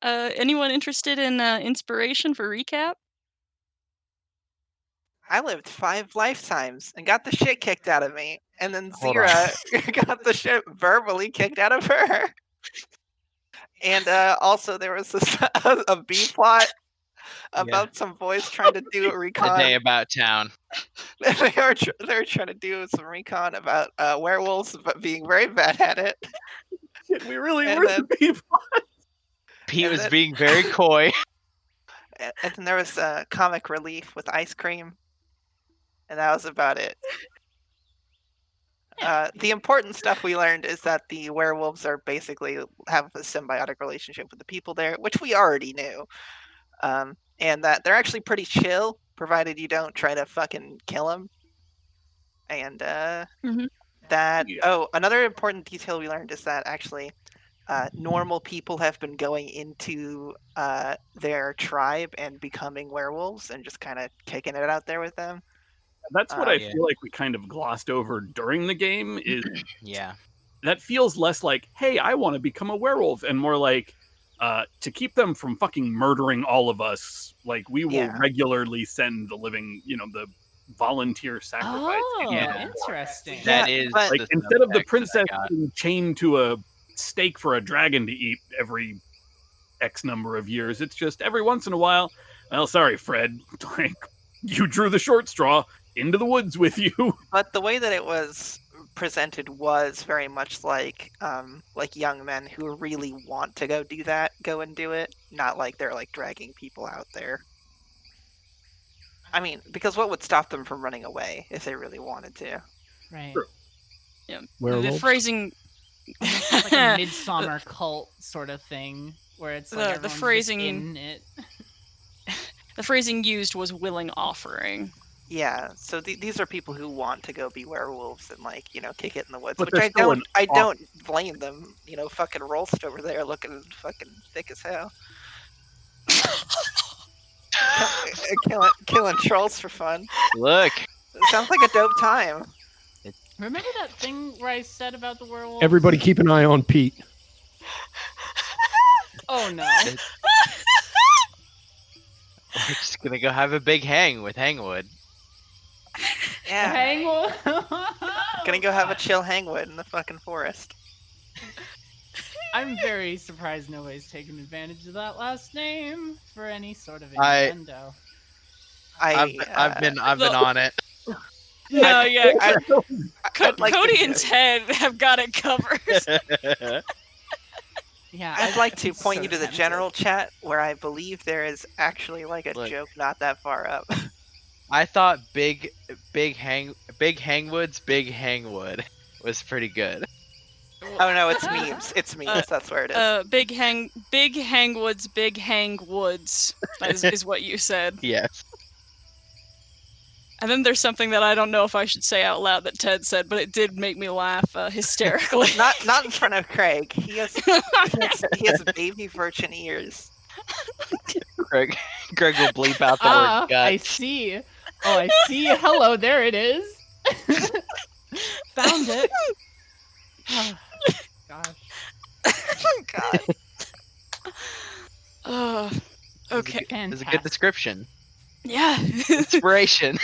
Anyone interested in inspiration for recap? I lived 5 lifetimes and got the shit kicked out of me, and then Hold on. Zira got the shit verbally kicked out of her. And, also there was this a B plot Yeah. about some boys trying to do a The day recon. about town. They were trying to do some recon about, werewolves, but being very bad at it. Shit, we really And were then the people. Pete and was then being very coy. and then there was, comic relief with ice cream, and that was about it. The important stuff we learned is that the werewolves are basically have a symbiotic relationship with the people there, which we already knew. And that they're actually pretty chill, provided you don't try to fucking kill them. And Mhm. that Yeah. oh, another important detail we learned is that actually normal people have been going into their tribe and becoming werewolves and just kind of kicking it out there with them. That's what I Yeah. feel like we kind of glossed over during the game is Yeah. that feels less like, "Hey, I wanna become a werewolf," and more like, to keep them from fucking murdering all of us, like, we will Yeah. regularly send the living the volunteer sacrifice Oh, Yeah. interesting. Yeah, That is but like, the instead of the subtext that I princess got. being chained to a stake for a dragon to eat every X number of years, it's just every once in a while, "Well, sorry, Fred, like, you drew the short straw, into the woods with you." but the way that it was presented was very much like young men who really want to go do that, go and do it, not like they're like dragging people out there. I mean, because what would stop them from running away if they really wanted to? Right. True. Yeah. The Werewolves? phrasing Almost like a midsummer cult sort of thing where it's like the everyone's just phrasing in it. the phrasing used was willing offering. Yeah, so these are people who want to go be werewolves and like kick it in the woods, But which they're still an I off don't blame them. Fucking Rolst over there looking fucking thick as hell, killing trolls for fun. Look. It sounds like a dope time. Remember that thing where I said about the werewolves? Everybody keep an eye on Pete. Oh no. We're just gonna go have a big hang with Hangwood. Yeah, Hang gonna go have a chill hangwood in the fucking forest. I'm very surprised nobody's taken advantage of that last name for any sort of I- innuendo. I've been the- on it. No, yeah. I'd like to Cody do and it. Ted have got it covered. Yeah, I'd like to I'm point so you to the tempted. general chat where I believe there is actually like a Look. joke not that far up. I thought big Hangwood's big Hangwood was pretty good. Oh no, it's memes. It's memes. That's where it is. Big Hangwoods, Big Hang Woods. That is what you said. Yes. And then there's something that I don't know if I should say out loud that Ted said, but it did make me laugh hysterically. Not in front of Craig. He has baby virgin ears. Greg will bleep out the word gut. I see. Oh, I see. Hello, there it is. Found it. Oh, gosh. God. Okay. It's a Fantastic. good description. Yeah. Inspiration.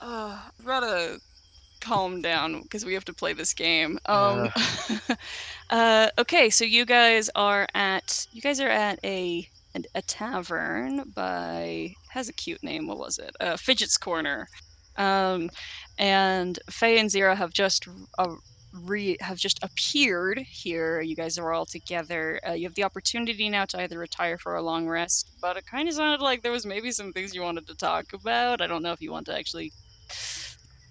I've gotta calm down because we have to play this game. Okay, so you guys are at a tavern by has a cute name. What was it? Fidget's Corner. And Faye and Zira have just appeared here. You guys are all together. You have the opportunity now to either retire for a long rest, but it kind of sounded like there was maybe some things you wanted to talk about. I don't know if you want to actually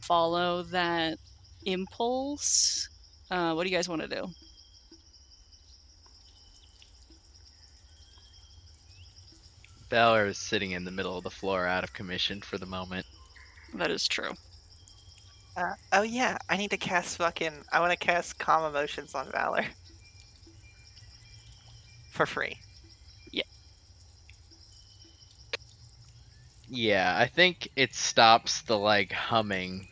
follow that impulse. What do you guys want to do? Valor is sitting in the middle of the floor, out of commission for the moment. That is true. Oh yeah, I need to cast I want to cast Calm Emotions on Valor. For free. Yeah, I think it stops the humming,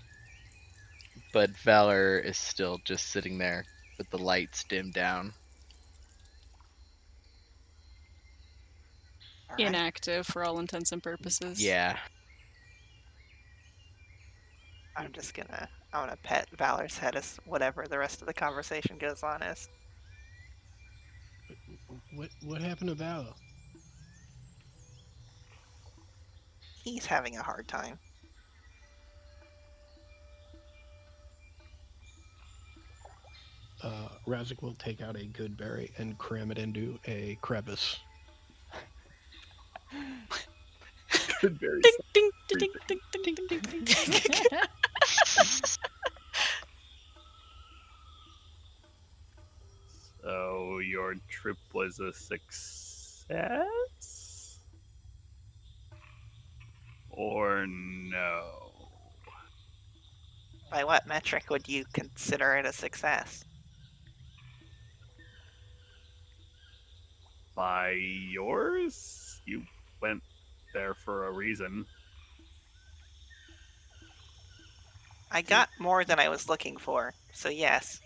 but Valor is still just sitting there with the lights dimmed down. All right. Inactive for all intents and purposes. Yeah. I'm gonna pet Valor's head as whatever the rest of the conversation goes on is. What happened to Valor? He's having a hard time. Razik will take out a good berry and cram it into a crevice. Good berry. Ding, ding, ding, ding, ding, ding, ding, ding. So your trip was a success? Or no? By what metric would you consider it a success? By yours? You went there for a reason. I got more than I was looking for, so yes.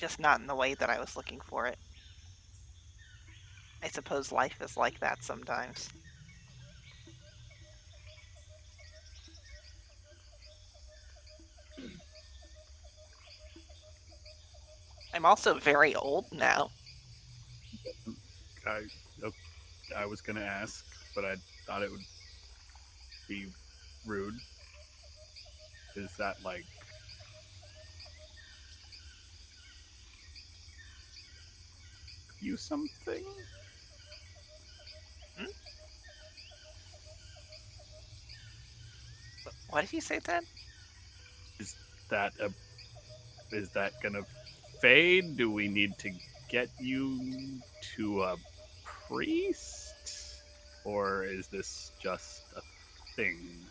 Just not in the way that I was looking for it. I suppose life is like that sometimes. I'm also very old now. I, I was gonna ask, but I thought it would be rude. Is that like you something? What did you say, Ted? That is that gonna fade? Do we need to get you to a priest, or is this just a thing?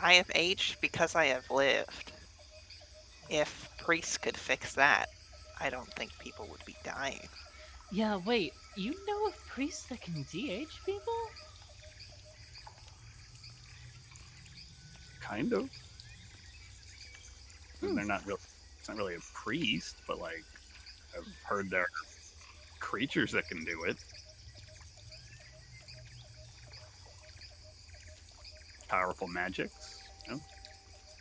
I have aged because I have lived. If priests could fix that, I don't think people would be dying. Yeah, wait. You know of priests that can DH people? Kind of. I mean, they're not real. It's not really a priest, but like I've heard there are creatures that can do it. Powerful magics. You know?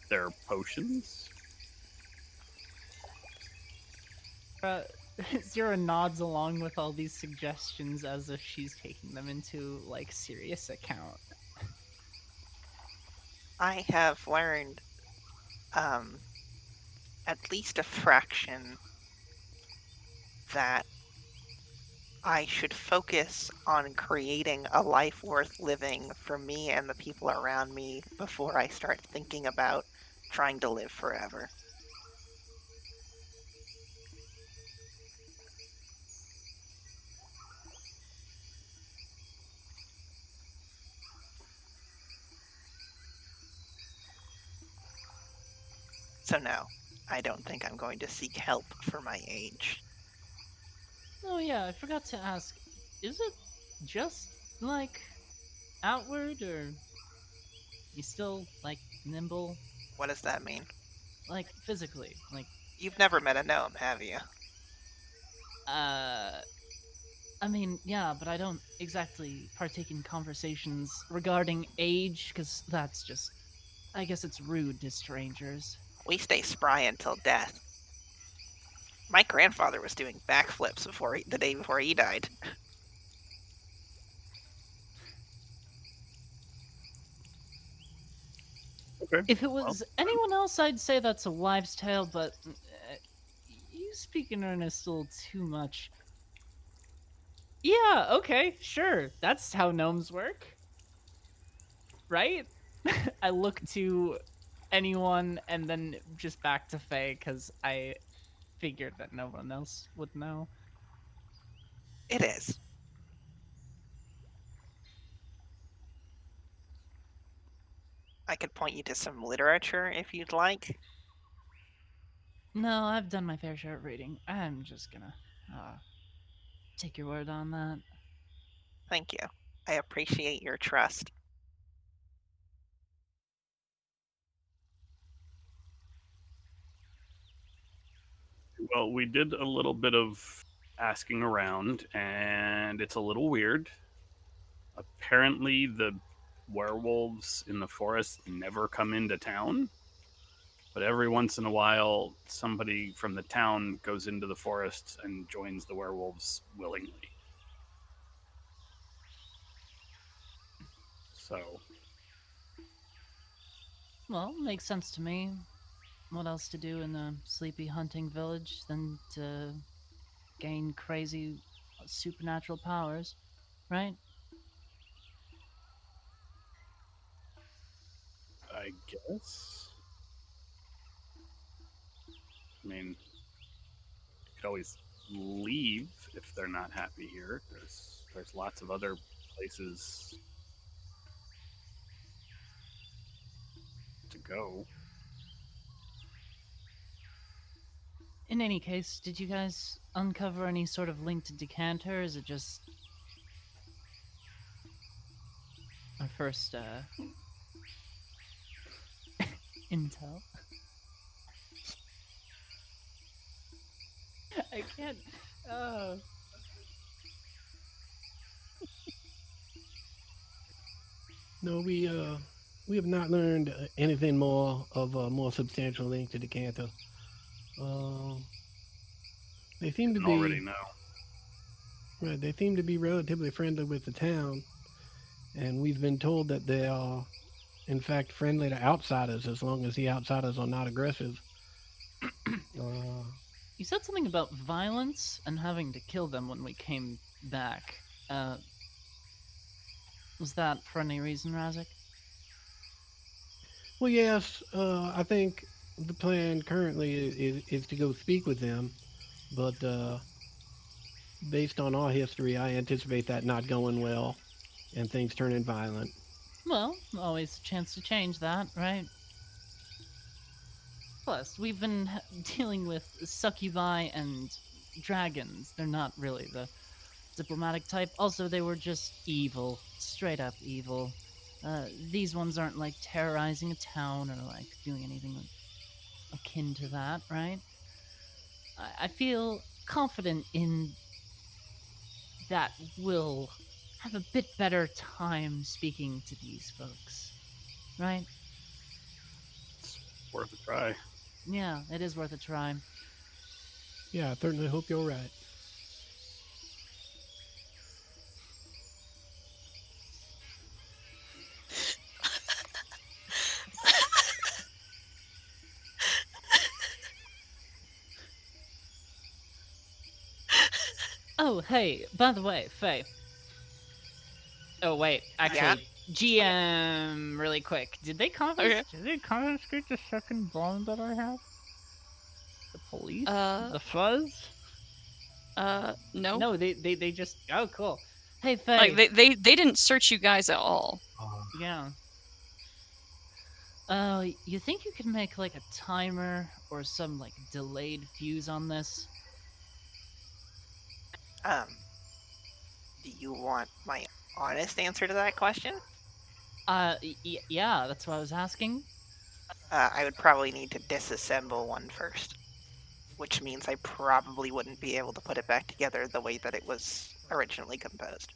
There are potions. Zira nods along with all these suggestions as if she's taking them into, like, serious account. I have learned at least a fraction that I should focus on creating a life worth living for me and the people around me before I start thinking about trying to live forever. So no, I don't think I'm going to seek help for my age. Oh yeah, I forgot to ask. Is it just, like, outward, or you still, like, nimble? What does that mean? Like, physically? Like, You've never met a gnome, have you? I mean, yeah, but I don't exactly partake in conversations regarding age, because that's just... I guess it's rude to strangers. We stay spry until death. My grandfather was doing backflips the day before he died. Okay. If it was anyone else, I'd say that's a wives' tale, but you speak in earnest a little too much. Yeah, okay, sure. That's how gnomes work. Right? I look to anyone and then just back to Faye because I figured that no one else would know. It is. I could point you to some literature if you'd like. No, I've done my fair share of reading. I'm just gonna take your word on that. Thank you. I appreciate your trust. Well, we did a little bit of asking around, and it's a little weird. Apparently, the werewolves in the forest never come into town, but every once in a while, somebody from the town goes into the forest and joins the werewolves willingly. So, Well, makes sense to me. What else to do in a sleepy hunting village than to gain crazy supernatural powers, right? I guess. I mean, you could always leave if they're not happy here. There's lots of other places to go. In any case, did you guys uncover any sort of link to Decanter? Is it just our first intel? I can't. Oh. No, we have not learned anything more of a more substantial link to Decanter. They seem to You be already know. right. They seem to be relatively friendly with the town, and we've been told that they are, in fact, friendly to outsiders as long as the outsiders are not aggressive. You said something about violence and having to kill them when we came back. Was that for any reason, Razik? Well, yes, I think the plan currently is to go speak with them, but based on our history, I anticipate that not going well and things turning violent. Well, always a chance to change that, right? Plus, we've been dealing with succubi and dragons. They're not really the diplomatic type. Also, they were just evil. Straight up evil. These ones aren't like terrorizing a town or like doing anything akin to that, right? I feel confident in that we'll have a bit better time speaking to these folks, right? It's worth a try. Yeah, it is worth a try. Yeah, I certainly hope you're right. Oh, hey, by the way, Faye. Oh, wait, actually, GM, really quick. Did they confiscate the second bomb that I have? The police? The fuzz? No. No, they just. Oh, cool. Hey, Faye. Like they didn't search you guys at all. Yeah. You think you could make like a timer or some like delayed fuse on this? Do you want my honest answer to that question? Yeah, that's what I was asking. I would probably need to disassemble one first, which means I probably wouldn't be able to put it back together the way that it was originally composed.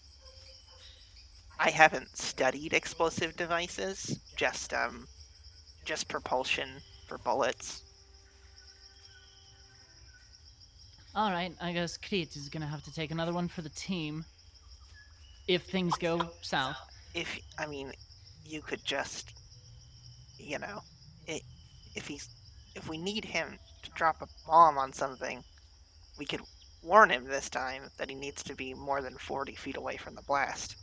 I haven't studied explosive devices, just propulsion for bullets. All right, I guess Kreet is gonna have to take another one for the team. If things go south. You could just, if we need him to drop a bomb on something, we could warn him this time that he needs to be more than 40 feet away from the blast.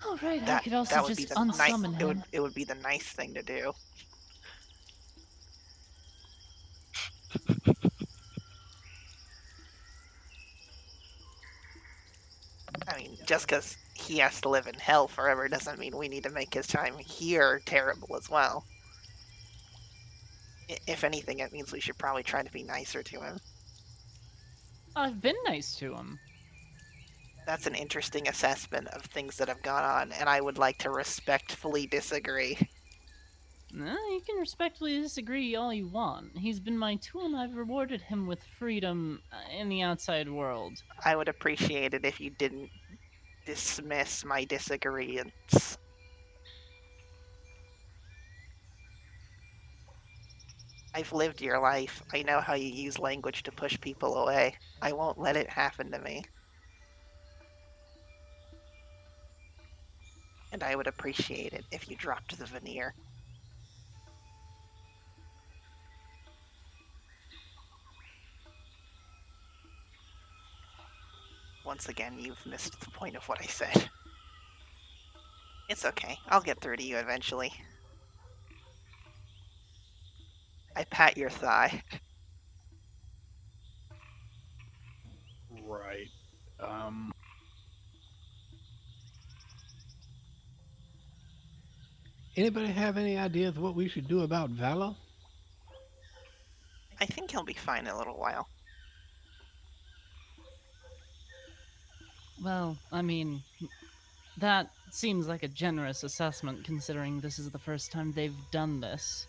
Oh, right, I could also just unsummon him. It would be the nice thing to do. I mean, just because he has to live in hell forever doesn't mean we need to make his time here terrible as well. If anything, it means we should probably try to be nicer to him. I've been nice to him. That's an interesting assessment of things that have gone on, and I would like to respectfully disagree. You can respectfully disagree all you want. He's been my tool and I've rewarded him with freedom in the outside world. I would appreciate it if you didn't dismiss my disagreements. I've lived your life. I know how you use language to push people away. I won't let it happen to me. And I would appreciate it if you dropped the veneer. Once again, you've missed the point of what I said. It's okay. I'll get through to you eventually. I pat your thigh. Right. Anybody have any ideas what we should do about Valor? I think he'll be fine in a little while. Well, I mean, that seems like a generous assessment considering this is the first time they've done this.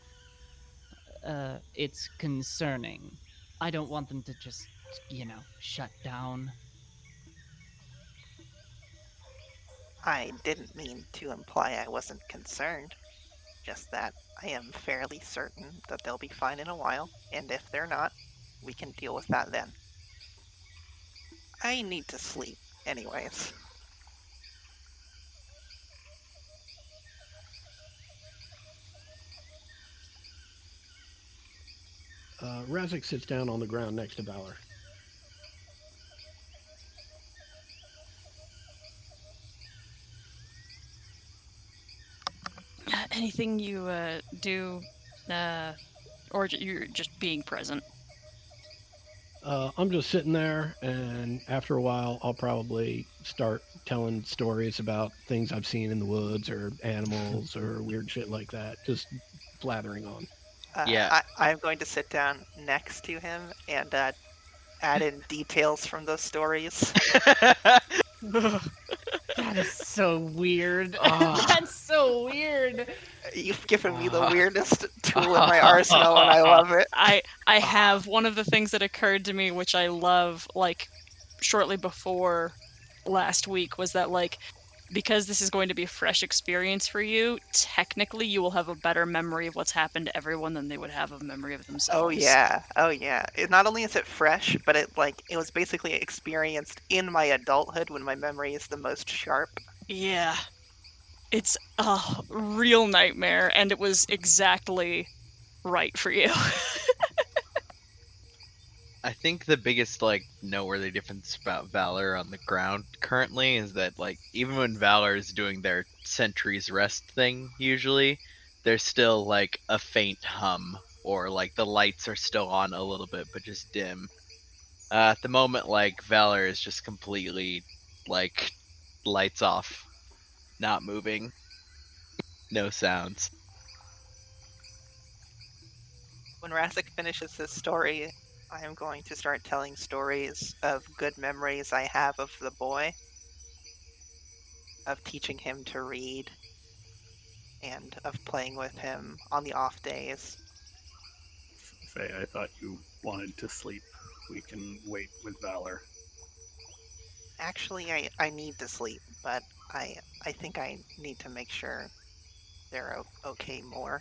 It's concerning. I don't want them to just, shut down. I didn't mean to imply I wasn't concerned. Just that I am fairly certain that they'll be fine in a while, and if they're not, we can deal with that then. I need to sleep, anyways. Razik sits down on the ground next to Valor. Anything you do, or you're just being present? I'm just sitting there, and after a while, I'll probably start telling stories about things I've seen in the woods or animals or weird shit like that. Just blathering on. Yeah. I'm going to sit down next to him and add in details from those stories. That is so weird. Ah. That's so weird. You've given me the weirdest tool in my arsenal, and I love it. I have one of the things that occurred to me, which I love, like, shortly before last week, was that, like, because this is going to be a fresh experience for you, technically you will have a better memory of what's happened to everyone than they would have a memory of themselves. Oh yeah. Not only is it fresh, but it was basically experienced in my adulthood when my memory is the most sharp. Yeah. It's a real nightmare, and it was exactly right for you. I think the biggest noteworthy difference about Valor on the ground currently is that even when Valor is doing their sentry's rest thing, usually there's still a faint hum, or the lights are still on a little bit but just dim. At the moment, Valor is just completely lights off, not moving, no sounds. When Razik finishes his story, I am going to start telling stories of good memories I have of the boy, of teaching him to read, and of playing with him on the off days. Faye, I thought you wanted to sleep. We can wait with Valor. Actually, I need to sleep, but I think I need to make sure they're okay more.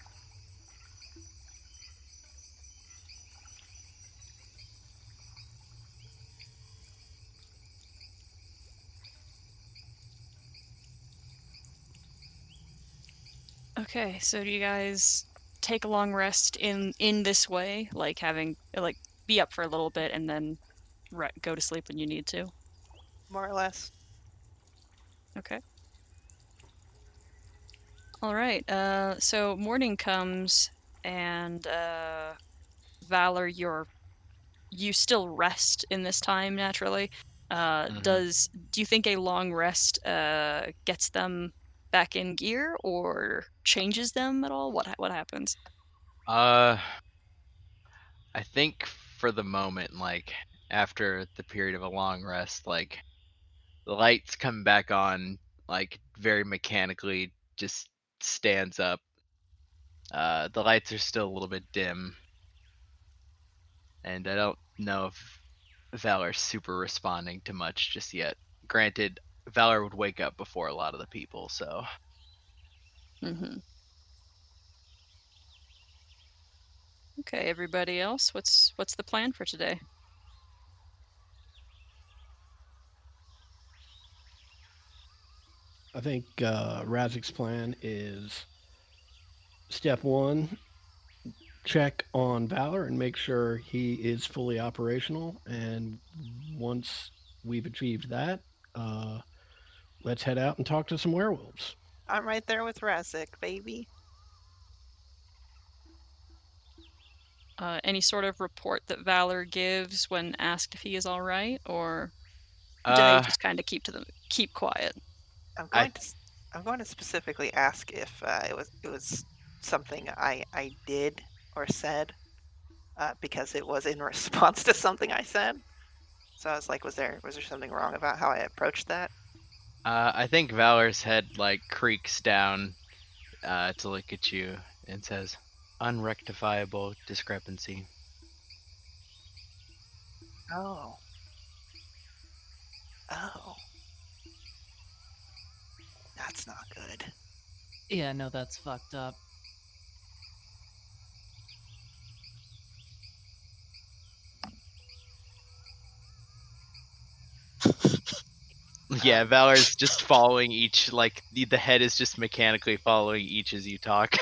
Okay, so do you guys take a long rest in this way, having be up for a little bit and then go to sleep when you need to? More or less. Okay. All right. So morning comes, and Valor, you still rest in this time naturally. Do you think a long rest gets them back in gear or changes them at all? What happens? I think for the moment, after the period of a long rest, the lights come back on, very mechanically, just stands up. The lights are still a little bit dim, and I don't know if Valor's super responding to much just yet. Granted, Valor would wake up before a lot of the people, so Mm-hmm. Okay, everybody else, what's the plan for today? I think Razik's plan is step one, check on Valor and make sure he is fully operational. And once we've achieved that, let's head out and talk to some werewolves. I'm right there with Razik, baby. Any sort of report that Valor gives when asked if he is all right, or do they uh, just kind of keep quiet? I'm I going to I'm going to specifically ask if it was something I did or said, because it was in response to something I said. So I was like, was there something wrong about how I approached that? I think Valor's head like creaks down to look at you and says, "Unrectifiable discrepancy." Oh. Oh. That's not good. Yeah, no, that's fucked up. Yeah, Valor's just following each, like the head is just mechanically following each as you talk.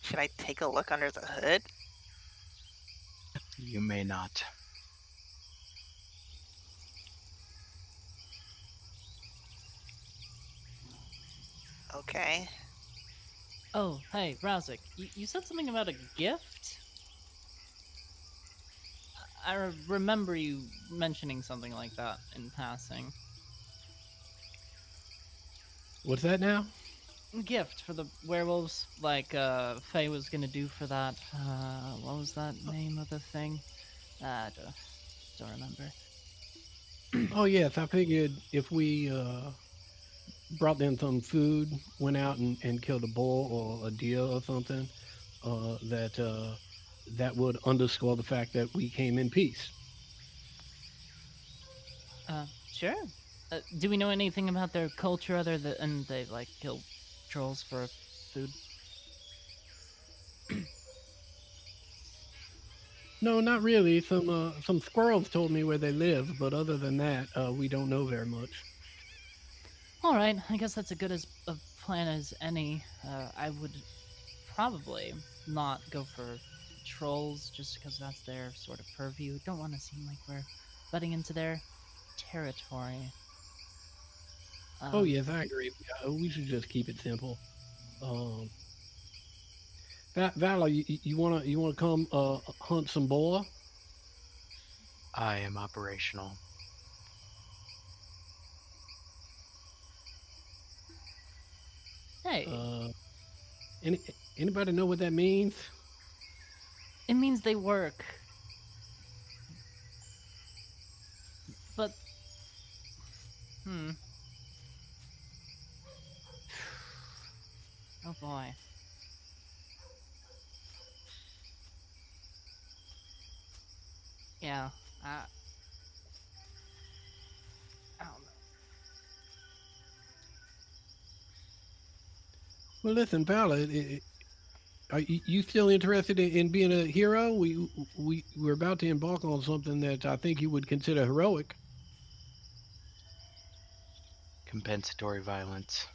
Should I take a look under the hood? You may not. Okay. Oh, hey, Razik, you said something about a gift? I remember you mentioning something like that in passing. What's that now? Gift for the werewolves, like Faye was gonna do for that. What was that name of the thing? Don't remember. Oh, yes. I figured if we brought them some food, went out and killed a bull or a deer or something, that would underscore the fact that we came in peace. Sure. Do we know anything about their culture other than they like kill trolls for food? No, not really. Some squirrels told me where they live, but other than that, we don't know very much. All right, I guess that's as good as a plan as any. I would probably not go for trolls just because that's their sort of purview. Don't want to seem like we're butting into their territory. Oh yes, I agree. We should just keep it simple. Um, Valor, you wanna come hunt some boar? I am operational. Hey, Any anybody know what that means? it means they work. But, oh boy. Yeah, I don't know. Well, listen, Valor, are you still interested in being a hero? We're about to embark on something that I think you would consider heroic. Compensatory violence.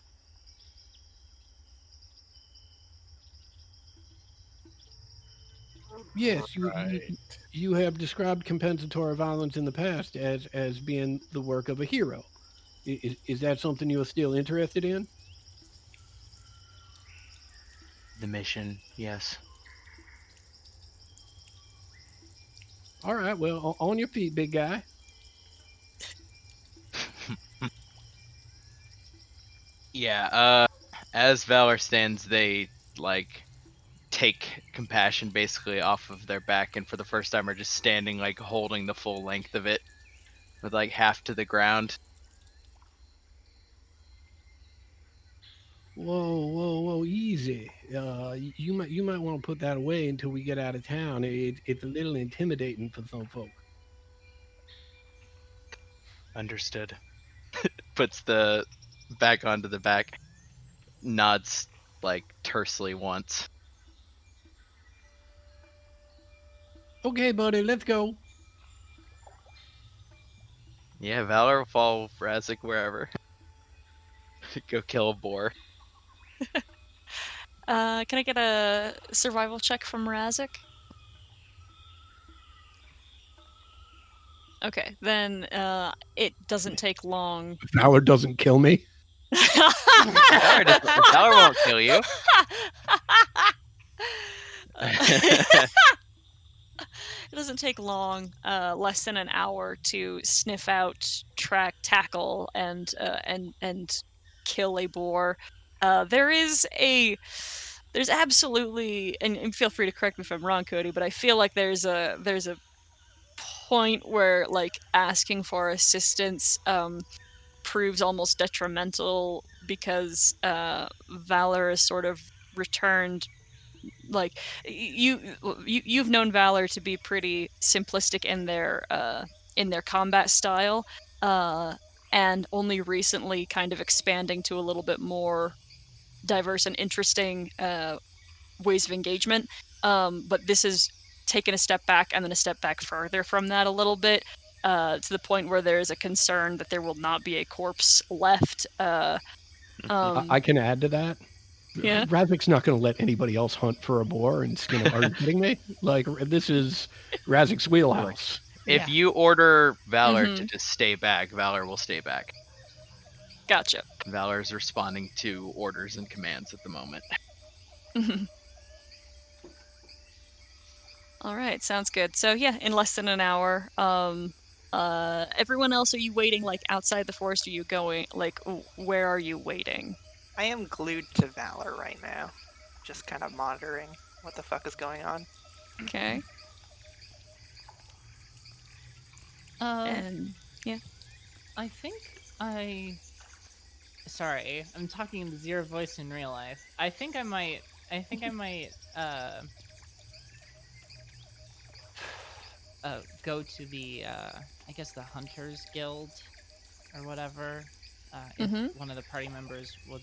Yes, Right. you have described compensatory violence in the past as being the work of a hero. Is that something you're still interested in? The mission, yes. All right, well, on your feet, big guy. Yeah, as Valor stands, they like take compassion basically off of their back and for the first time are just standing like holding the full length of it. with like half to the ground. Whoa, easy. You might want to put that away until we get out of town. It's a little intimidating for some folk. Understood. Puts the back onto the back. Nods like tersely once. Okay, buddy, let's go. Yeah, Valor will follow Razik wherever. Go kill a boar. Can I get a survival check from Razik? Okay, then it doesn't take long. Valor doesn't kill me. Valor won't kill you. It doesn't take long, less than an hour, to sniff out, track, tackle, and kill a boar. There's absolutely, and feel free to correct me if I'm wrong, Cody, but I feel like there's a point where like asking for assistance proves almost detrimental because Valor is sort of returned. Like you've known Valor to be pretty simplistic in their combat style, and only recently kind of expanding to a little bit more diverse and interesting ways of engagement. But this is taken a step back and then a step back further from that a little bit, to the point where there is a concern that there will not be a corpse left. I can add to that. Yeah. Razik's not going to let anybody else hunt for a boar and skin it. Are you kidding me? Like, this is Razik's wheelhouse. If Yeah. you order Valor to just stay back, Valor will stay back. Gotcha. Valor's responding to orders and commands at the moment. All right, sounds good. So yeah, in less than an hour, everyone else, are you waiting like outside the forest? Are you going like where are you waiting? I am glued to Valor right now, just kind of monitoring what the fuck is going on. Okay. And I think I. Sorry, I'm talking in the Zero voice in real life. I think I might. Go to the. I guess the Hunters Guild, or whatever. If one of the party members would.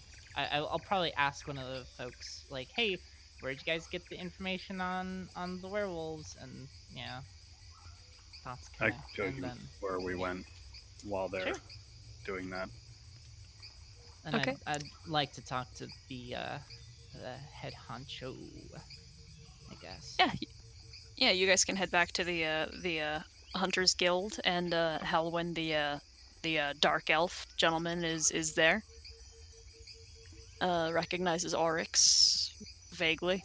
I'll probably ask one of the folks, like, "Hey, where'd you guys get the information on the werewolves?" And yeah, thoughts. I can show you where we went while they're doing that. And Okay. I'd like to talk to the head honcho, I guess. yeah, you guys can head back to the Hunters Guild, and Helwyn, the dark elf gentleman, is there. Recognizes Oryx vaguely.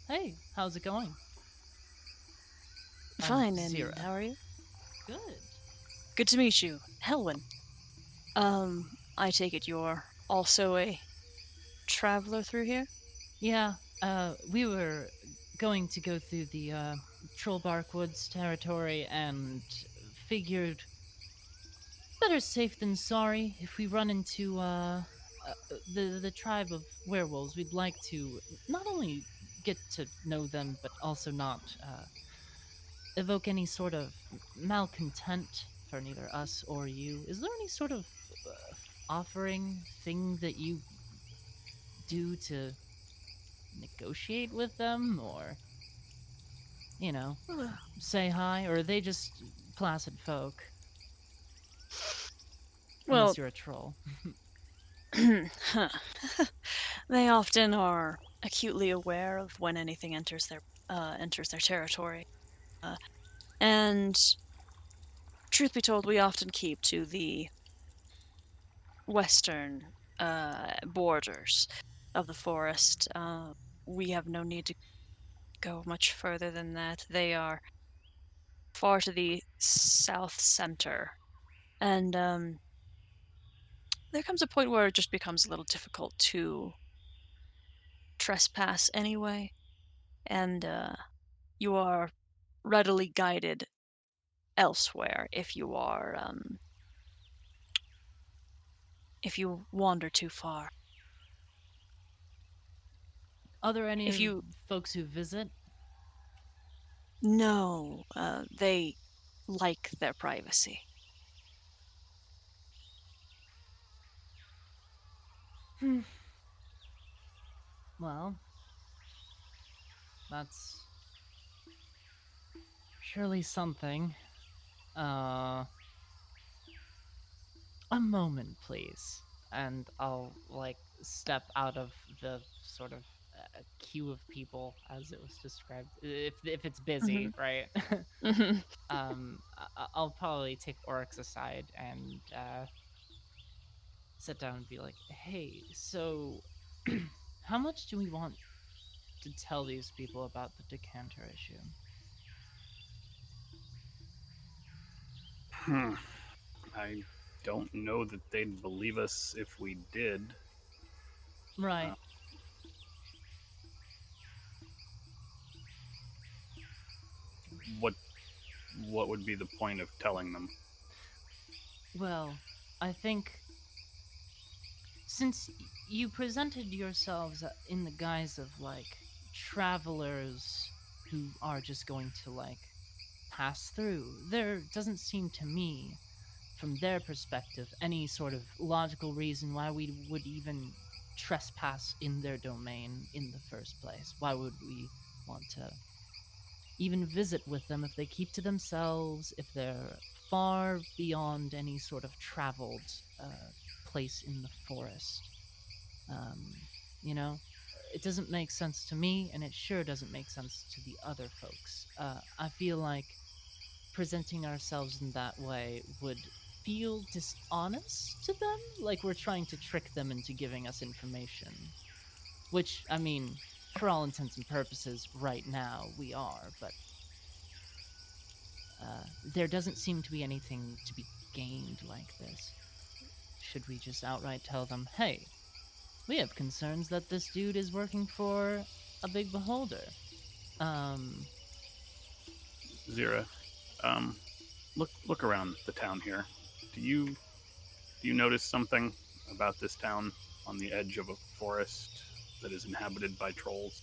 Hey, how's it going? Fine, and Zero. how are you? Good. Good to meet you, Helwyn. I take it you're also a traveler through here? Yeah, we were going to go through the Trollbark Woods territory and figured better safe than sorry. If we run into the tribe of werewolves, we'd like to not only get to know them, but also not evoke any sort of malcontent for neither us or you. Is there any sort of offering thing that you do to negotiate with them, or say hi, or are they just placid folk? Well, Unless you're a troll. They often are acutely aware of when anything enters their territory, and truth be told, we often keep to the western borders of the forest. We have no need to go much further than that. They are far to the south center, and there comes a point where it just becomes a little difficult to trespass anyway, and you are readily guided elsewhere if you wander too far. Are there any If you folks who visit? No, they like their privacy. Well, that's surely something. A moment, please. And I'll like step out of the sort of queue of people as it was described. If it's busy, right? Mhm. I'll probably take Oryx aside and sit down and be like, "Hey, so how much do we want to tell these people about the decanter issue?" I don't know that they'd believe us if we did. Right. What what would be the point of telling them? Well, I think since you presented yourselves in the guise of like travelers who are just going to like pass through, there doesn't seem to me, from their perspective, any sort of logical reason why we would even trespass in their domain in the first place. Why would we want to even visit with them if they keep to themselves, if they're far beyond any sort of traveled place in the forest? Um, you know, it doesn't make sense to me, and it sure doesn't make sense to the other folks. I feel like presenting ourselves in that way would feel dishonest to them, like we're trying to trick them into giving us information. Which, I mean, for all intents and purposes, right now we are, but there doesn't seem to be anything to be gained like this. Should we just outright tell them, hey, we have concerns that this dude is working for a big beholder? Zira, look around the town here. Do you notice something about this town on the edge of a forest that is inhabited by trolls?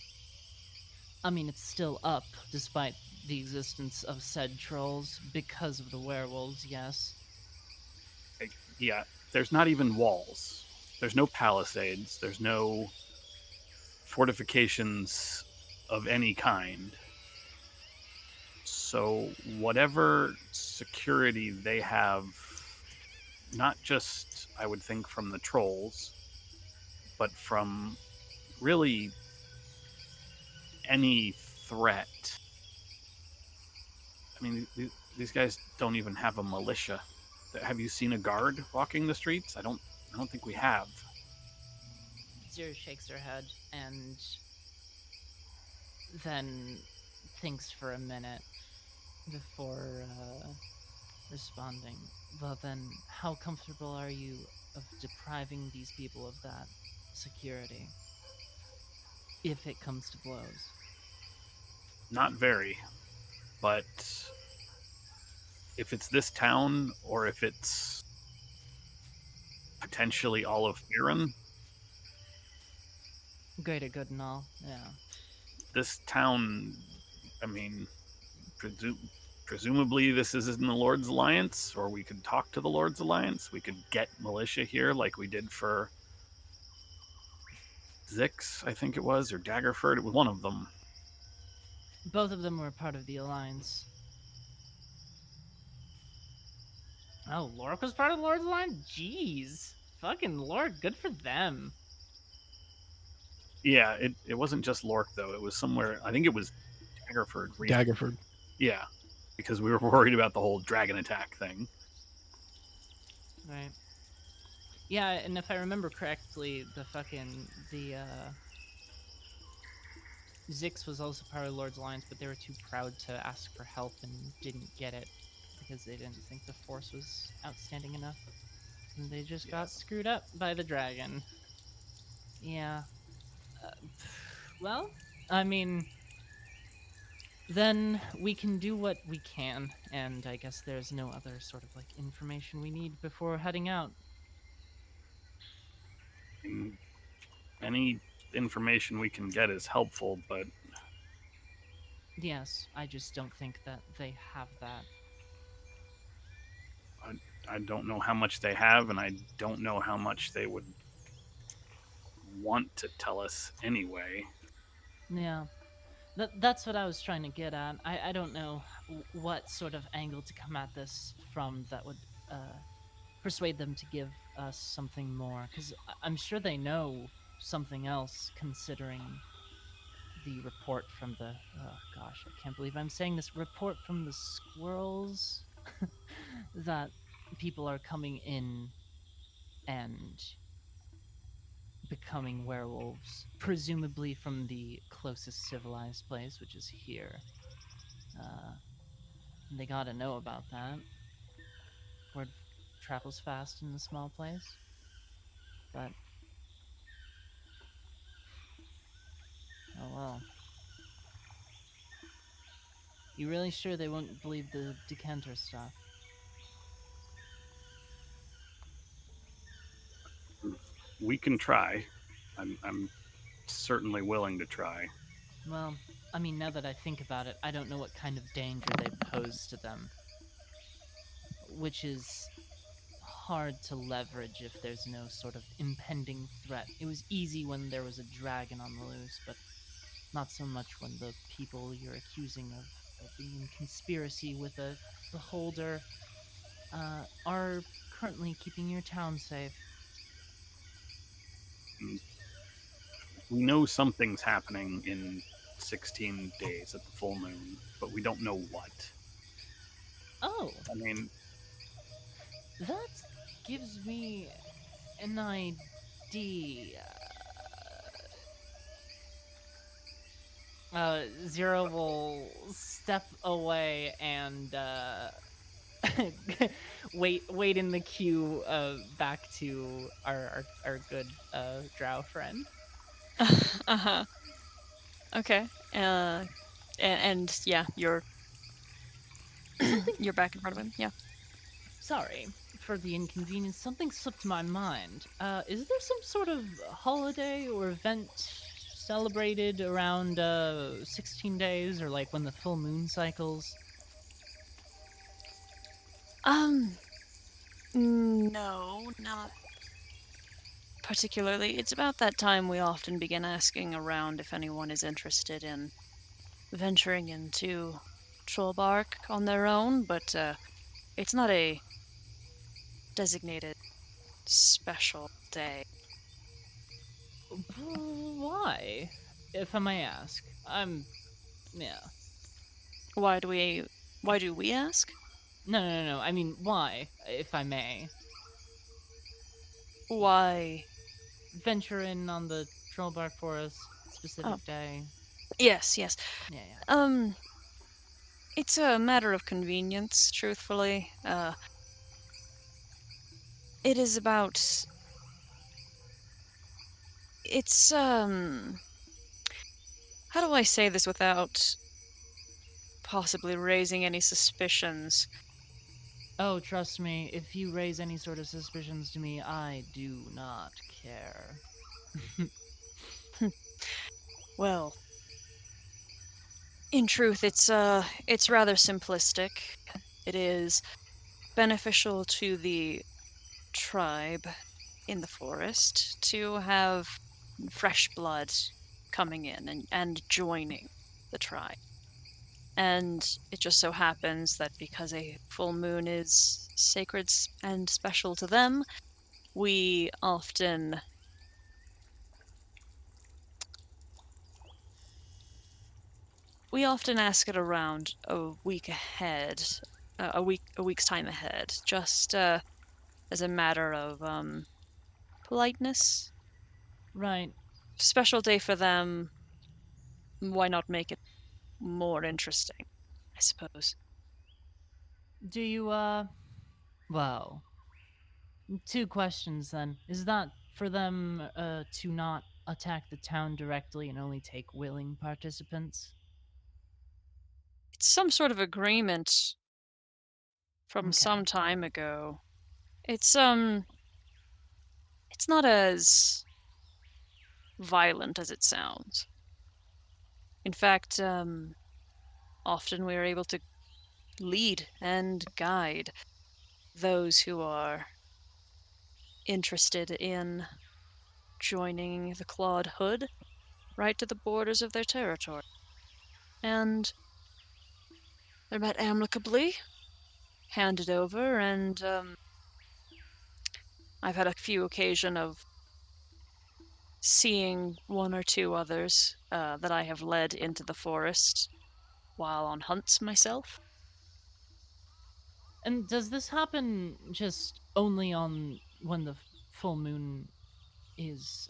I mean, it's still up, despite the existence of said trolls, because of the werewolves, yes. Yeah, there's not even walls. There's no palisades. There's no fortifications of any kind. So, whatever security they have, not just, I would think, from the trolls, but from really any threat. I mean, these guys don't even have a militia. Have you seen a guard walking the streets? I don't think we have. Zira shakes her head and then thinks for a minute before responding. Well, then, how comfortable are you of depriving these people of that security? If it comes to blows. Not very, but if it's this town or if it's potentially all of Firen, Greater good and all, yeah. this town, I mean, presumably this is in the Lord's Alliance, or we could talk to the Lord's Alliance. We could get militia here like we did for Zix, I think it was, or Daggerford. It was one of them. Both of them were part of the Alliance. Oh, Lork was part of the Lord's Alliance? Jeez. Fucking Lord, good for them. Yeah, it wasn't just Lork, though. It was somewhere, I think it was Daggerford. Daggerford. Yeah, because we were worried about the whole dragon attack thing. Right. Yeah, and if I remember correctly, Zix was also part of the Lord's Alliance, but they were too proud to ask for help and didn't get it because they didn't think the Force was outstanding enough. And they just got screwed up by the dragon. Yeah. Well, I mean, Then we can do what we can, and I guess there's no other sort of like information we need before heading out. And any information we can get is helpful, but Yes, I just don't think that they have that. I don't know how much they have, and I don't know how much they would want to tell us anyway. Yeah. That's what I was trying to get at. I don't know what sort of angle to come at this from that would persuade them to give us something more. Because I'm sure they know something else, considering the report from the. Oh gosh, I can't believe I'm saying this. Report from the squirrels that people are coming in and becoming werewolves, presumably from the closest civilized place, which is here. They gotta know about that. Word travels fast in a small place. But. Oh well. You really sure they won't believe the decanter stuff? We can try. I'm certainly willing to try. Well, I mean, now that I think about it, I don't know what kind of danger they pose to them. Which is hard to leverage if there's no sort of impending threat. It was easy when there was a dragon on the loose, but not so much when the people you're accusing of being in conspiracy with a beholder are currently keeping your town safe. We know something's happening in 16 days at the full moon, but we don't know what. Oh, I mean, that gives me an idea. Zero will step away and wait in the queue back to our good drow friend. Uh-huh. Okay. And yeah, you're you're back in front of him. Yeah. Sorry for the inconvenience. Something slipped my mind. Is there some sort of holiday or event celebrated around 16 days, or like when the full moon cycles? No, not particularly. It's about that time we often begin asking around if anyone is interested in venturing into Trollbark on their own, but it's not a designated special day. Why, if I may ask? Yeah. Why do we ask? No. I mean, why, if I may? Why? Venture in on the Trollbark Forest specific day. Yes. Yeah. It's a matter of convenience, truthfully. It is about. It's, how do I say this without possibly raising any suspicions? Oh, trust me, if you raise any sort of suspicions to me, I do not care. Well, in truth, it's rather simplistic. It is beneficial to the tribe in the forest to have fresh blood coming in and joining the tribe. And it just so happens that because a full moon is sacred and special to them, we often ask it around a week ahead, a week's time ahead, just as a matter of politeness. Right. Special day for them. Why not make it more interesting, I suppose. Do you, well, two questions then. Is that for them, to not attack the town directly and only take willing participants? some sort of agreement from Okay. some time ago. It's not as violent as it sounds. In fact, often we are able to lead and guide those who are interested in joining the Clawed Hood right to the borders of their territory. And they're met amicably, handed over, and I've had a few occasion of seeing one or two others that I have led into the forest while on hunts myself. And does this happen just only on when the full moon is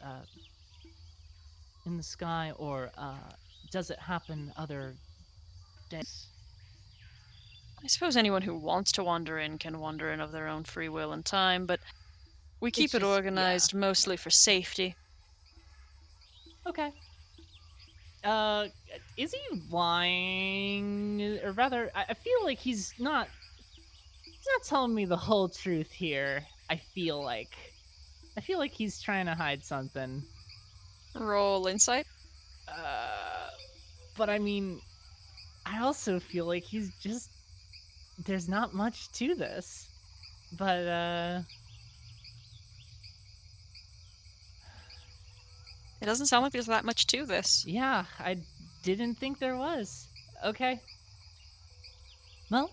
in the sky, or does it happen other days? I suppose anyone who wants to wander in can wander in of their own free will and time, but we keep It's it just- yeah. organized mostly for safety. Okay. Is he lying? Or rather, I feel like he's not telling me the whole truth here. I feel like he's trying to hide something. Roll insight. But I mean, I also feel like he's just, there's not much to this. But It doesn't sound like there's that much to this. yeah, I didn't think there was. Okay. Well,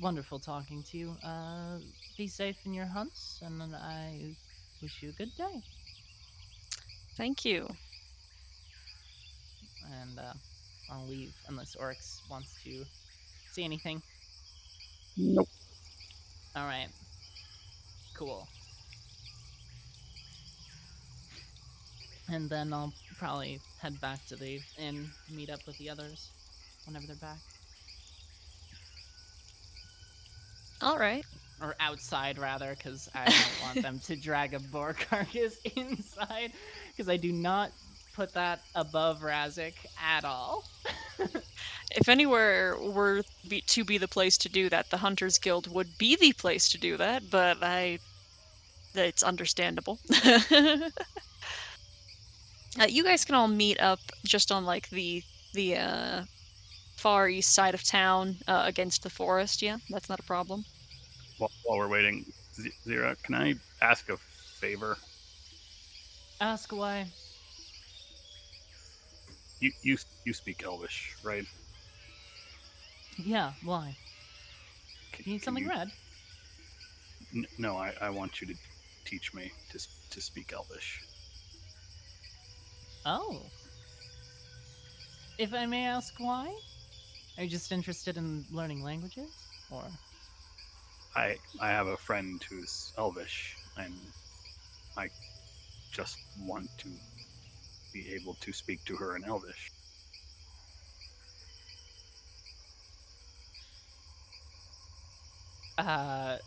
wonderful talking to you. Be safe in your hunts, and I wish you a good day. Thank you. And I'll leave unless Oryx wants to see anything. Nope. All right. Cool. And then I'll probably head back to the inn, meet up with the others whenever they're back. All right. Or outside, rather, because I don't want them to drag a boar carcass inside, because I do not put that above Razik at all. If anywhere were to be the place to do that, the Hunters Guild would be the place to do that, but it's understandable. You guys can all meet up just on like the far east side of town against the forest. Yeah, that's not a problem. While we're waiting, Zira, can I ask a favor? Ask away. You speak Elvish, right? Yeah, why? Can, You need something you- read? No, I want you to teach me to speak Elvish. Oh. If I may ask why? Are you just interested in learning languages? Or I have a friend who's Elvish, and I just want to be able to speak to her in Elvish.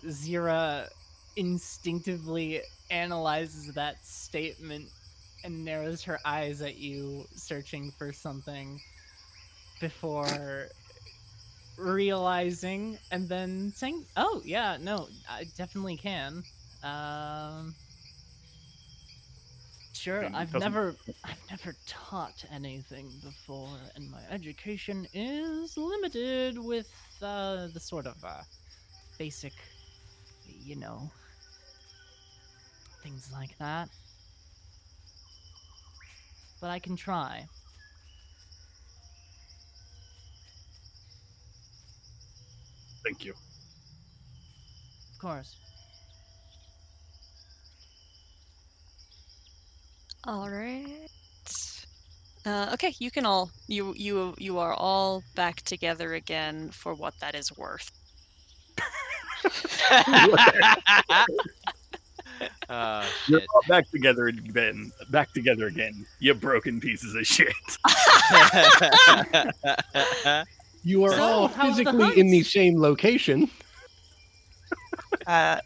Zira instinctively analyzes that statement and narrows her eyes at you, searching for something before realizing and then saying, "Oh yeah, no, I definitely can." Sure, And I've doesn't- never taught anything before, and my education is limited with the sort of basic, you know, things like that. But I can try. Thank you. Of course. All right. Okay, you can all you are all back together again for what that is worth. You're Shit. all back together again. Back together again. You broken pieces of shit. You are So, all how's the physically in the hunt? same location. I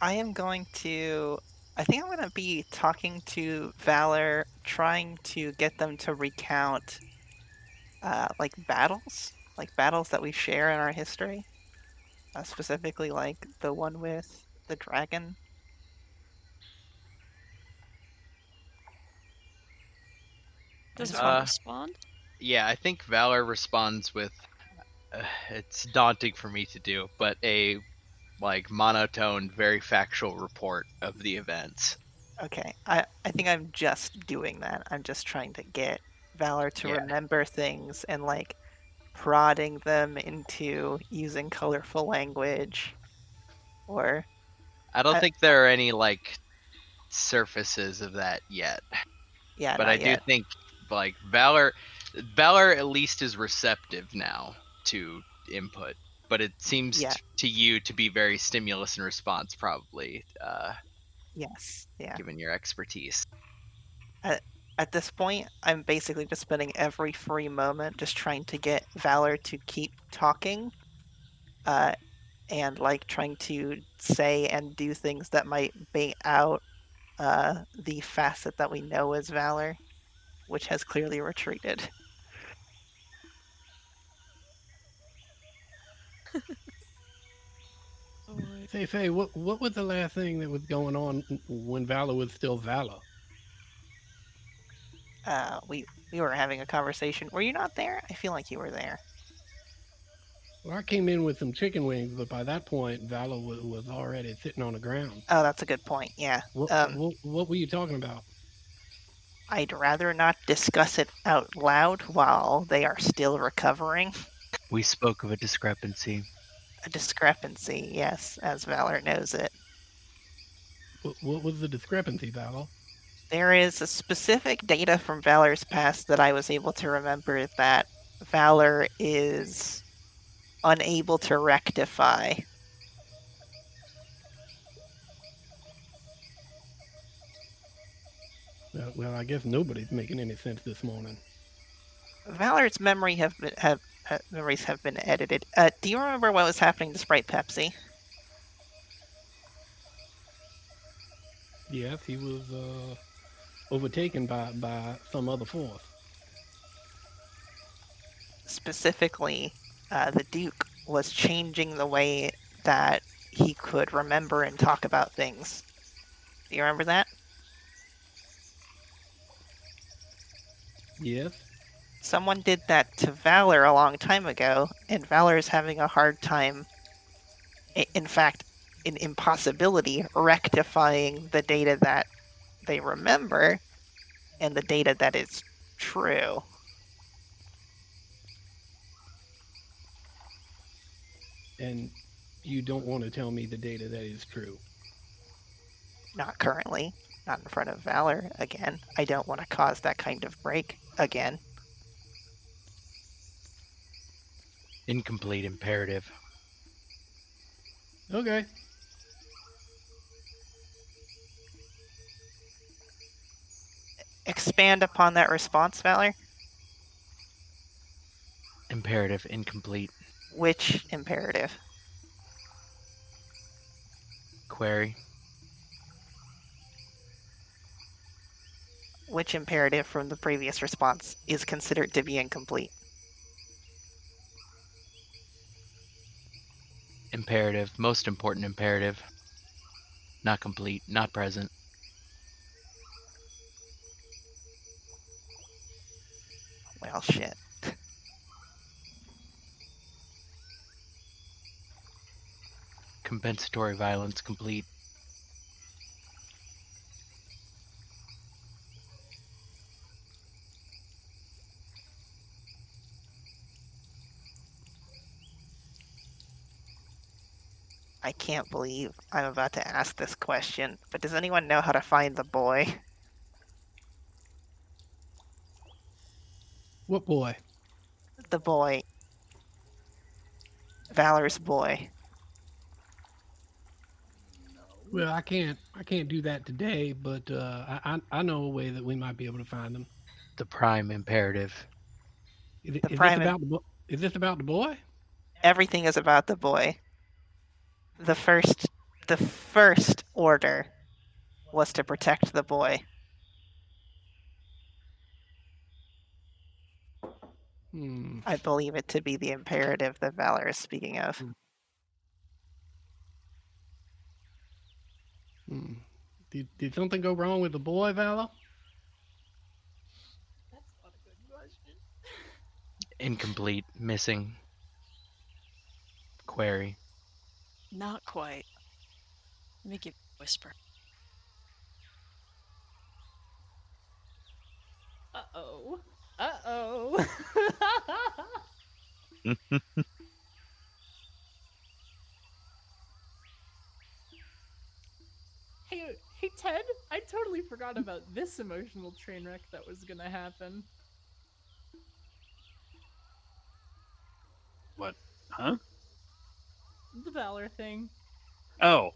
am going to. I think I'm going to be talking to Valor, trying to get them to recount like battles that we share in our history, specifically like the one with the dragon. Does just one Uh, respond? Yeah, I think Valor responds with it's daunting for me to do, but a like monotone, very factual report of the events. Okay, I think I'm just doing that. I'm just trying to get Valor to Yeah. remember things and like prodding them into using colorful language or I don't I, think there are any like surfaces of that yet, yeah, but I not do yet. think like Valor at least is receptive now to input, but it seems Yeah. to you to be very stimulus and response, probably, Yes. Yeah. given your expertise. At this point, I'm basically just spending every free moment just trying to get Valor to keep talking, and like trying to say and do things that might bait out the facet that we know as Valor, which has clearly retreated. Faye, what was the last thing that was going on when Valor was still Valor? We were having a conversation. Were you not there? I feel like you were there. Well, I came in with some chicken wings, but by that point, Valor was already sitting on the ground. Oh, that's a good point. Yeah. What were you talking about? I'd rather not discuss it out loud while they are still recovering. We spoke of a discrepancy. A discrepancy, yes, as Valor knows it. What was the discrepancy, Valor? There is a specific data from Valor's past that I was able to remember that Valor is unable to rectify. Well, I guess nobody's making any sense this morning. Valor's memories have been edited. Do you remember what was happening to Sprite Pepsi? Yes, he was overtaken by some other force. Specifically, the Duke was changing the way that he could remember and talk about things. Do you remember that? Yes. Someone did that to Valor a long time ago, and Valor is having a hard time, in fact, an impossibility, rectifying the data that they remember and the data that is true. And you don't want to tell me the data that is true. Not currently. Not in front of Valor again. I don't want to cause that kind of break again. Incomplete imperative. Okay. Expand upon that response, Valor. Imperative incomplete. Which imperative? Query. Which imperative from the previous response is considered to be incomplete? Imperative. Most important imperative. Not complete. Not present. Well, shit. Compensatory violence complete. I can't believe I'm about to ask this question, but does anyone know how to find the boy? What boy? The boy. Valor's boy. Well, I can't do that today, but I know a way that we might be able to find them. The prime imperative. Is prime this about the boy? Everything is about the boy. The first order was to protect the boy. Hmm. I believe it to be the imperative that Valor is speaking of. Hmm. Did something go wrong with the boy, Valor? That's not a good question. Incomplete, missing. Query. Not quite. Let me give you a whisper. Uh-oh. Uh-oh. Hey, Ted, I totally forgot about this emotional train wreck that was gonna happen. What? Huh? The Valor thing. Oh.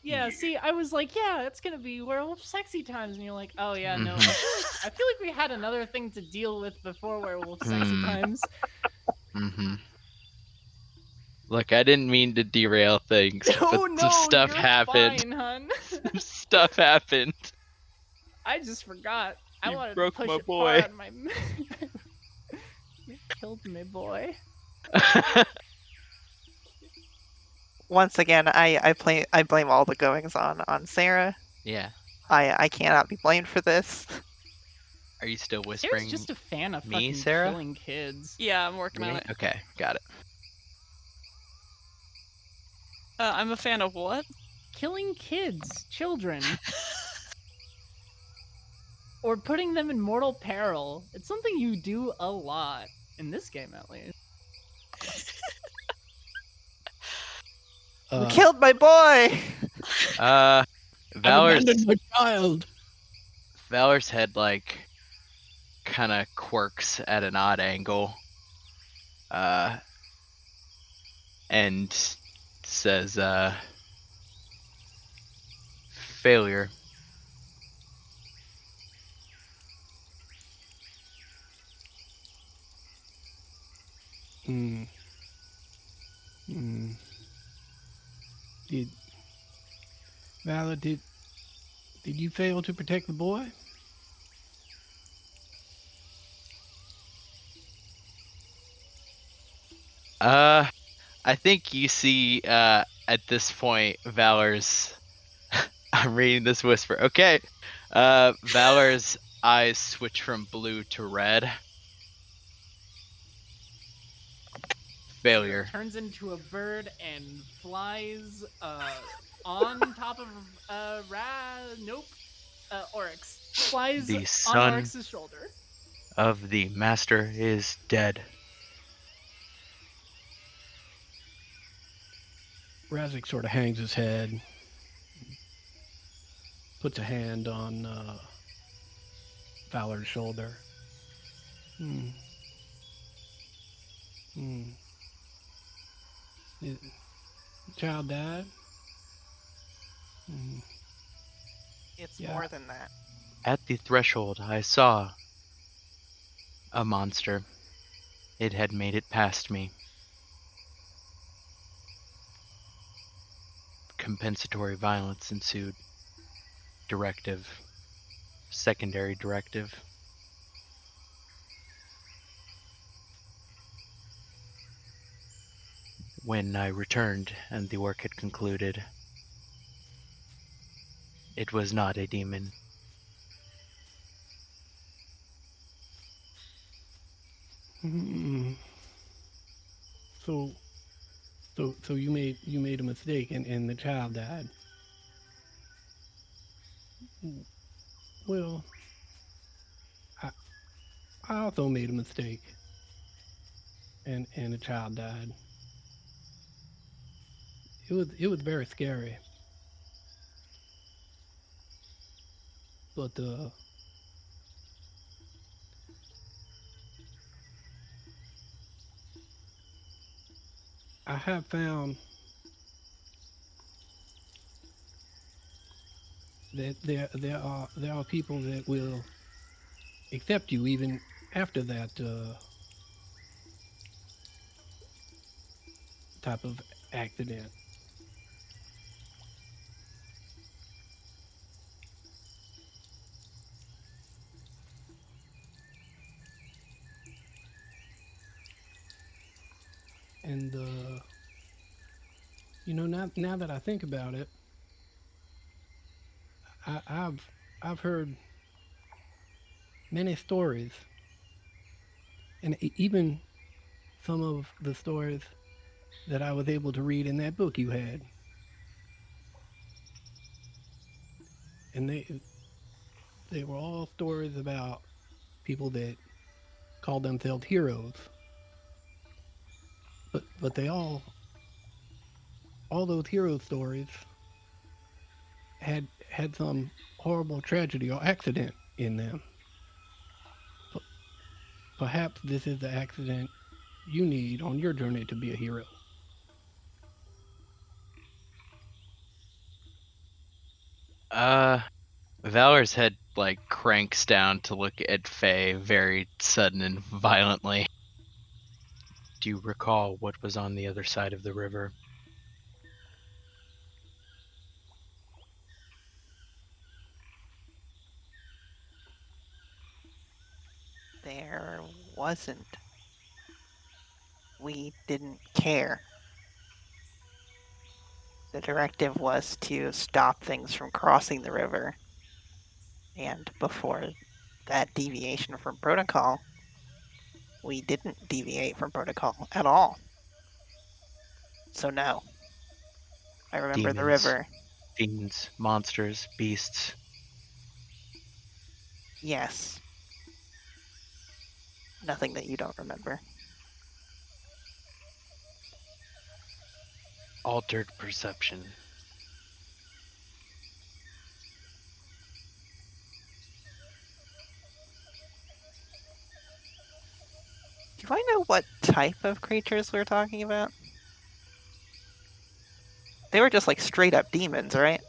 Yeah, see, I was like, yeah, it's gonna be werewolf sexy times, and you're like, oh yeah, no, Mhm. I feel like we had another thing to deal with before werewolf sexy Hmm. times. Mm-hmm. Look, I didn't mean to derail things, but Oh some no, stuff you're happened. fine, hun. Some stuff happened. I just forgot. I You wanted to broke push my it boy. far on my. You killed me, boy. Once again, I blame all the goings on Sarah. Yeah. I cannot be blamed for this. Are you still Sarah's whispering just a fan of me, fucking Sarah? killing kids. Yeah, I'm working on Really? it. Okay, got it. I'm a fan of what? Killing kids, children, or putting them in mortal peril. It's something you do a lot in this game, at least. You killed my boy. I've Valor's abandoned my child. Valor's head like kind of quirks at an odd angle. And says, failure. Hmm. Hmm. Did Valor did you fail to protect the boy? I think you see, at this point, Valor's. I'm reading this whisper. Okay. Valor's eyes switch from blue to red. Failure. Turns into a bird and flies on top of Oryx. Flies The on son Oryx's shoulder. of the master is dead. Razik sort of hangs his head, puts a hand on Valor's shoulder. Hmm. Hmm. The child died. Hmm. It's Yeah. more than that. At the threshold, I saw a monster. It had made it past me. Compensatory violence ensued. Directive. Secondary directive. When I returned and the work had concluded, it was not a demon. Hmm. So, so you made a mistake and the child died. Well, I I also made a mistake and the child died. It was very scary. But I have found that there are people that will accept you even after that type of accident. now that I think about it, I've heard many stories, and even some of the stories that I was able to read in that book you had, and they were all stories about people that called themselves heroes, but they all those hero stories had some horrible tragedy or accident in them. P- Perhaps this is the accident you need on your journey to be a hero. Uh, Valor's head like cranks down to look at Faye very sudden and violently. Do you recall what was on the other side of the river? There wasn't. We didn't care. The directive was to stop things from crossing the river. And before that deviation from protocol, we didn't deviate from protocol at all. So no. I remember the Demons, river. fiends, monsters, beasts. Yes. Nothing that you don't remember. Altered perception. Do I know what type of creatures we're talking about? They were just like straight up demons, right?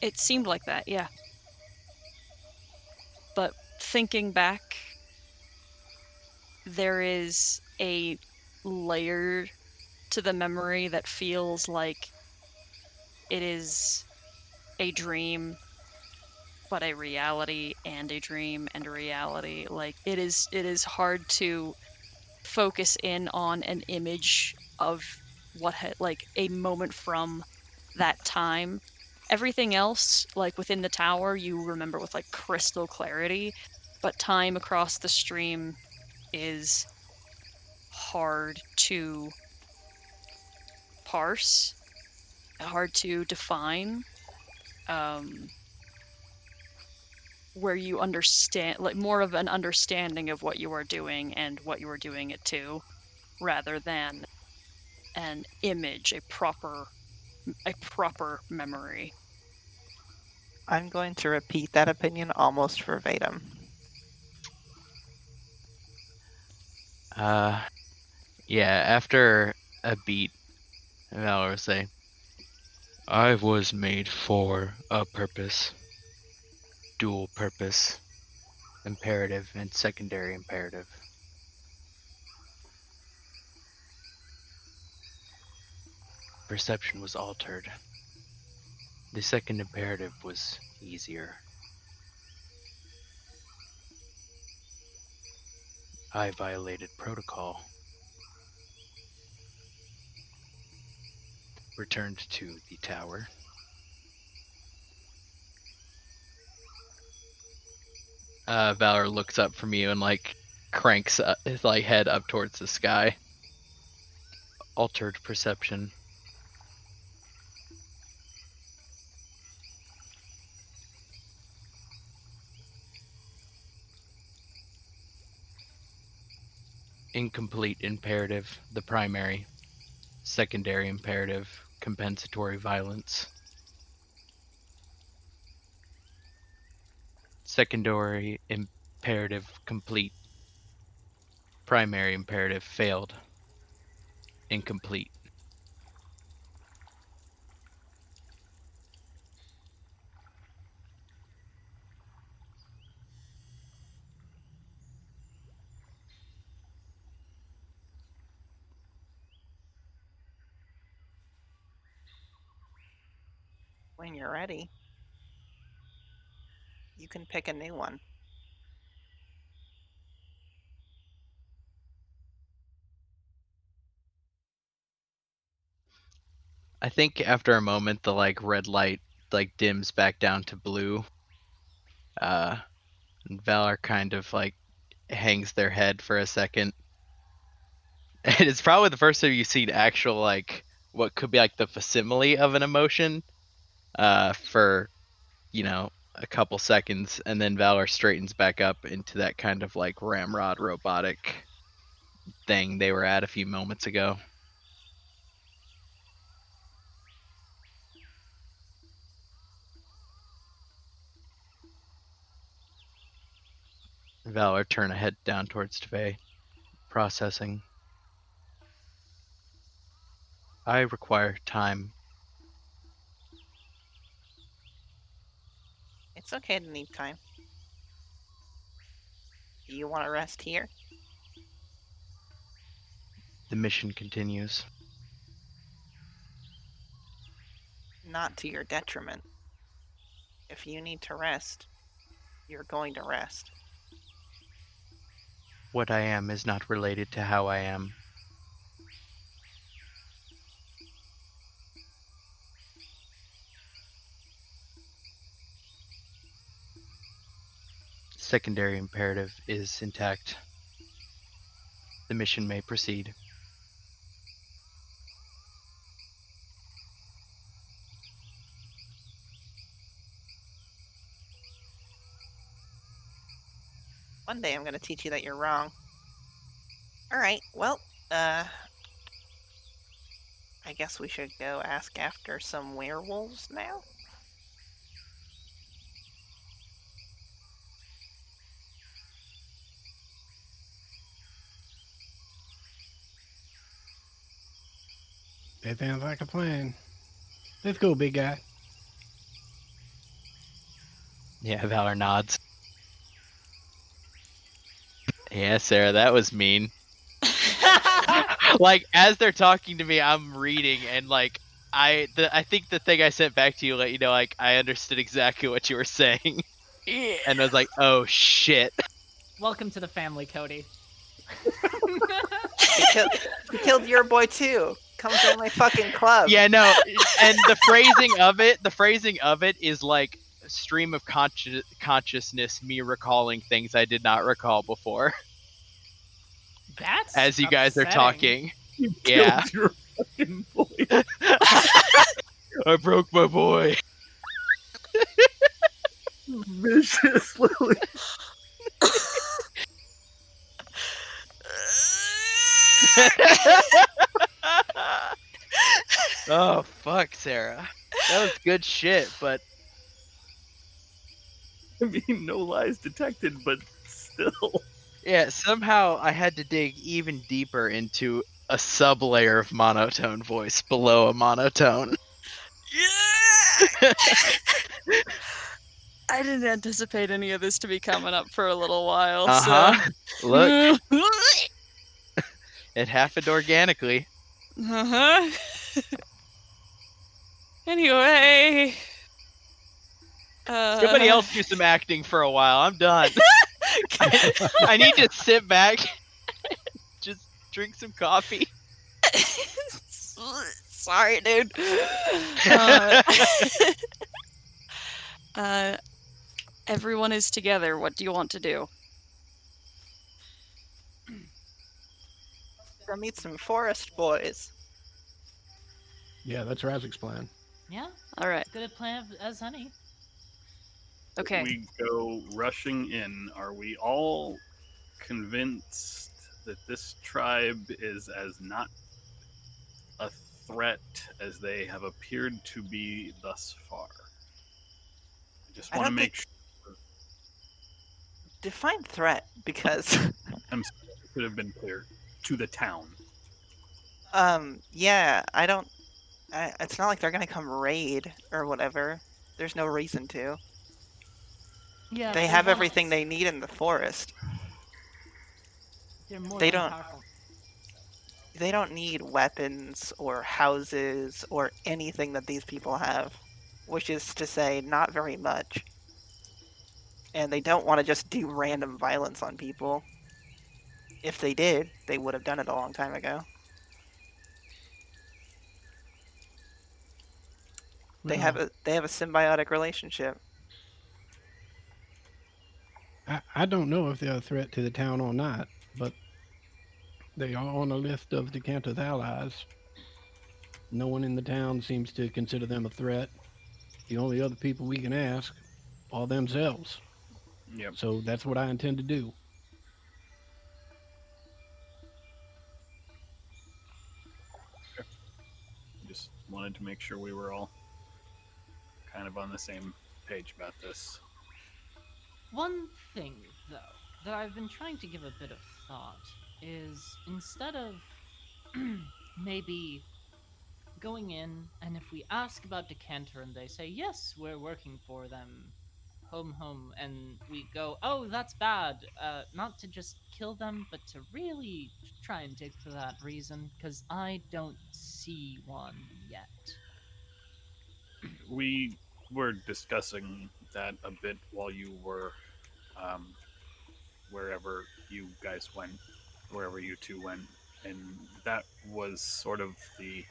It seemed like that, yeah. But thinking back, there is a layer to the memory that feels like it is a dream, but a reality and a dream and a reality. Like it is hard to focus in on an image of what like a moment from that time. Everything else, like within the tower, you remember with like crystal clarity, but time across the stream is hard to parse, hard to define. Where you understand, like more of an understanding of what you are doing and what you are doing it to, rather than an image, a proper memory. I'm going to repeat that opinion almost verbatim. Yeah, after a beat, Valor will say, I was made for a purpose. Dual purpose. Imperative and secondary imperative. Perception was altered. The second imperative was easier. I violated protocol. Returned to the tower. Valor looks up from you and like cranks his like head up towards the sky. Altered perception. Incomplete imperative, the primary. Secondary imperative, compensatory violence. Secondary imperative complete. Primary imperative failed. Incomplete. When you're ready, you can pick a new one. I think after a moment, the like red light like dims back down to blue. And Valor kind of like hangs their head for a second. And it's probably the first time you've seen actual like what could be like the facsimile of an emotion for a couple seconds, and then Valor straightens back up into that kind of like ramrod robotic thing they were at a few moments ago. Valor turn a head down towards Tvei, processing. I require time. It's okay to need time. Do you want to rest here? The mission continues. Not to your detriment. If you need to rest, you're going to rest. What I am is not related to how I am. Secondary imperative is intact. The mission may proceed. One day I'm going to teach you that you're wrong. Alright, well, I guess we should go ask after some werewolves now? That sounds like a plan. Let's go, big guy. Yeah, Valor nods. Yeah, Sarah, that was mean. Like, as they're talking to me, I'm reading, and like, I think the thing I sent back to you let you know, like, I understood exactly what you were saying. Yeah. And I was like, oh shit. Welcome to the family, Cody. He killed your boy too. Come join my fucking club. Yeah, no, and the phrasing of it is like a stream of consciousness, me recalling things I did not recall before. That's As you guys are upsetting. talking. You Yeah. killed your fucking boy. I broke my boy. Viciously. Oh fuck, Sarah. That was good shit, but I mean, no lies detected, but still. yeah, somehow I had to dig even deeper into a sub-layer of monotone voice below a monotone. I didn't anticipate any of this to be coming up for a little while. Uh-huh. Look, So. it happened organically. Uh-huh. Anyway. Somebody else do some acting for a while. I'm done. I need to sit back, just drink some coffee. Sorry, dude. Everyone is together. What do you want to do? Go meet some forest boys. Yeah, that's Razik's plan. Yeah, All right. good plan as any. Okay. We go rushing in. Are we all convinced that this tribe is as not a threat as they have appeared to be thus far? I just I want to don't make think- sure Define threat, because it could have been clear to the town. yeah, it's not like they're gonna come raid or whatever. There's no reason to. Yeah, They have everything they need in the forest. They're more they than don't- powerful. They don't need weapons or houses or anything that these people have, which is to say, not very much. And they don't want to just do random violence on people. If they did, they would have done it a long time ago. They Well, have a symbiotic relationship. I don't know if they're a threat to the town or not, but they are on a list of Decanter's allies. No one in the town seems to consider them a threat. The only other people we can ask are themselves. Yep. So that's what I intend to do. Just wanted to make sure we were all kind of on the same page about this. One thing, though, that I've been trying to give a bit of thought is instead of maybe going in, and if we ask about Decanter and they say, yes, we're working for them, home, and we go, oh, that's bad, not to just kill them, but to really try and dig for that reason, because I don't see one yet. We were discussing that a bit while you were um, wherever you guys went, wherever you two went, and that was sort of the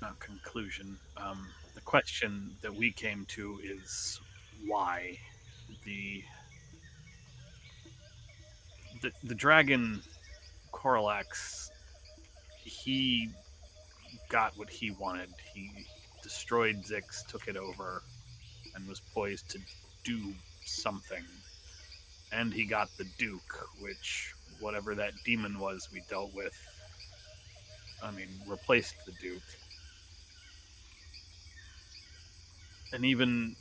not conclusion. The question that we came to is why the the dragon Coralax, he got what he wanted. He destroyed Zix, took it over, and was poised to do something. And he got the Duke, which, whatever that demon was we dealt with, replaced the Duke. And even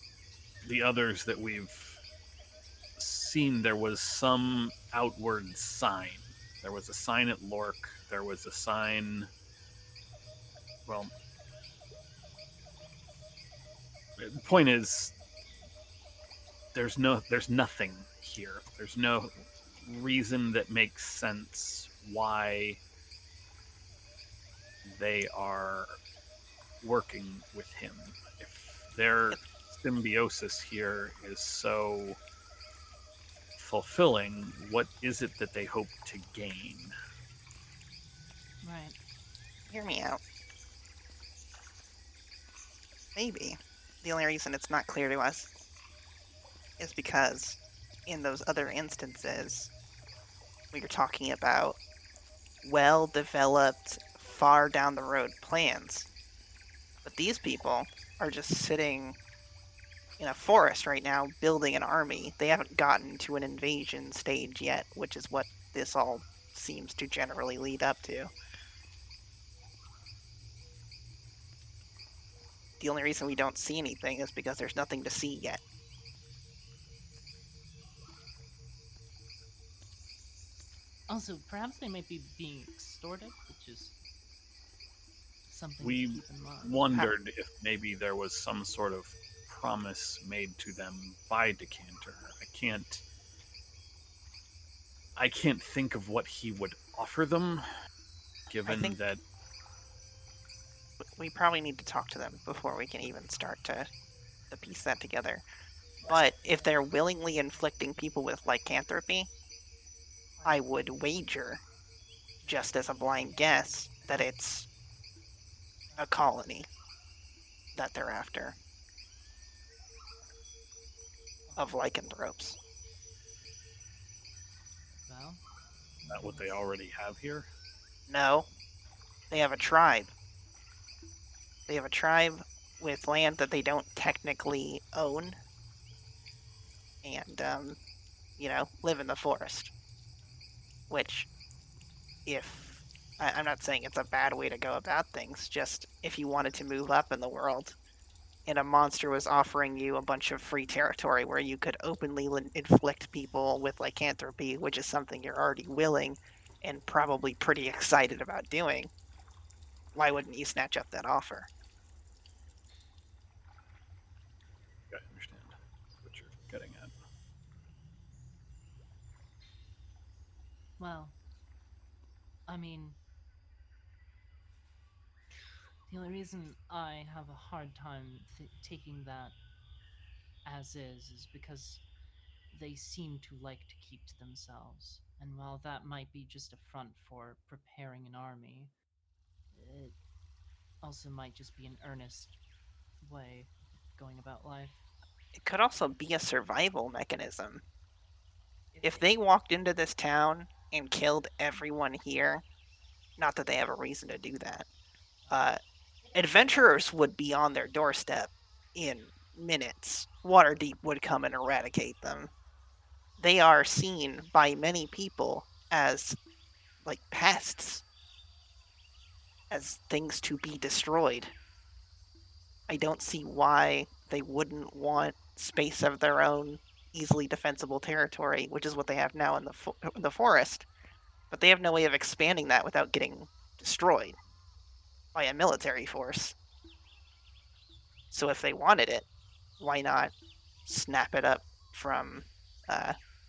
the others that we've seen, there was some outward sign. There was a sign at Lork. There was a sign. Well, the point is, there's nothing here. There's no reason that makes sense why they are working with him. If their symbiosis here is so fulfilling, what is it that they hope to gain? Right. Hear me out. Maybe the only reason it's not clear to us is because in those other instances, we were talking about well-developed, far down the road plans. But these people are just sitting in a forest right now, building an army. They haven't gotten to an invasion stage yet, which is what this all seems to generally lead up to. The only reason we don't see anything is because there's nothing to see yet. Also, perhaps they might be being extorted, which is something We to keep in mind. wondered if maybe there was some sort of promise made to them by Decanter. I can't think of what he would offer them, given that We probably need to talk to them before we can even start to piece that together. But if they're willingly inflicting people with lycanthropy, I would wager, just as a blind guess, that it's a colony that they're after of lycanthropes. Well, is that what they already have here? No, they have a tribe. They have a tribe with land that they don't technically own, and live in the forest. Which, if I'm not saying it's a bad way to go about things, just if you wanted to move up in the world, and a monster was offering you a bunch of free territory where you could openly inflict people with lycanthropy, which is something you're already willing and probably pretty excited about doing, why wouldn't you snatch up that offer? I understand what you're getting at. well, I mean, the only reason I have a hard time taking that as is because they seem to like to keep to themselves. And while that might be just a front for preparing an army, it also might just be an earnest way of going about life. It could also be a survival mechanism. If they walked into this town and killed everyone here, not that they have a reason to do that, adventurers would be on their doorstep in minutes. Waterdeep would come and eradicate them. They are seen by many people as like pests, as things to be destroyed. I don't see why they wouldn't want space of their own, easily defensible territory, which is what they have now in the forest. But they have no way of expanding that without getting destroyed by a military force. So if they wanted it, why not snap it up from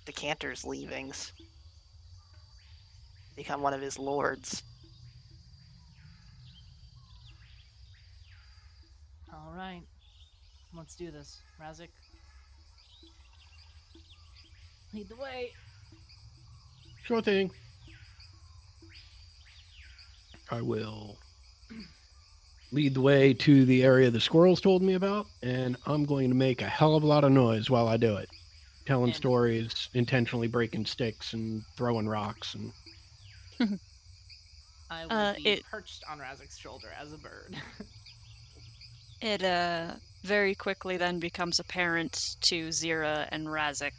Decanter's leavings? Become one of his lords. All right, let's do this. Razik, lead the way. Sure thing. I will lead the way to the area the squirrels told me about, and I'm going to make a hell of a lot of noise while I do it. Telling And- stories, intentionally breaking sticks and throwing rocks. And I will be it- perched on Razik's shoulder as a bird. It very quickly then becomes apparent to Zira and Razik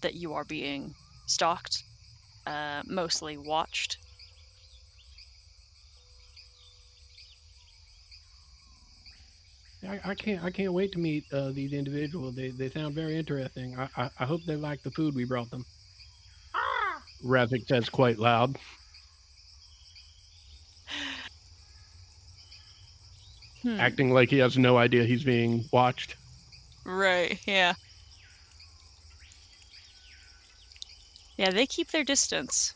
that you are being stalked, mostly watched. I can't wait to meet these individuals. They sound very interesting. I hope they like the food we brought them. Razik says quite loud. Acting like he has no idea he's being watched. Right, yeah. Yeah, they keep their distance.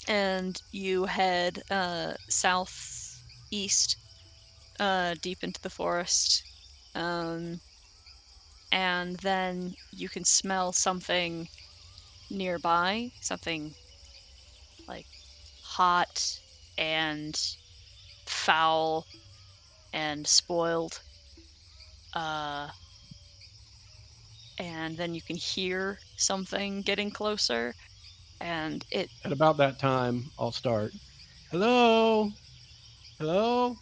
And you head southeast, deep into the forest. And then you can smell something nearby, something like hot and foul and spoiled. And then you can hear something getting closer, and it At about that time, I'll start. Hello? Hello?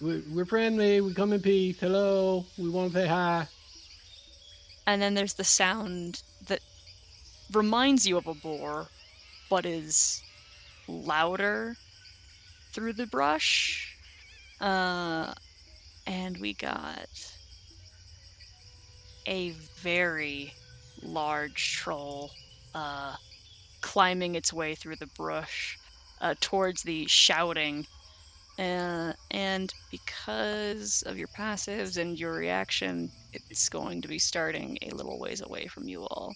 We're friendly. We come in peace. Hello? We want to say hi. and then there's the sound that reminds you of a boar, but is louder through the brush. And we got a very large troll climbing its way through the brush towards the shouting. And because of your passives and your reaction, it's going to be starting a little ways away from you all.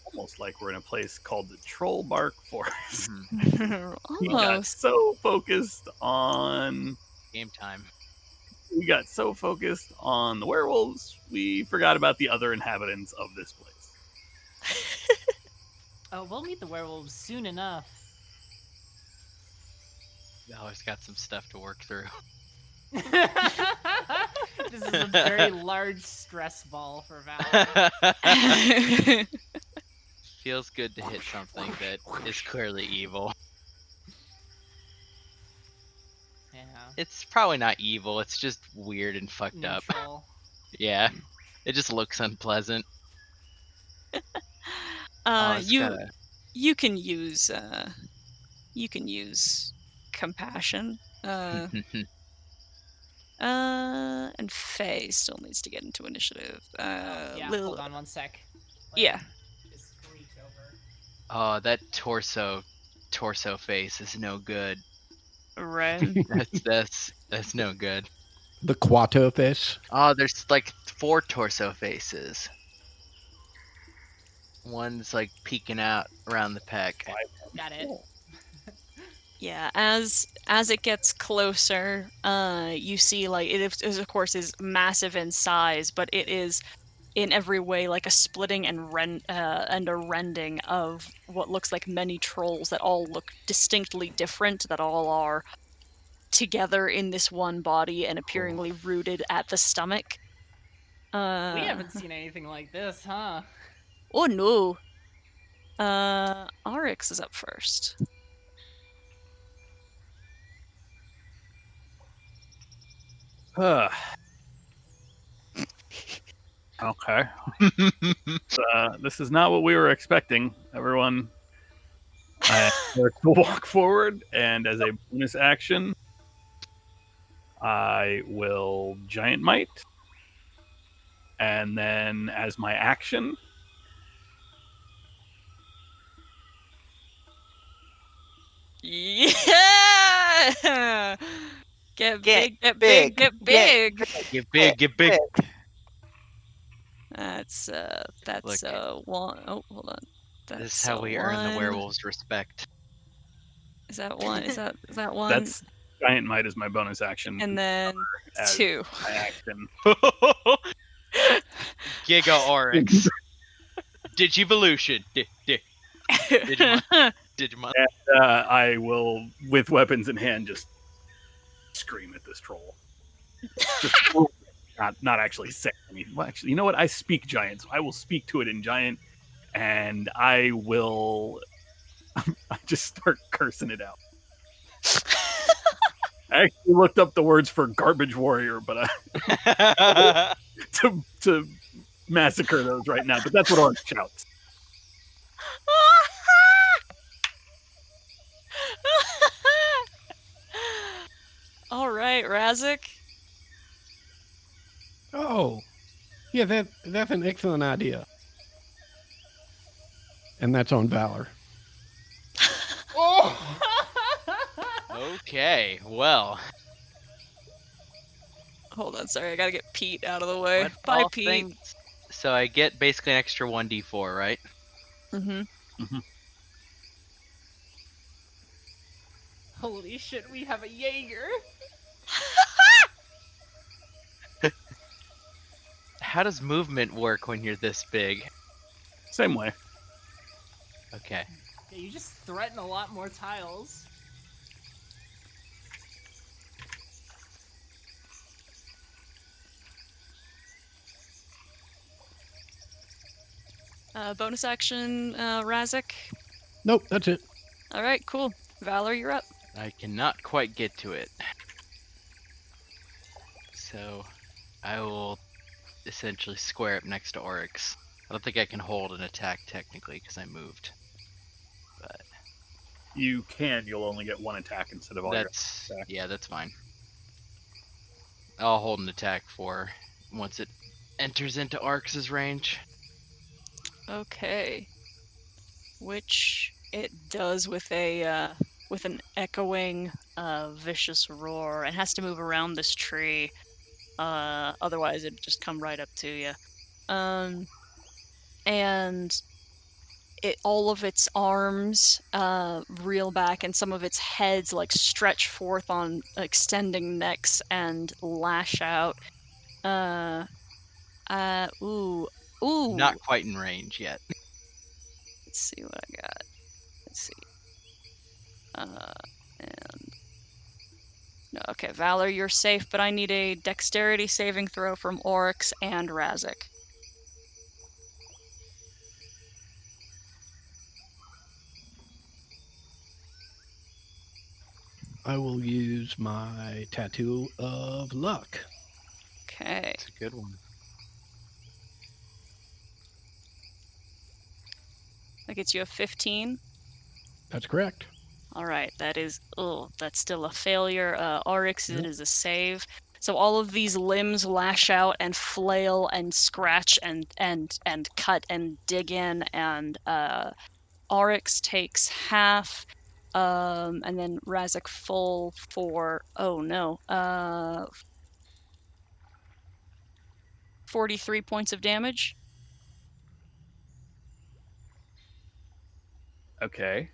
Almost like we're in a place called the Troll Bark Forest. Mhm. We got Almost. so focused on Game time. the werewolves, we forgot about the other inhabitants of this place. Oh, we'll meet the werewolves soon enough. Valor's got some stuff to work through. This is a very large stress ball for Val. Feels good to hit something that is clearly evil. Yeah. It's probably not evil, it's just weird and fucked up. Neutral. Yeah. It just looks unpleasant. Oh, it's You gotta- you can use compassion. And Faye still needs to get into initiative. Yeah, Lil- hold on one sec. Yeah. Just reach over. Oh, that torso face is no good. Right. That's no good. The Quato face. Oh, there's like 4 torso faces. One's like peeking out around the pec. Got it. Yeah, as it gets closer, you see like it is of course is massive in size, but it is in every way like a splitting and a rending of what looks like many trolls that all look distinctly different, that all are together in this one body and appearingly rooted at the stomach. We haven't seen anything like this, huh? Oh no. Oryx is up first. Okay. This is not what we were expecting. Everyone, will walk forward, and as a bonus action, I will Giant Might. And then as my action, Yeah! Get big, get big, get big! Get big, get big. That's Look. one. Oh, hold on. That's This is how we earn the one. werewolves' respect. Is that one? Is that one? that's Giant Might is my bonus action. and then as 2. my action. Giga Oryx. Digivolution. Digimon. I will, with weapons in hand, just scream at this troll. Just, not actually say anything. Well, actually, you know what? I speak giant, so I will speak to it in giant, and I will. I just start cursing it out. I actually looked up the words for garbage warrior, but to massacre those right now. But that's what Orange shouts. All right, Razik. Oh, yeah, that's an excellent idea. And that's on Valor. Okay, well. Hold on, sorry, I gotta get Pete out of the way. what Bye, all Pete. things- So I get basically an extra 1d4, right? Mm-hmm. Holy shit, we have a Jaeger. How does movement work when you're this big? Same way. Okay. Yeah, you just threaten a lot more tiles. Bonus action, Razik. Nope, that's it. All right, cool. Valor, you're up. I cannot quite get to it. So I will essentially square up next to Oryx. I don't think I can hold an attack technically because I moved. But You can. You'll only get one attack instead of all your that's attacks. yeah, that's fine. I'll hold an attack for once it enters into Oryx's range. Okay. Which it does with a with an echoing vicious roar and has to move around this tree. Otherwise it'd just come right up to you. And all of its arms reel back and some of its heads like stretch forth on extending necks and lash out. Ooh. Not quite in range yet. Let's see what I got. Let's see. And no, okay, Valor, you're safe, but I need a dexterity saving throw from Oryx and Razik. I will use my Tattoo of Luck. Okay. It's a good one. That gets you a 15. That's correct. All right, that's still a failure. Oryx, Yep. it is a save. So all of these limbs lash out and flail and scratch and cut and dig in, and Oryx takes half, and then Razik full for 43 points of damage. Okay.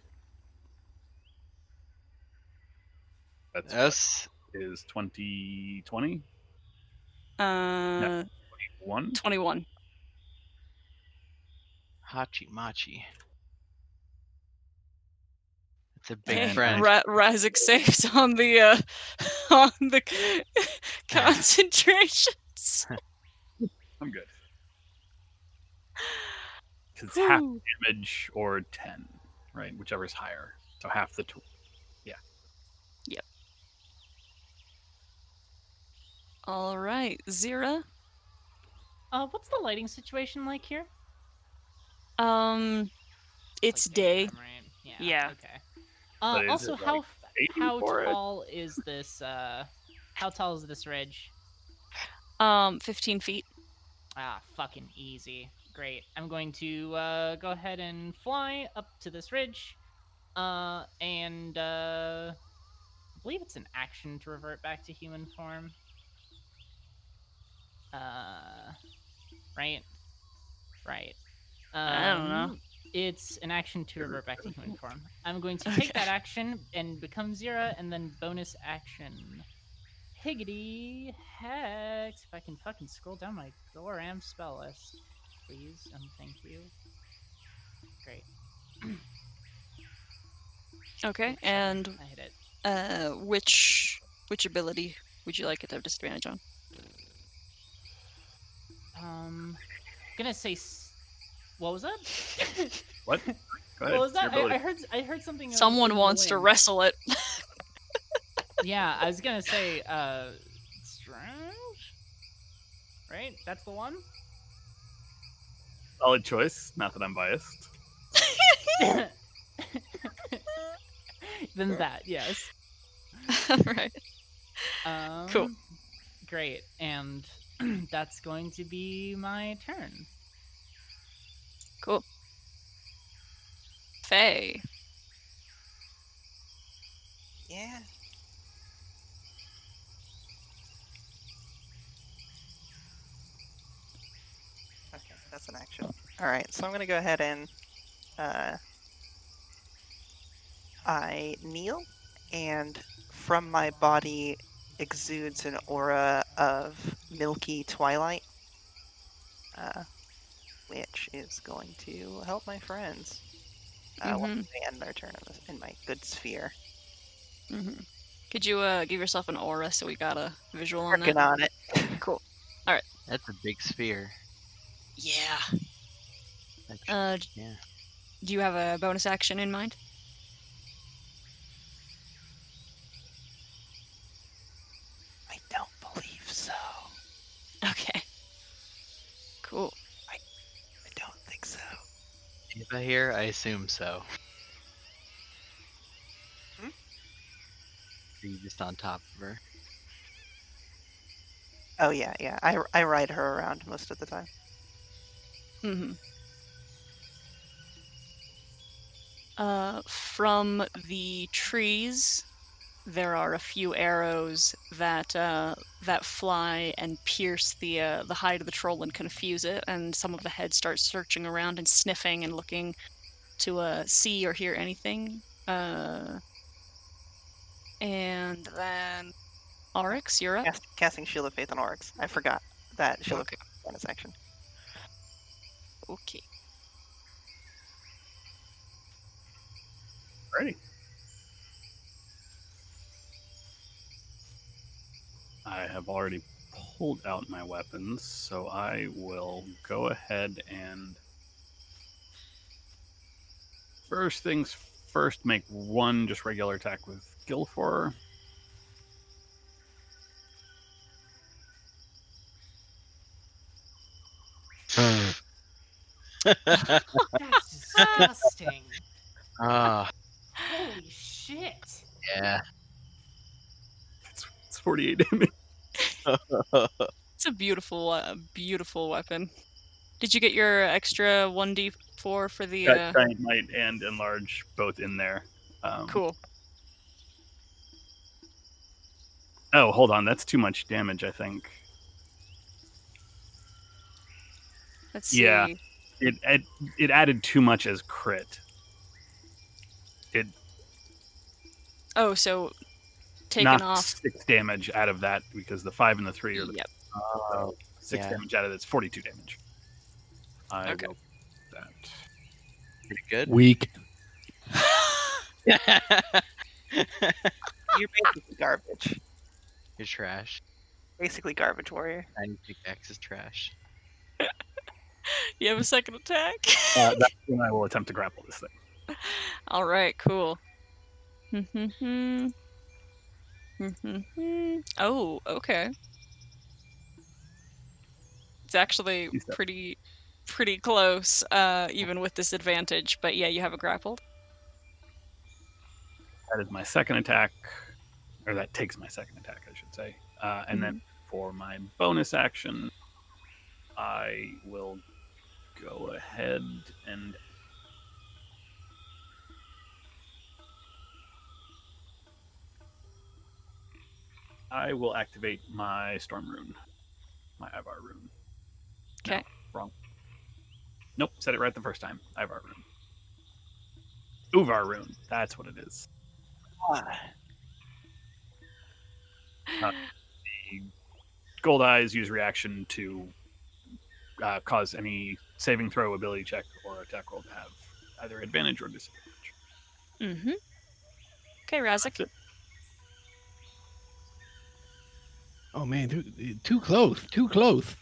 That's Yes. is 2020? Uh, 1? 21. Hachi Machi. It's a big And friend. Razik saves on the on the concentrations. I'm good. Because it's half Whew. damage or 10, right? Whichever's higher. So half the All right, Zira. What's the lighting situation like here? It's Like day. daytime, right? Yeah. Okay. But is Also, it, like, how for it? tall is this? How tall is this ridge? 15 feet. Ah, fucking easy. Great. I'm going to go ahead and fly up to this ridge. And I believe it's an action to revert back to human form. Right? Right. I don't know. It's an action to revert back to human form. I'm going to take that action and become Zira, and then bonus action. Higgity hex. If I can fucking scroll down my Goram spell list, please, and thank you. Great. Okay, Oops, sorry, and I hit it. which ability would you like it to have disadvantage on? Gonna say. What was that? What? Go ahead. What was It's your that? ability. I heard something. Someone in the wants to wind. wrestle it. Yeah, I was gonna say. Strange. Right? That's the one. Solid choice. Not that I'm biased. Then that, yes. Right. Cool. Great, and that's going to be my turn. Cool. Faye. Yeah. Okay, that's an action. All right, so I'm gonna go ahead and I kneel, and from my body exudes an aura of milky twilight, which is going to help my friends once they end their turn in my good sphere. Mm-hmm. Could you give yourself an aura so we got a visual on Working that? on it. Cool. That's a big sphere. Yeah. Actually, yeah. Do you have a bonus action in mind? I don't believe so. Okay. Cool. I don't think so. Eva here, I assume so. Hmm? Are you just on top of her? Oh yeah. I ride her around most of the time. Mm-hmm. From the trees, there are a few arrows that that fly and pierce the hide of the troll and confuse it, and some of the heads start searching around and sniffing and looking to see or hear anything. And then Oryx, you're up. Casting Shield of Faith on Oryx. I forgot that Shield Okay. of Faith bonus action. Okay. Ready. I have already pulled out my weapons, so I will go ahead and first things first, make one just regular attack with Gilfor. That's disgusting. Ah, Holy shit. yeah. It's 48 damage. It's a beautiful weapon. Did you get your extra 1d4 for the? Got Giant Might and Enlarge both in there. Cool. Oh, hold on. That's too much damage, I think. Let's see. Yeah. It added too much as crit. Oh, so taken knocked off. 6 damage out of that because the 5 and the 3 are the Yep. 6 yeah. damage out of that's 42 damage. I Okay. will that. Pretty good. Weak. You're basically garbage. You're trash. Basically garbage warrior. Tiny pickaxe is trash. You have a second attack? That's when I will attempt to grapple this thing. All right, cool. Oh, okay. It's actually Two steps. pretty close, even with disadvantage. But yeah, you have a grappled. That is my second attack, or that takes my second attack, I should say. And then for my bonus action, I will go ahead and I will activate my Storm Rune, my Ivar Rune. Okay. No, wrong. Nope, said it right the first time. Ivar Rune. Uvar Rune. That's what it is. The gold eyes use reaction to cause any saving throw, ability check, or attack roll to have either advantage or disadvantage. Okay, Razik. That's it. Oh man, too close, too close.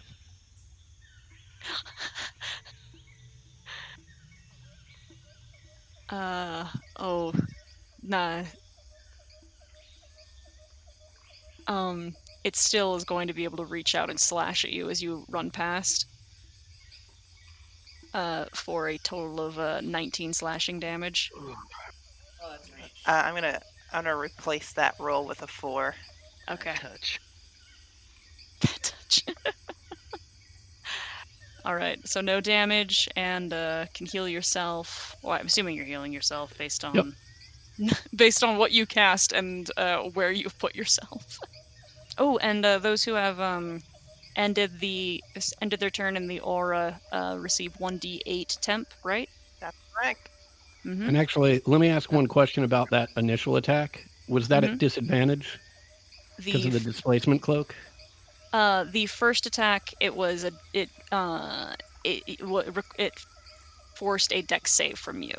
Oh, nah. It still is going to be able to reach out and slash at you as you run past. For a total of 19 slashing damage. Oh, that's right. I'm gonna replace that roll with a 4. Okay. Touch. Touch. All right, so no damage and can heal yourself. Well, I'm assuming you're healing yourself based on based on what you cast and where you've put yourself. Oh, and those who have ended their turn in the aura receive 1d8 temp, right? That's correct. Mm-hmm. And actually, let me ask one question about that initial attack. Was that Mhm. at disadvantage because of the displacement cloak? The first attack, it forced a dex save from you.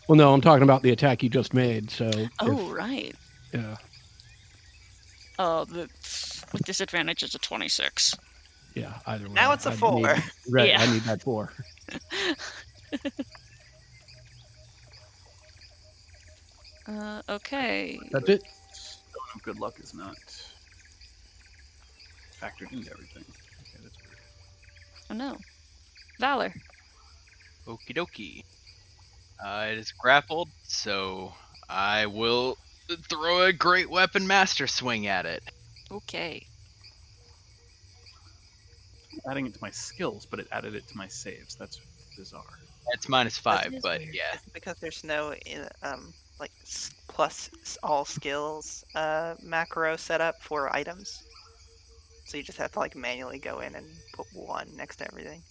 Well, no, I'm talking about the attack you just made. So. Oh, right. Yeah. With disadvantage, it's a 26. Yeah. Either way. Now it's a 4. Right. Yeah. I need that 4. Okay. That's it. Stone of Good Luck is not factored into everything. Okay, that's weird. Oh no. Valor. Okie dokie. It is grappled, so I will throw a Great Weapon Master Swing at it. Okay. Adding it to my skills, but it added it to my saves. That's bizarre. It's -5, is but weird. yeah. Because there's no plus all skills macro set up for items. So you just have to like manually go in and put 1 next to everything.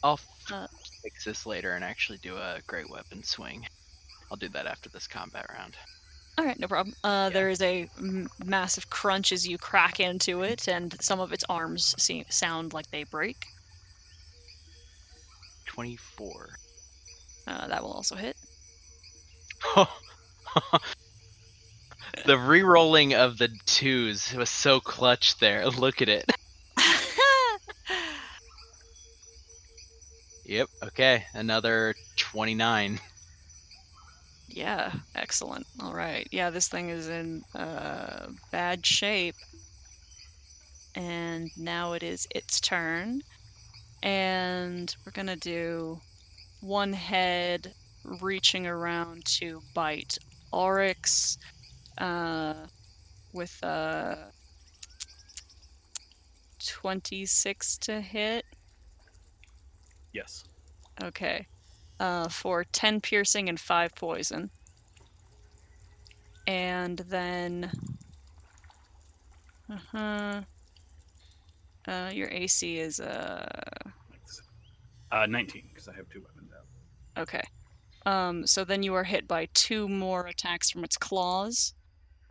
I'll Uh. fix this later and actually do a Great Weapon Swing. I'll do that after this combat round. All right, no problem. There is a massive crunch as you crack into it, and some of its arms sound like they break. 24. That will also hit. The re-rolling of the 2s was so clutch there. Look at it. Yep, okay. Another 29. Yeah, excellent. All right. Yeah, this thing is in bad shape. And now it is its turn. And we're going to do one head reaching around to bite Oryx with 26 to hit. Yes. Okay. For 10 piercing and 5 poison. And then... your AC is... 19, because I have 2 weapons out. Okay. So then you are hit by 2 more attacks from its claws.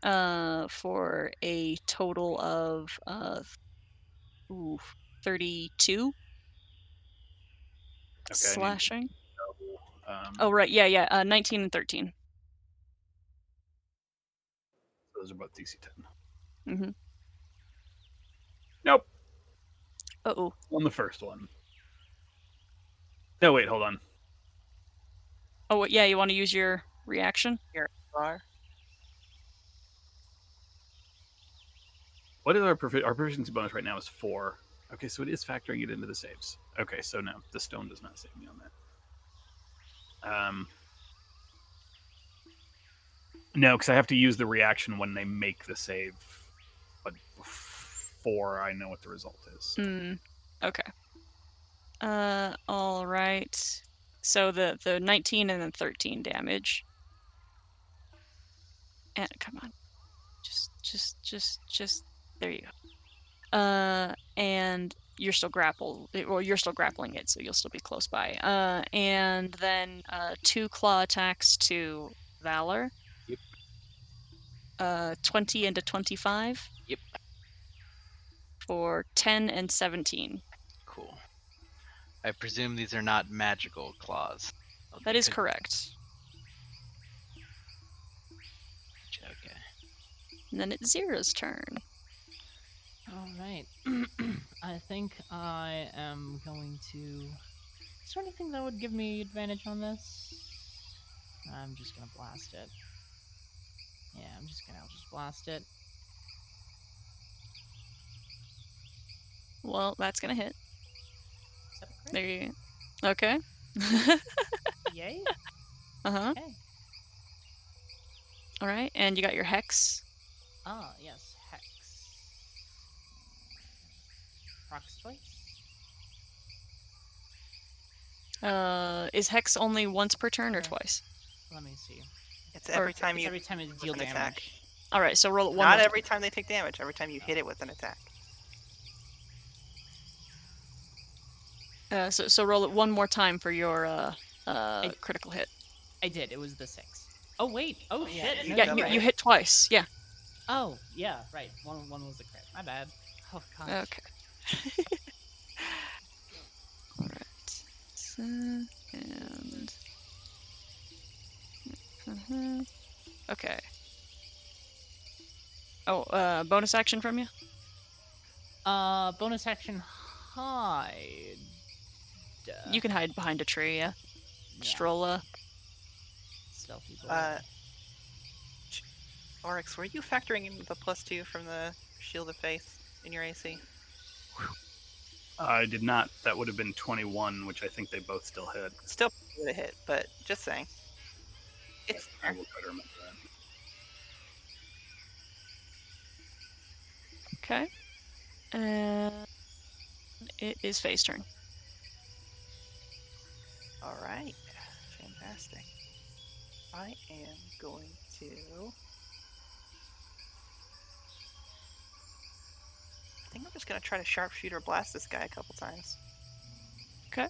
For a total of 32 Okay, slashing. I need to know, Oh right, yeah, 19 and 13. Those are both DC 10. Mm-hmm. Nope. Uh-oh. On the first one. No, wait, hold on. Oh, yeah, you want to use your reaction? Here you are. What is our proficiency bonus right now is 4. Okay, so it is factoring it into the saves. Okay, so no, the stone does not save me on that. No, because I have to use the reaction when they make the save, but before I know what the result is. Okay. All right. So the 19 and then 13 damage. And come on. Just there you go. And you're still you're still grappling it, so you'll still be close by. And then 2 claw attacks to Valor. Yep. 20 into 25. Yep. For 10 and 17. Cool. I presume these are not magical claws. That is correct. Okay. And then it's Zira's turn. All right. I think I am going to. Is there anything that would give me advantage on this? I'm just gonna blast it. Yeah, I'll just blast it. Well, that's gonna hit. Is that a crit? There you go. Okay. Yay. Uh-huh. Okay. All right, and you got your hex. Ah, yes, hex. Rock's choice. Is hex only once per turn or Okay. twice? Let me see. It's every It's time you every time it deal an damage. attack. All right, so roll it one. Not more every time they take damage. Every time you hit it with an attack. So roll it one more time for your critical hit. I did. It was the 6. Oh wait. Oh yeah, shit. you No, Yeah, got you, it. you hit twice. Yeah. Oh yeah. Right. One was a crit. My bad. Oh god. Okay. All right. So, and okay. Oh, bonus action from you? Bonus action hide. You can hide behind a tree, yeah. Yeah, Strolla. stealthy boy. Oryx, were you factoring in the +2 from the Shield of Faith in your AC? I did not. That would have been 21, which I think they both still hit. Still would have hit, but just saying. It's I there. will try to remember that. Okay. And it is Faye's turn. Alright. Fantastic. I am going to... I think I'm just going to try to sharpshooter blast this guy a couple times. Okay.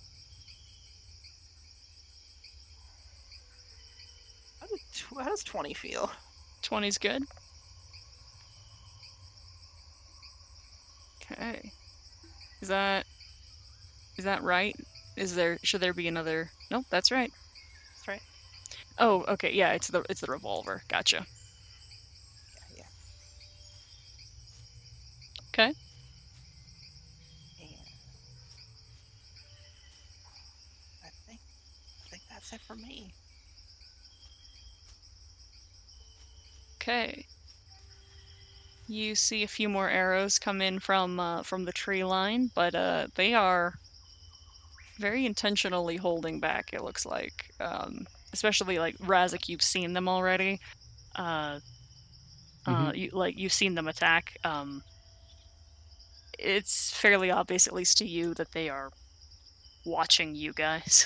How does 20 feel? 20's good. Okay. Is that right? Should there be another? Nope, that's right. That's right. Oh, okay. Yeah, it's the revolver. Gotcha. Yeah. Okay. And I think that's it for me. Okay. You see a few more arrows come in from the tree line, but they are very intentionally holding back. It looks like, especially like Razik, you've seen them already. You've seen them attack. It's fairly obvious, at least to you, that they are watching you guys.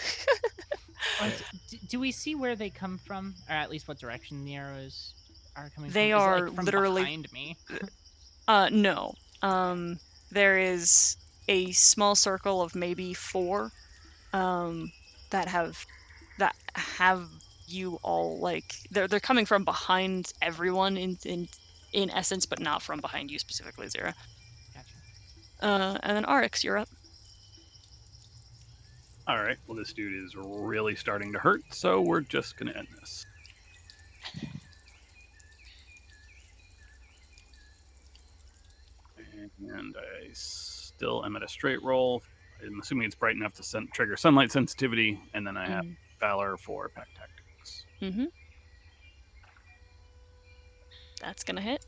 Do we see where they come from, or at least what direction the arrows are coming They from? Is it, are like, from literally- behind me. No. There is a small circle of maybe 4 that have you all, like, they're coming from behind everyone in essence, but not from behind you specifically, Zira. Gotcha. And then Oryx, you're up. All right. Well, this dude is really starting to hurt, so we're just going to end this. And I still am at a straight roll. I'm assuming it's bright enough to trigger sunlight sensitivity, and then I have Valor for pack tactics. Mm-hmm. That's gonna hit.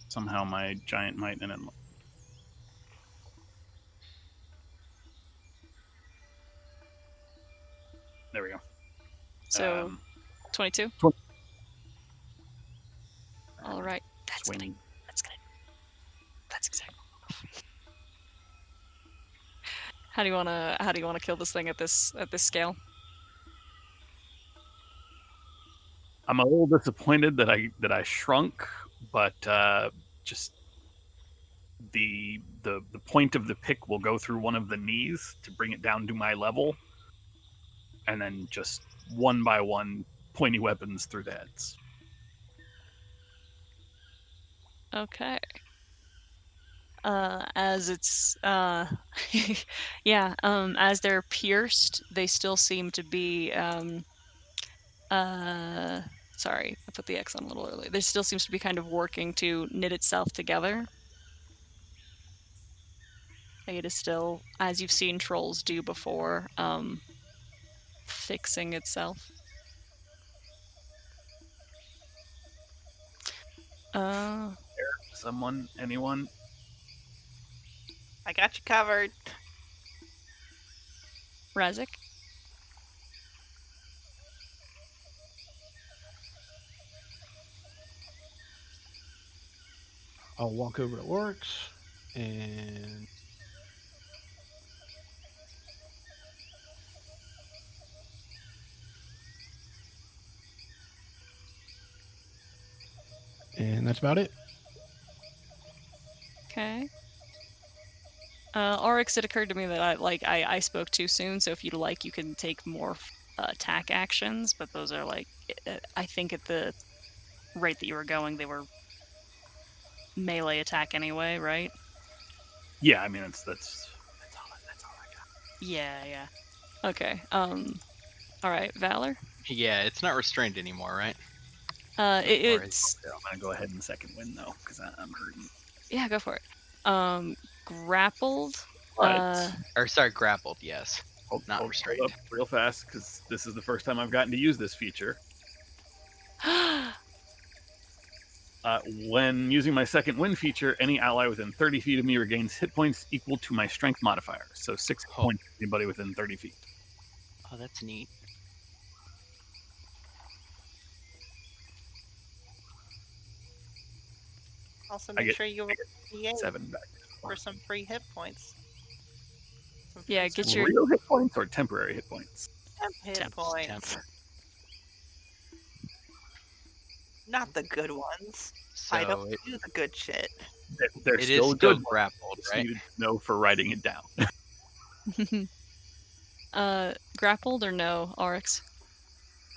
Somehow my giant might and there we go. So 22. 20. All right. That's Swing. That's exactly. How do you wanna kill this thing at this scale? I'm a little disappointed that I shrunk, but just the point of the pick will go through one of the knees to bring it down to my level, and then just one by one pointy weapons through the heads. Okay. As it's yeah, as they're pierced, they still seem to be sorry, I put the X on a little early. There still seems to be kind of working to knit itself together. Like it is still, as you've seen trolls do before, fixing itself. Someone, anyone? I got you covered. Razik? I'll walk over to Oryx and that's about it. Okay. Oryx, it occurred to me that I spoke too soon, so if you'd like, you can take more attack actions, but those are like, I think at the rate that you were going, they were melee attack anyway, right? Yeah, I mean that's all I got. Yeah. Okay. All right, Valor. Yeah, it's not restrained anymore, right? It's I'm gonna go ahead and second win though, because I'm hurting. yeah, go for it. Grappled. But Or sorry, grappled. Yes. Not hold restrained. up real fast, because this is the first time I've gotten to use this feature. When using my second win feature, any ally within 30 feet of me regains hit points equal to my strength modifier. So 6 points for anybody within 30 feet. Oh, that's neat. Also, I make get- sure you roll D8 7 back. for some free hit points. Some Yeah, free get your- Real hit points or temporary hit points? hit Temp- points. temp. Not the good ones. I So don't do the good shit. They're it is still still good. grappled, Just right? needed to know for writing it down. Grappled or no, Oryx?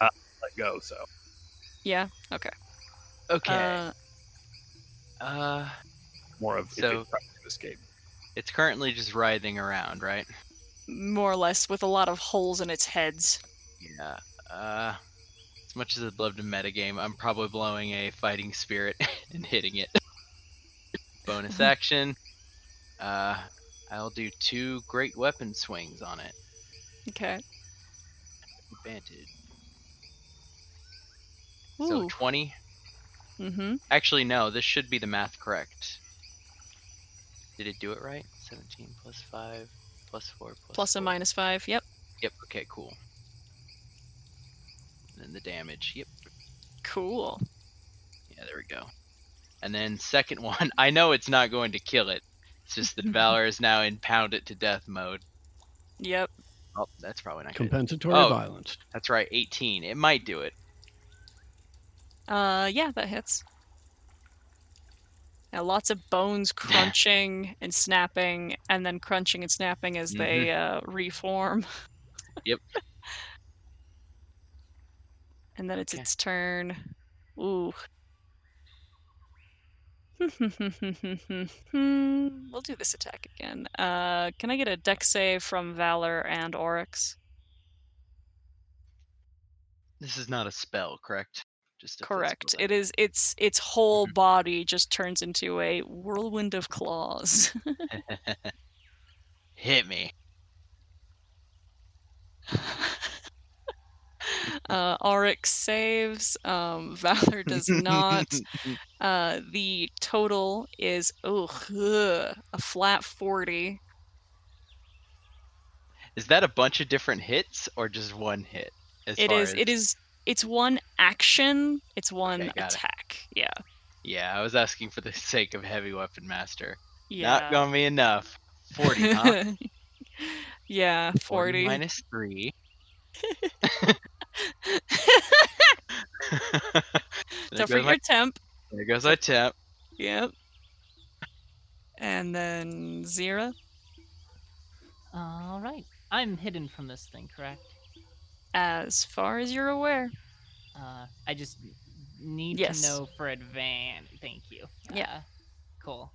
Let go. So Yeah. Okay. Okay. more of So- if it tries to escape. It's currently just writhing around, right? More or less, with a lot of holes in its heads. Yeah. As much as I'd love to metagame, I'm probably blowing a fighting spirit and hitting it. Bonus action. I'll do 2 great weapon swings on it. Okay. Advantage. Ooh. So 20. Mm-hmm. Actually, no. This should be the math correct. Did it do it right? 17 plus 5 plus 4 Plus and 4. minus 5. Yep. Yep. Okay. Cool. And then the damage. Yep. Cool. Yeah, there we go. And then second one, I know it's not going to kill it. It's just that Valor is now in pound it to death mode. Yep. Oh, that's probably not good. Compensatory Oh. violence. That's right, 18. It might do it. Yeah, that hits. Now, lots of bones crunching and snapping, and then crunching and snapping as they reform. Yep. And then it's Okay. its turn. Ooh. We'll do this attack again. Can I get a dex save from Valor and Oryx? This is not a spell, correct? Just a Correct. physical It is. Its whole Mhm. body just turns into a whirlwind of claws. thing. Hit me. Oryx saves. Valor does not. The total is a flat 40. Is that a bunch of different hits or just one hit? As It far is. as It is. It's one action. It's one okay, got it. attack. Yeah. Yeah, I was asking for the sake of heavy weapon master. Not Yeah. gonna be enough. 40, huh? Yeah. 40 40. minus 3. Don't forget your temp. there goes my temp. Yep. And then Zira. All right. I'm hidden from this thing, correct? As far as you're aware. I just need Yes. to know for advance. Thank you. Yeah. Cool.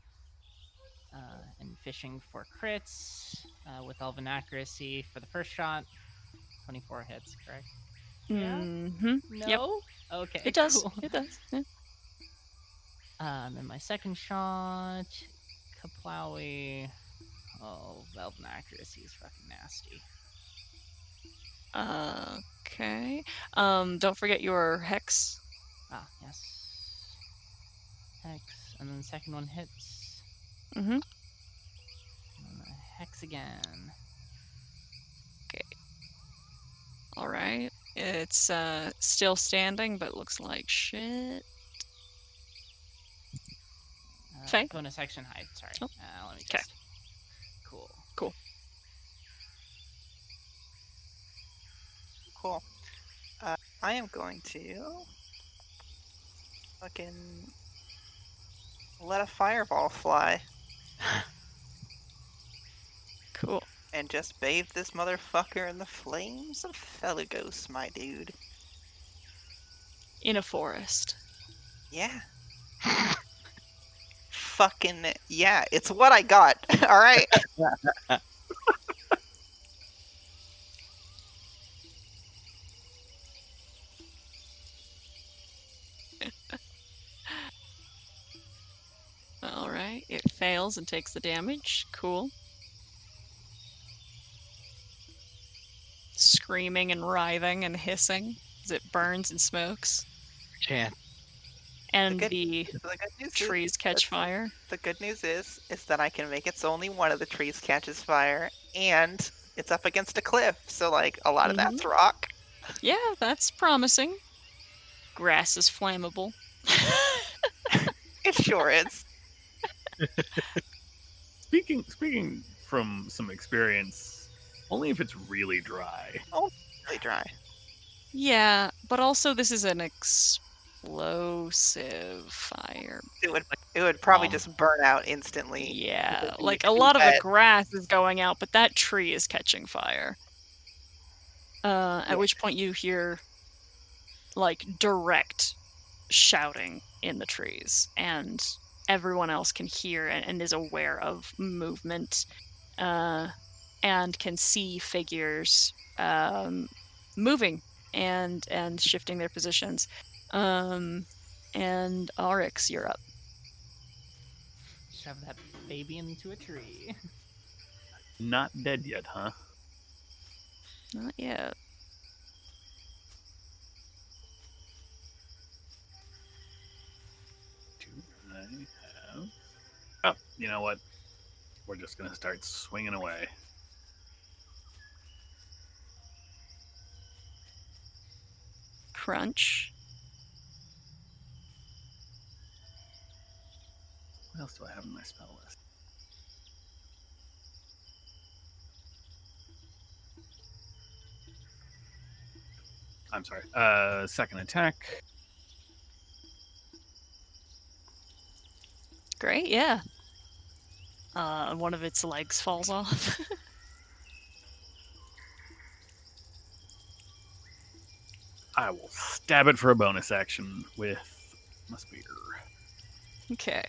And fishing for crits with elven accuracy for the first shot. 24 hits, correct? Yeah? Mm-hmm. No? Yep. Okay. It does. Cool. It does. Yeah. And my second shot, Kaplawi. Oh, elven accuracy is fucking nasty. Okay. Don't forget your hex. Ah, yes. Hex, and then the second one hits. Mm-hmm. And then the hex again. All right. It's still standing, but looks like shit. Faye? Bonus action hide. Sorry. Oh, Let me 'kay. just. Cool. Cool. I am going to fucking let a fireball fly Cool. and just bathe this motherfucker in the flames of Felagos, my dude. In a forest. Yeah. Fucking yeah, it's what I got. All right. All right. It fails and takes the damage. Cool. Screaming and writhing and hissing as it burns and smokes. Chance. And good- the The good news trees catch that's- fire. The good news is that I can make it so only one of the trees catches fire, and it's up against a cliff, so like a lot of that's rock. Yeah, that's promising. Grass is flammable. It sure is. Speaking from some experience, only if it's really dry. Really dry. Yeah, but also this is an explosive fire. It would probably Um, just burn out instantly. Yeah, Because like it's a lot of the wet. grass is going out, but that tree is catching fire. Yeah. At which point you hear like direct shouting in the trees, and everyone else can hear and is aware of movement, and can see figures moving and shifting their positions. And Oryx, you're up. Shove that baby into a tree. Not dead yet, huh? Not yet. Do I have? Oh, you know what? We're just gonna start swinging away. Crunch. What else do I have in my spell list? I'm sorry. Second attack. Great, yeah. One of its legs falls off. I will stab it for a bonus action with my spear. Okay.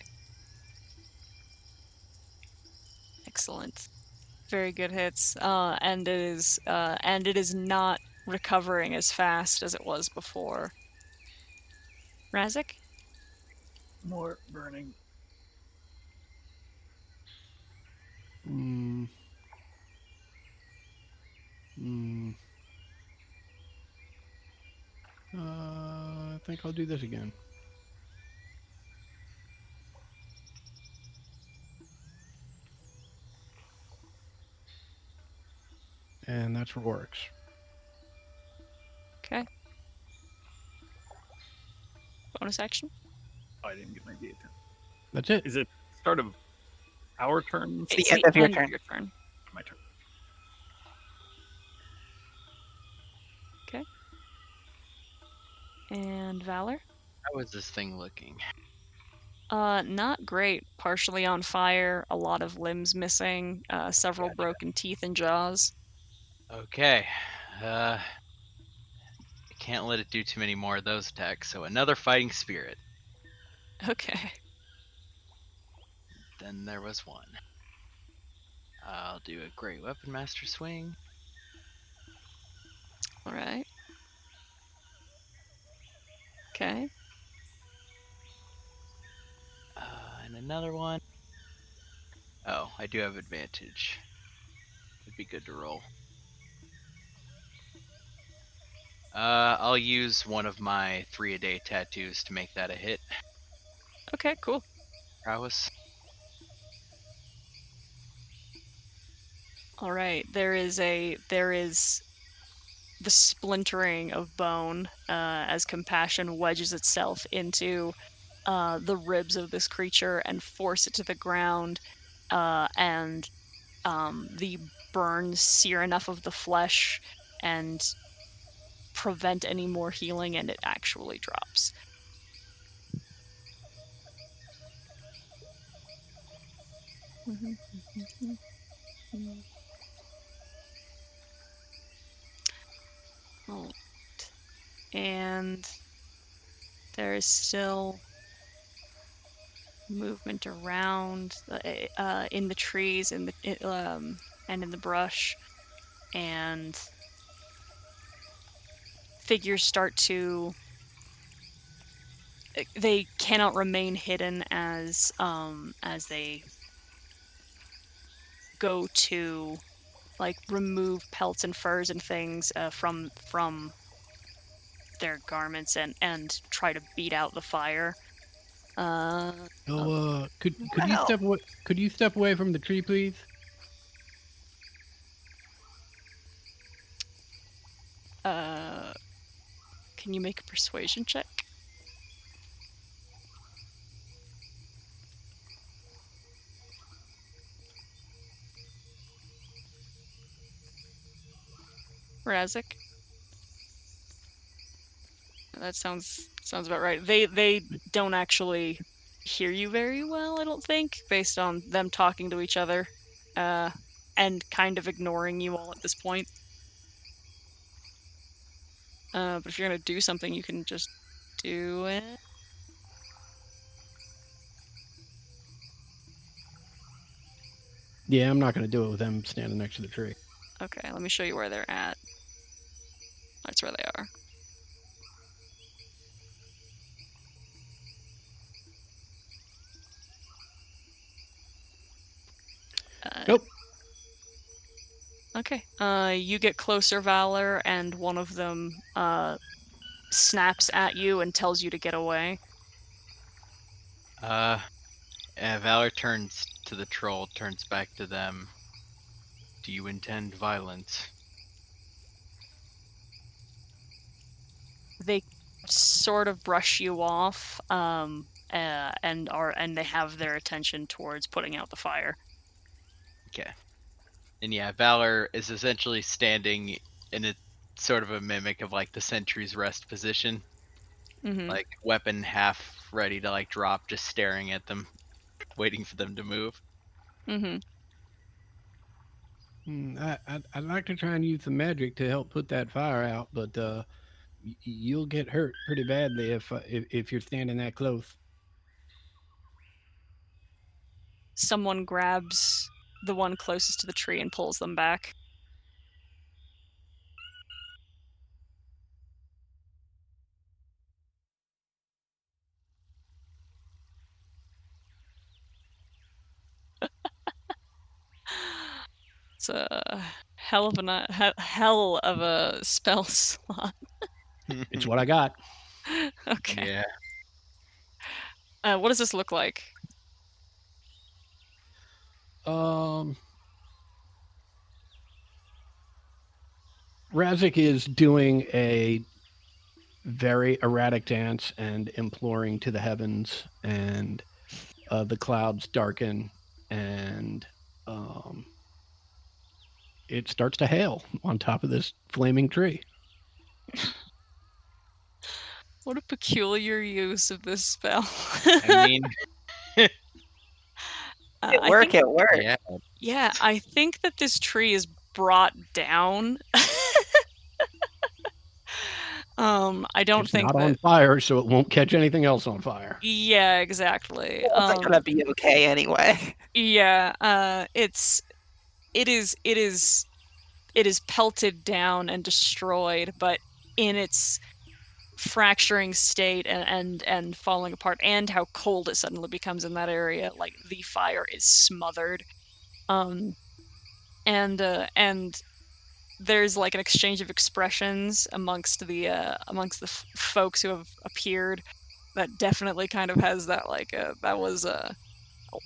Excellent. Very good hits. And it is not recovering as fast as it was before. Razik? More burning. Hmm. Hmm. I think I'll do this again. And that's for orcs. Okay. Bonus action? Oh, I didn't get my D10. That's it. Is it start of our turns? the end of your turn. Your turn. My turn. Okay. And Valor? How is this thing looking? Not great. Partially on fire, a lot of limbs missing, several broken teeth and jaws. Okay. I can't let it do too many more of those attacks, so another fighting spirit. Okay. Then there was one. I'll do a great weapon master swing. Alright. Okay. And another one. Oh, I do have advantage. It'd be good to roll. I'll use one of my 3-a-day tattoos to make that a hit. Okay, cool. Prowess. Alright, there is the splintering of bone as compassion wedges itself into the ribs of this creature and force it to the ground, and the burns sear enough of the flesh and prevent any more healing, and it actually drops. Alright. And there is still movement around in the trees, and in the brush, and figures start to. They cannot remain hidden as they go to like remove pelts and furs and things from their garments and try to beat out the fire. Could you Wow. step away? Could you step away from the tree, please? Can you make a persuasion check? Razik? That sounds about right. They don't actually hear you very well, I don't think, based on them talking to each other, and kind of ignoring you all at this point. But if you're gonna do something, you can just do it. Yeah, I'm not going to do it with them standing next to the tree. Okay, let me show you where they're at. That's where they are. Nope. Okay. You get closer, Valor, and one of them snaps at you and tells you to get away. Valor turns to the troll, turns back to them. Do you intend violence? They sort of brush you off, and they have their attention towards putting out the fire. Okay. And yeah, Valor is essentially standing in a sort of a mimic of like the sentry's rest position. Mm-hmm. Like weapon half ready to like drop, just staring at them, waiting for them to move. Mm-hmm. I'd like to try and use some magic to help put that fire out, but you'll get hurt pretty badly if you're standing that close. Someone grabs the one closest to the tree and pulls them back. That's a hell of a spell slot. It's what I got. Okay. Yeah. What does this look like? Razik is doing a very erratic dance and imploring to the heavens, and the clouds darken, and it starts to hail on top of this flaming tree. What a peculiar use of this spell. I mean, It I work, think, it work. yeah, I think that this tree is brought down. I don't It's think not that. on fire, so it won't catch anything else on fire. Yeah, exactly. It wasn't gonna be okay anyway. Yeah, it is pelted down and destroyed, but in its fracturing state and falling apart, and how cold it suddenly becomes in that area, like the fire is smothered. And there's like an exchange of expressions amongst the folks who have appeared that definitely kind of has that like that was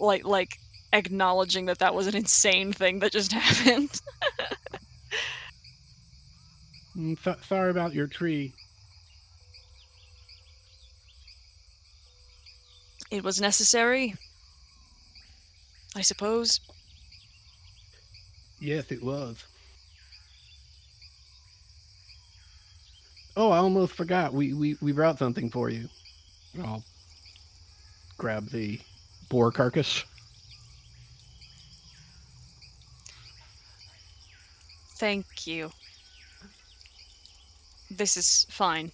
like acknowledging that was an insane thing that just happened. Sorry about your tree. It was necessary, I suppose. Yes, it was. Oh, I almost forgot. We brought something for you. I'll grab the boar carcass. Thank you. This is fine.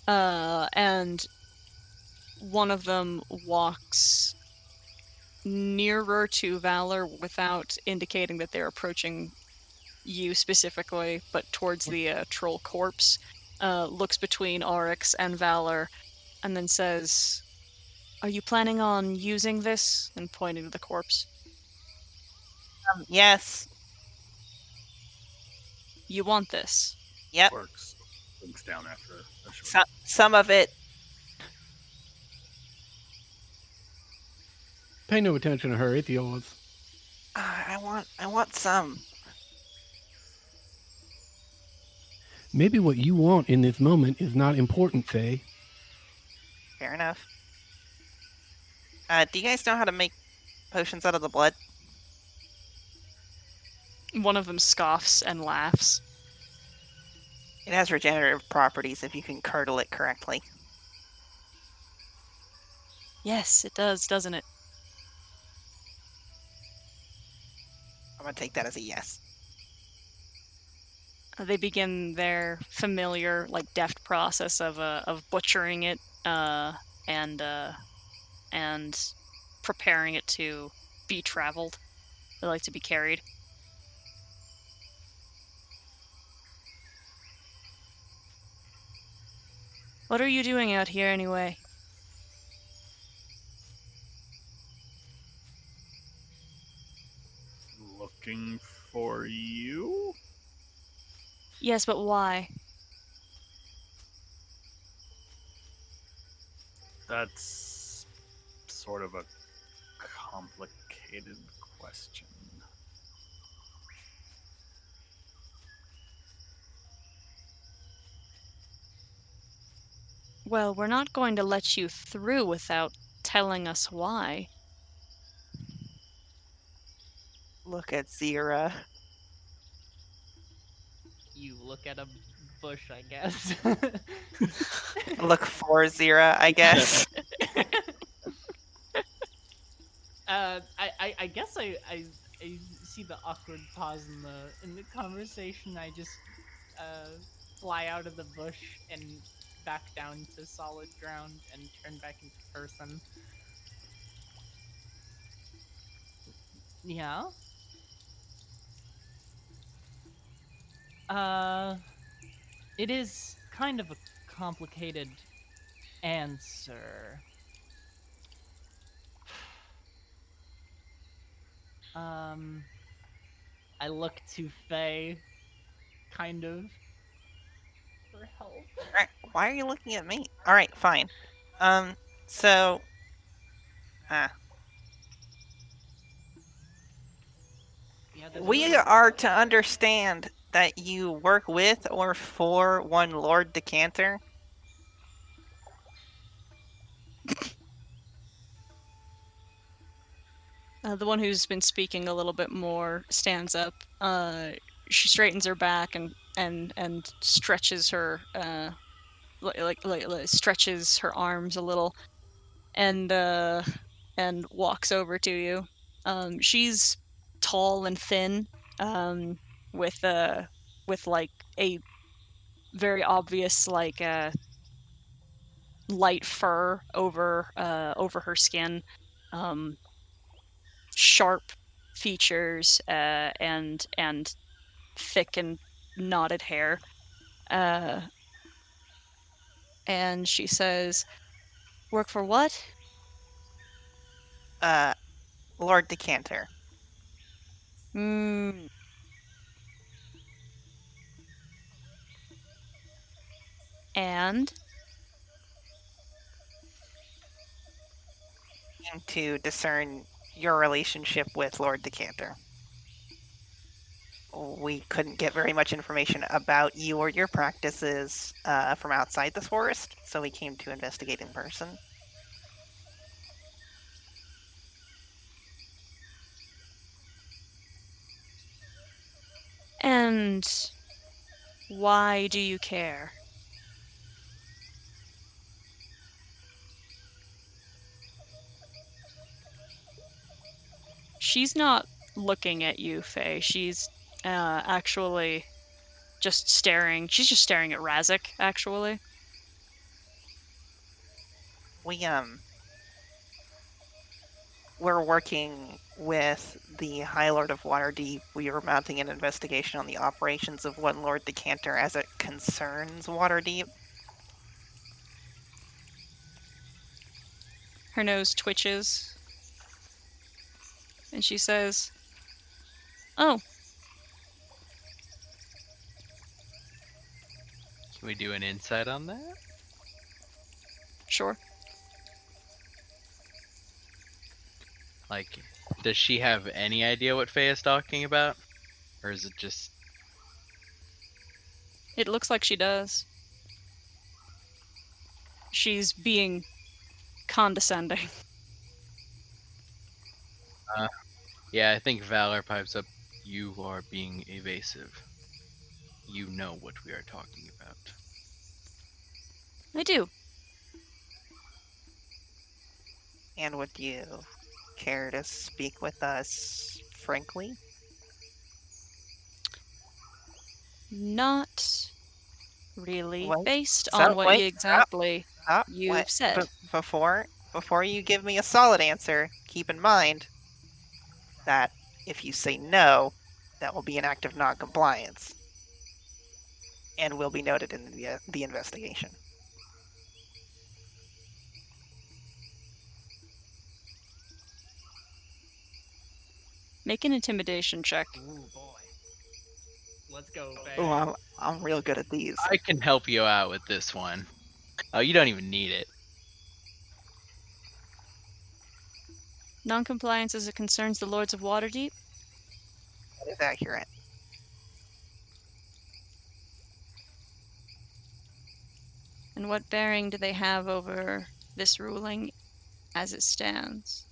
And one of them walks nearer to Valor without indicating that they're approaching you specifically, but towards the troll corpse, looks between Oryx and Valor, and then says, "Are you planning on using this?" And pointing to the corpse. Yes. You want this? Yep. Orcs looks down after a short. Some of it. Pay no attention to her. It's yours. I want some. Maybe what you want in this moment is not important, Faye. Fair enough. Do you guys know how to make potions out of the blood? One of them scoffs and laughs. It has regenerative properties if you can curdle it correctly. Yes, it does, doesn't it? I'm gonna take that as a yes. They begin their familiar, like, deft process of butchering it and preparing it to be traveled. They like to be carried. What are you doing out here anyway? Looking for you? Yes, but why? That's sort of a complicated question. Well, we're not going to let you through without telling us why. Look at Zira. You look at a bush, I guess. Look for Zira, I guess. I guess I see the awkward pause in the conversation. I just fly out of the bush and back down to solid ground and turn back into person. Yeah. It is kind of a complicated answer. I look to Faye, kind of, for help. Alright, why are you looking at me? Alright, fine. So... Yeah, there's we really- are to understand that you work with or for one Lord Decanter. The one who's been speaking a little bit more stands up. She straightens her back and stretches her stretches her arms a little, and walks over to you. She's tall and thin, um, with like a very obvious light fur over her skin, um, sharp features, and thick and knotted hair. And she says, "Work for what?" Lord Decanter. Mm. And To discern your relationship with Lord Decanter. We couldn't get very much information about you or your practices from outside this forest, so we came to investigate in person. and why do you care? She's not looking at you, Faye. She's actually just staring. She's just staring at Razik, actually. We're working with the High Lord of Waterdeep. We are mounting an investigation on the operations of one Lord Decanter as it concerns Waterdeep. Her nose twitches. And she says, "Oh, Can we do an insight on that? sure." Like, does she have any idea what Faye is talking about? Or is it just... It looks like she does. She's being condescending. Yeah, I think Valor pipes up. You are being evasive. You know what we are talking about. I do. And would you care to speak with us frankly? Not really, What? based So, on what wait, you exactly you've wait, said. before you give me a solid answer, keep in mind that if you say no, that will be an act of non-compliance, and will be noted in the investigation. Make an intimidation check. Ooh boy. Let's go, Faye. Oh, I'm real good at these. I can help you out with this one. Oh, you don't even need it. Non-compliance as it concerns the Lords of Waterdeep. That is accurate. And what bearing do they have over this ruling as it stands?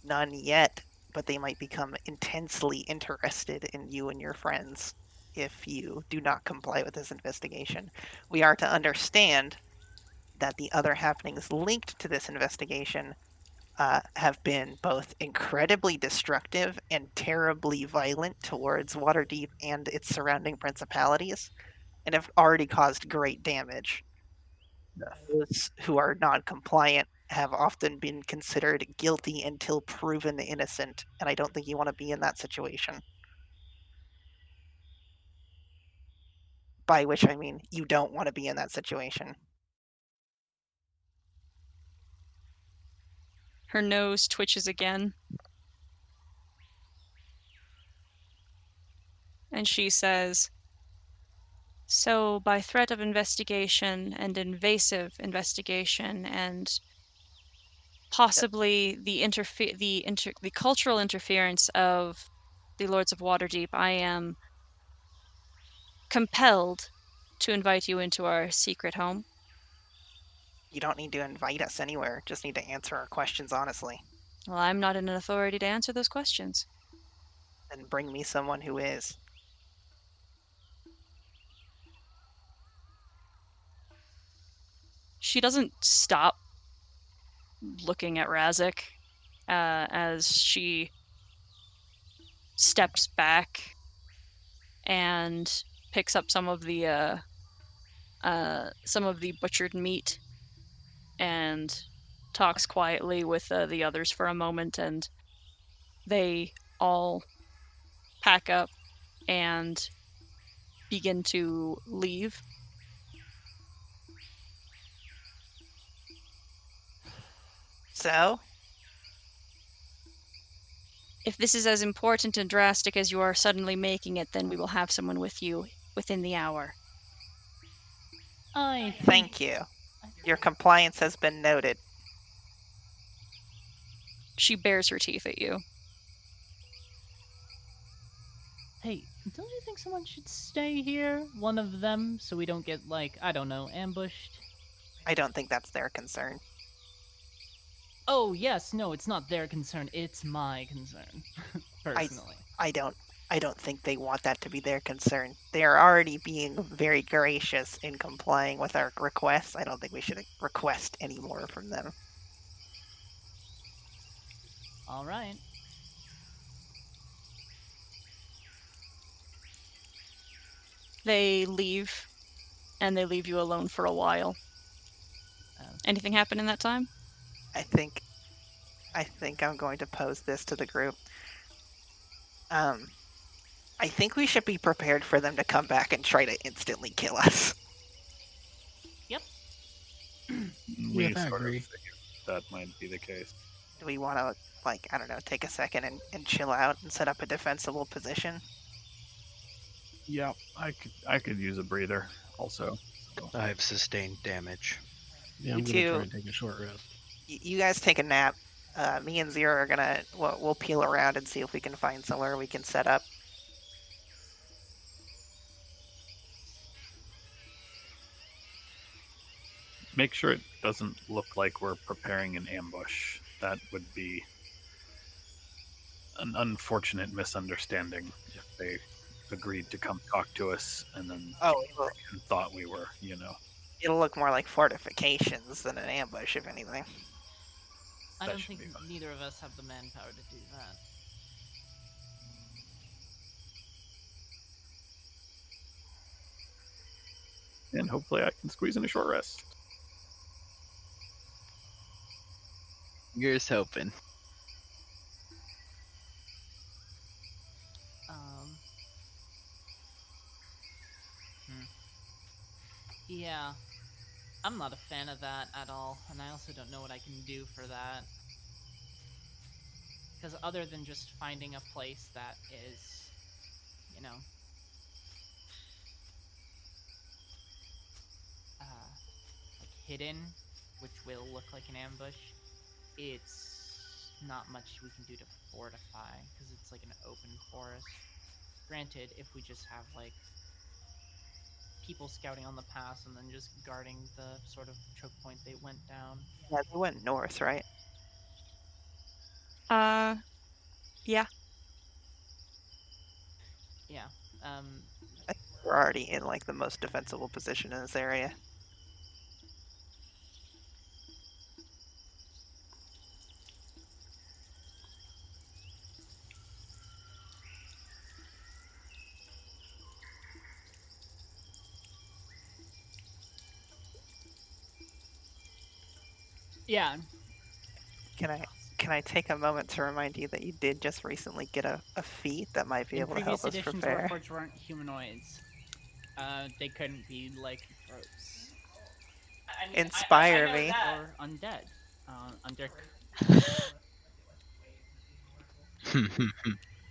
None yet, but they might become intensely interested in you and your friends if you do not comply with this investigation. We are to understand that the other happenings linked to this investigation have been both incredibly destructive and terribly violent towards Waterdeep and its surrounding principalities, and have already caused great damage. Those who are non-compliant have often been considered guilty until proven innocent, and I don't think you want to be in that situation. By which I mean you don't want to be in that situation. Her nose twitches again. and she says, "So, by threat of investigation and invasive investigation and possibly the cultural interference of the Lords of Waterdeep, I am compelled to invite you into our secret home." You don't need to invite us anywhere. Just need to answer our questions honestly. Well, I'm not in an authority to answer those questions. Then bring me someone who is. She doesn't stop looking at Razik as she steps back and picks up some of the butchered meat and talks quietly with the others for a moment, and they all pack up and begin to leave. So, If this is as important and drastic as you are suddenly making it, then we will have someone with you within the hour. I thank you. Your compliance has been noted. She bares her teeth at you. Hey, don't you think someone should stay here? One of them, so we don't get, like, I don't know, ambushed? I don't think that's their concern. Oh, yes, no, it's not their concern. It's my concern, personally. I don't think they want that to be their concern. They are already being very gracious in complying with our requests. I don't think we should request any more from them. All right. They leave, and they leave you alone for a while. Anything happen in that time? I think I'm going to pose this to the group. I think we should be prepared for them to come back and try to instantly kill us. We Yes, I sort of agree. figured that might be the case. Do we want to, like, I don't know, take a second and chill out and set up a defensible position? Yeah, I could use a breather also. So. I've sustained damage. Yeah, Me I'm gonna too. try and take a short rest. You guys take a nap. Me and Zero are gonna, we'll peel around and see if we can find somewhere we can set up. Make sure it doesn't look like we're preparing an ambush. That would be an unfortunate misunderstanding if they agreed to come talk to us and then and thought we were, It'll look more like fortifications than an ambush, if anything. I That don't should think be fine. neither of us have the manpower to do that. And hopefully I can squeeze in a short rest. Here's hoping. Yeah. I'm not a fan of that at all, and I also don't know what I can do for that. Because other than just finding a place that is, like hidden, which will look like an ambush, it's not much we can do to fortify, because it's like an open forest. Granted, if we just have like people scouting on the pass and then just guarding the sort of choke point they went down. Yeah, they went north, right? Yeah. Yeah. We're already in like the most defensible position in this area. Yeah. Can I take a moment to remind you that you did just recently get a feat that might be In able to previous help us editions, prepare? Warforged weren't humanoids. They couldn't be like ropes. Inspire me. Or undead. Under.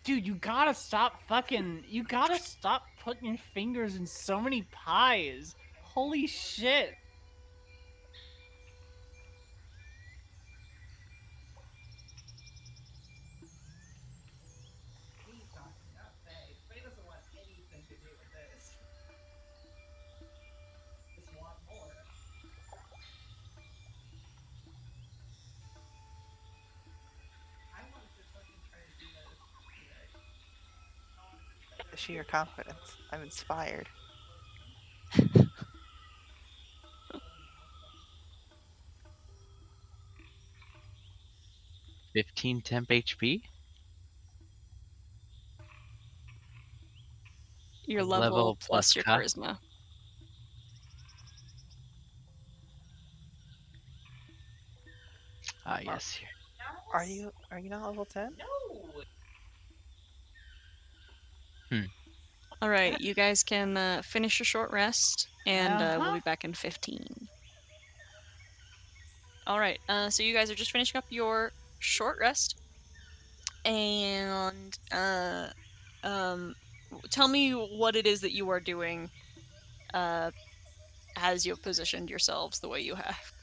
Dude, you gotta stop fucking. You gotta stop putting your fingers in so many pies. Holy shit. Faye doesn't want anything to do with this. Just want more. I wanted to fucking try to do that. The sheer confidence. I'm inspired. 15 temp HP. Your Level level plus plus your ca- charisma. Ah, yes. Here. Are you not level 10? No. All right, you guys can finish your short rest, and we'll be back in 15. All right, so you guys are just finishing up your short rest, and tell me what it is that you are doing as you have positioned yourselves the way you have.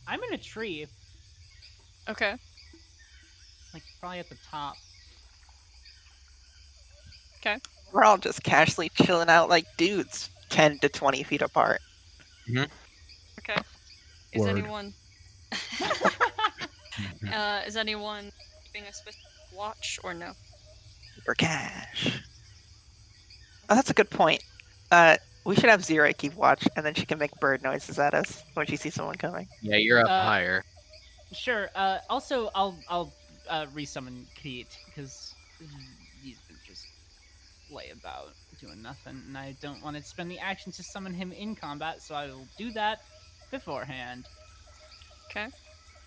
I'm in a tree, Okay. like probably at the top. We're all just casually chilling out like dudes, 10 to 20 feet apart. Okay. Is Word. anyone is anyone keeping a specific watch or no? For cash. Oh, that's a good point. We should have Zero keep watch, and then she can make bird noises at us when she sees someone coming. Yeah, you're up higher. Sure. Also, I'll resummon Keat because he's been just lay about doing nothing, and I don't want to spend the action to summon him in combat, so I will do that beforehand. Okay.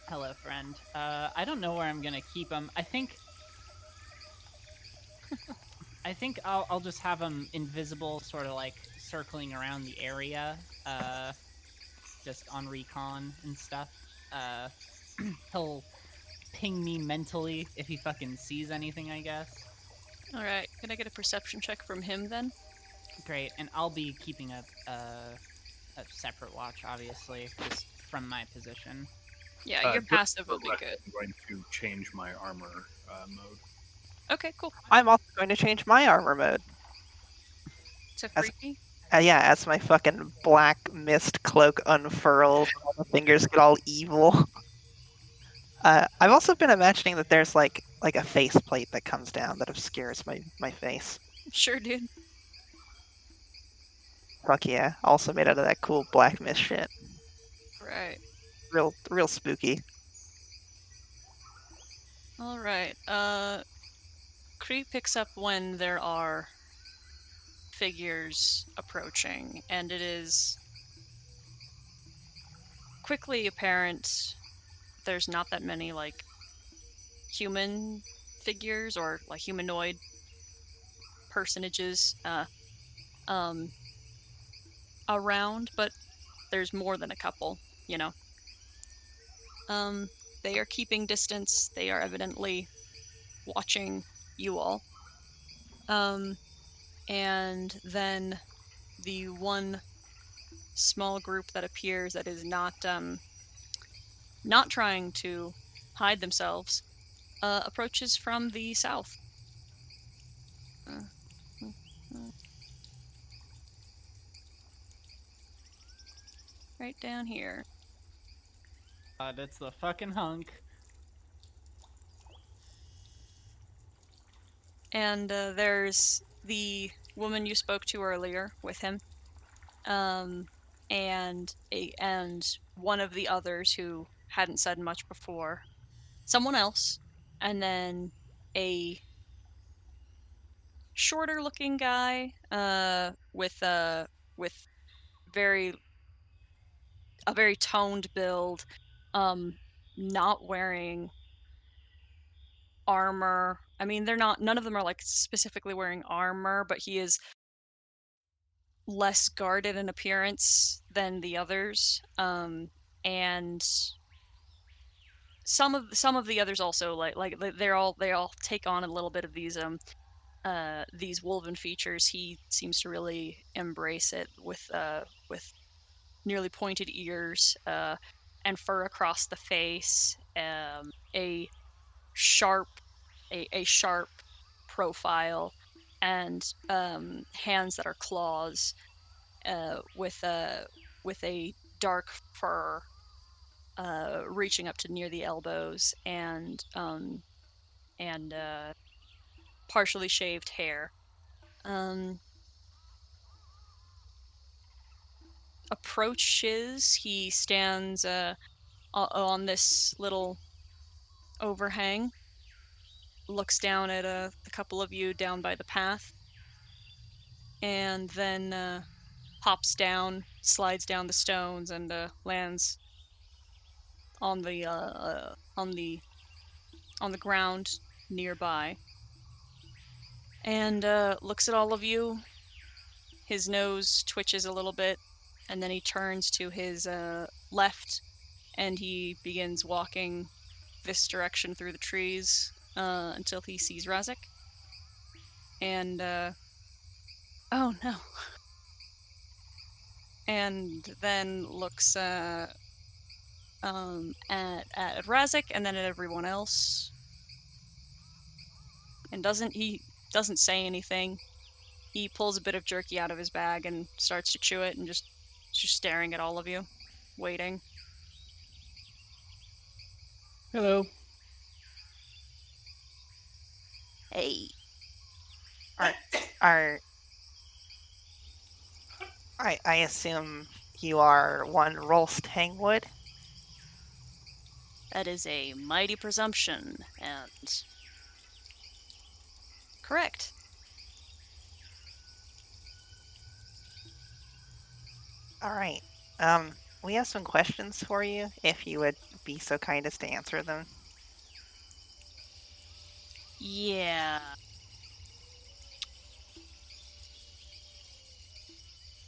Hello, friend. I don't know where I'm gonna keep him. I think I'll just have him invisible, sort of like circling around the area, just on recon and stuff. He'll ping me mentally if he fucking sees anything, I guess. All right. Can I get a perception check from him then? Great, and I'll be keeping a separate watch, obviously, just from my position. Yeah, your Just passive will for be record, good. I'm going to change my armor mode. Okay, cool. I'm also going to change my armor mode. To As- freaky. Yeah, as my fucking black mist cloak unfurls, all the fingers get all evil. I've also been imagining that there's like a faceplate that comes down that obscures my face. Sure, dude. Fuck yeah! Also made out of that cool black mist shit. Right. Real spooky. All right. Cree picks up when there are figures approaching, and it is quickly apparent there's not that many like human figures or like humanoid personages around, but there's more than a couple, you know. They are keeping distance. They are evidently watching you all. And then the one small group that appears that is not trying to hide themselves approaches from the south. Right down here. That's the fucking hunk. And there's the woman you spoke to earlier with him, and one of the others who hadn't said much before, someone else, and then a shorter looking guy with very a very toned build, not wearing armor. I mean, none of them are like specifically wearing armor, but he is less guarded in appearance than the others. And some of the others also they all take on a little bit of these woven features. He seems to really embrace it with nearly pointed ears, and fur across the face, a sharp a sharp profile, and hands that are claws, with a dark fur reaching up to near the elbows, and partially shaved hair. Um, Approaches. He stands on this little overhang, looks down at a couple of you down by the path, and then hops down, slides down the stones, and lands on the ground nearby, and looks at all of you. His nose twitches a little bit, and then he turns to his left, and he begins walking this direction through the trees until he sees Razik. And oh no! And then looks at Razik, and then at everyone else, and doesn't say anything. He pulls a bit of jerky out of his bag and starts to chew it, and just staring at all of you, waiting. Hello. Hey. Are I assume you are one Rolst Hangwood? That is a mighty presumption, and correct. All right. We have some questions for you, if you would be so kind as to answer them. Yeah.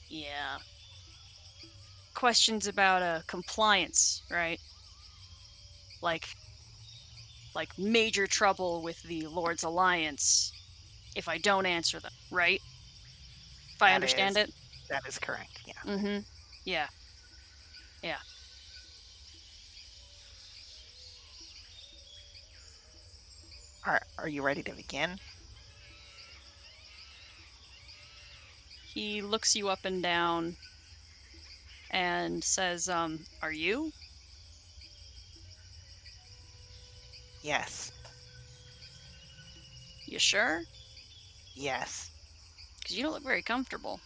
Yeah. Questions about compliance, right? Like major trouble with the Lord's Alliance if I don't answer them, right? If I understand it. That is correct, yeah. Mm-hmm. Yeah. Yeah. Are you ready to begin? He looks you up and down and says, are you? Yes. You sure? Yes. Because you don't look very comfortable.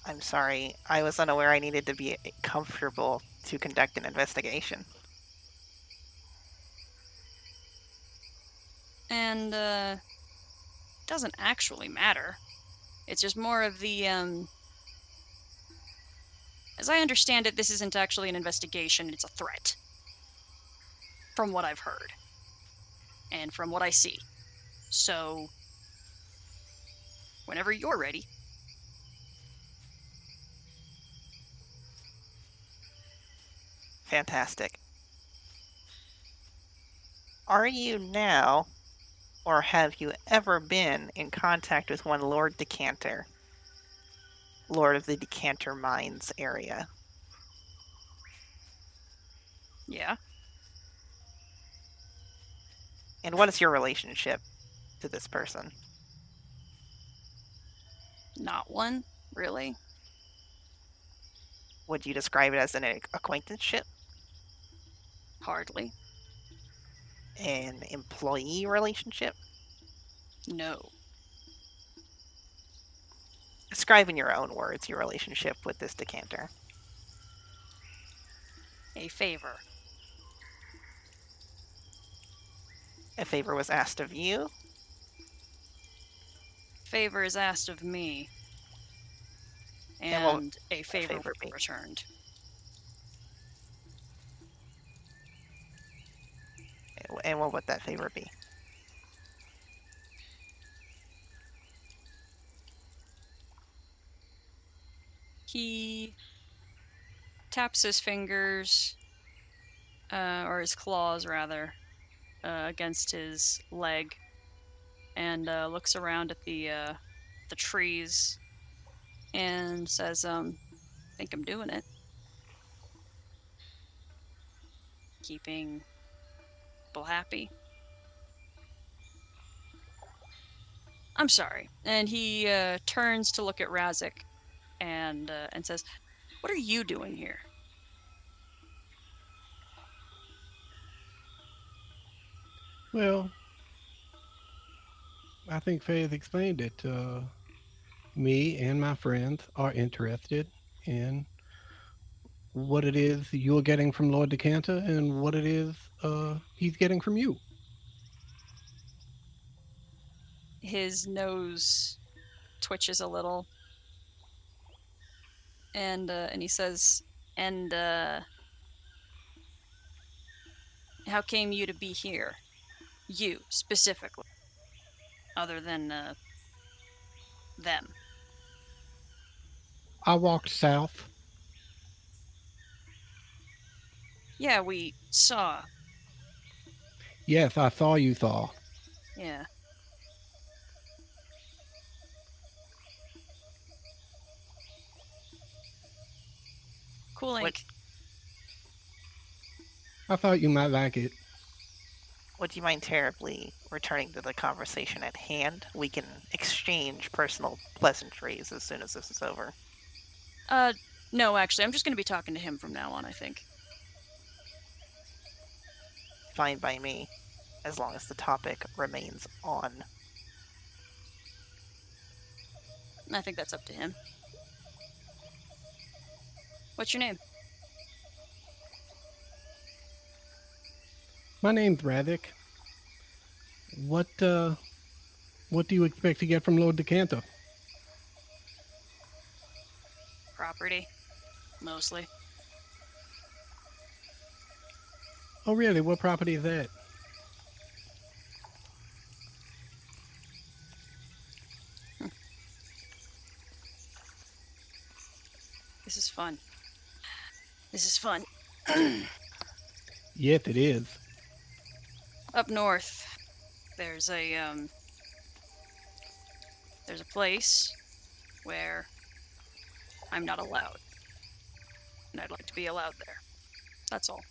I'm sorry. I was unaware I needed to be comfortable to conduct an investigation. And, doesn't actually matter. It's just more of the, as I understand it, this isn't actually an investigation, it's a threat. From what I've heard. And from what I see. So, whenever you're ready. Fantastic. Are you now, or have you ever been in contact with one Lord Decanter? Lord of the Decanter Mines area. Yeah. And what is your relationship to this person? Not one, really. Would you describe it as an acquaintanceship? Hardly. An employee relationship? No. Describe in your own words your relationship with this decanter. A favor. A favor was asked of you? Favor is asked of me. And what And a favor favor be? returned. And what would that favor be? He taps his fingers, or his claws rather, against his leg, and looks around at the trees, and says, "Think I'm doing it. Keeping people happy. I'm sorry." And he turns to look at Razik, and says, "What are you doing here?" Well, I think Faye has explained it. Me and my friends are interested in what it is you're getting from Lord Decanta and what it is he's getting from you. His nose twitches a little, and he says, "And how came you to be here? You specifically, other than them?" I walked south. "Yeah, we saw. Yes, I saw you thaw. Yeah." Cool What ink. I thought you might like it. Would you mind terribly returning to the conversation at hand? We can exchange personal pleasantries as soon as this is over. No, actually, I'm just going to be talking to him from now on, I think. Fine by me, as long as the topic remains on. I think that's up to him. What's your name? My name's Razik. What do you expect to get from Lord Decanta? Property. Mostly. Oh, really? What property is that? This is fun. This is fun. Yes, it is. Up north, there's a place where I'm not allowed. And I'd like to be allowed there. That's all.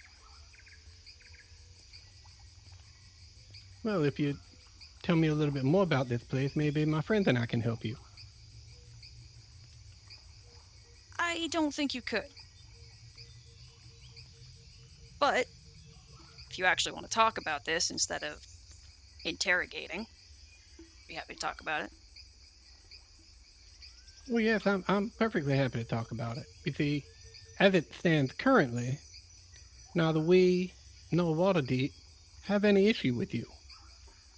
Well, if you tell me a little bit more about this place, maybe my friends and I can help you. I don't think you could. But if you actually want to talk about this instead of interrogating, I'd be happy to talk about it. Well, yes, I'm perfectly happy to talk about it. You see, as it stands currently, neither we nor Waterdeep have any issue with you.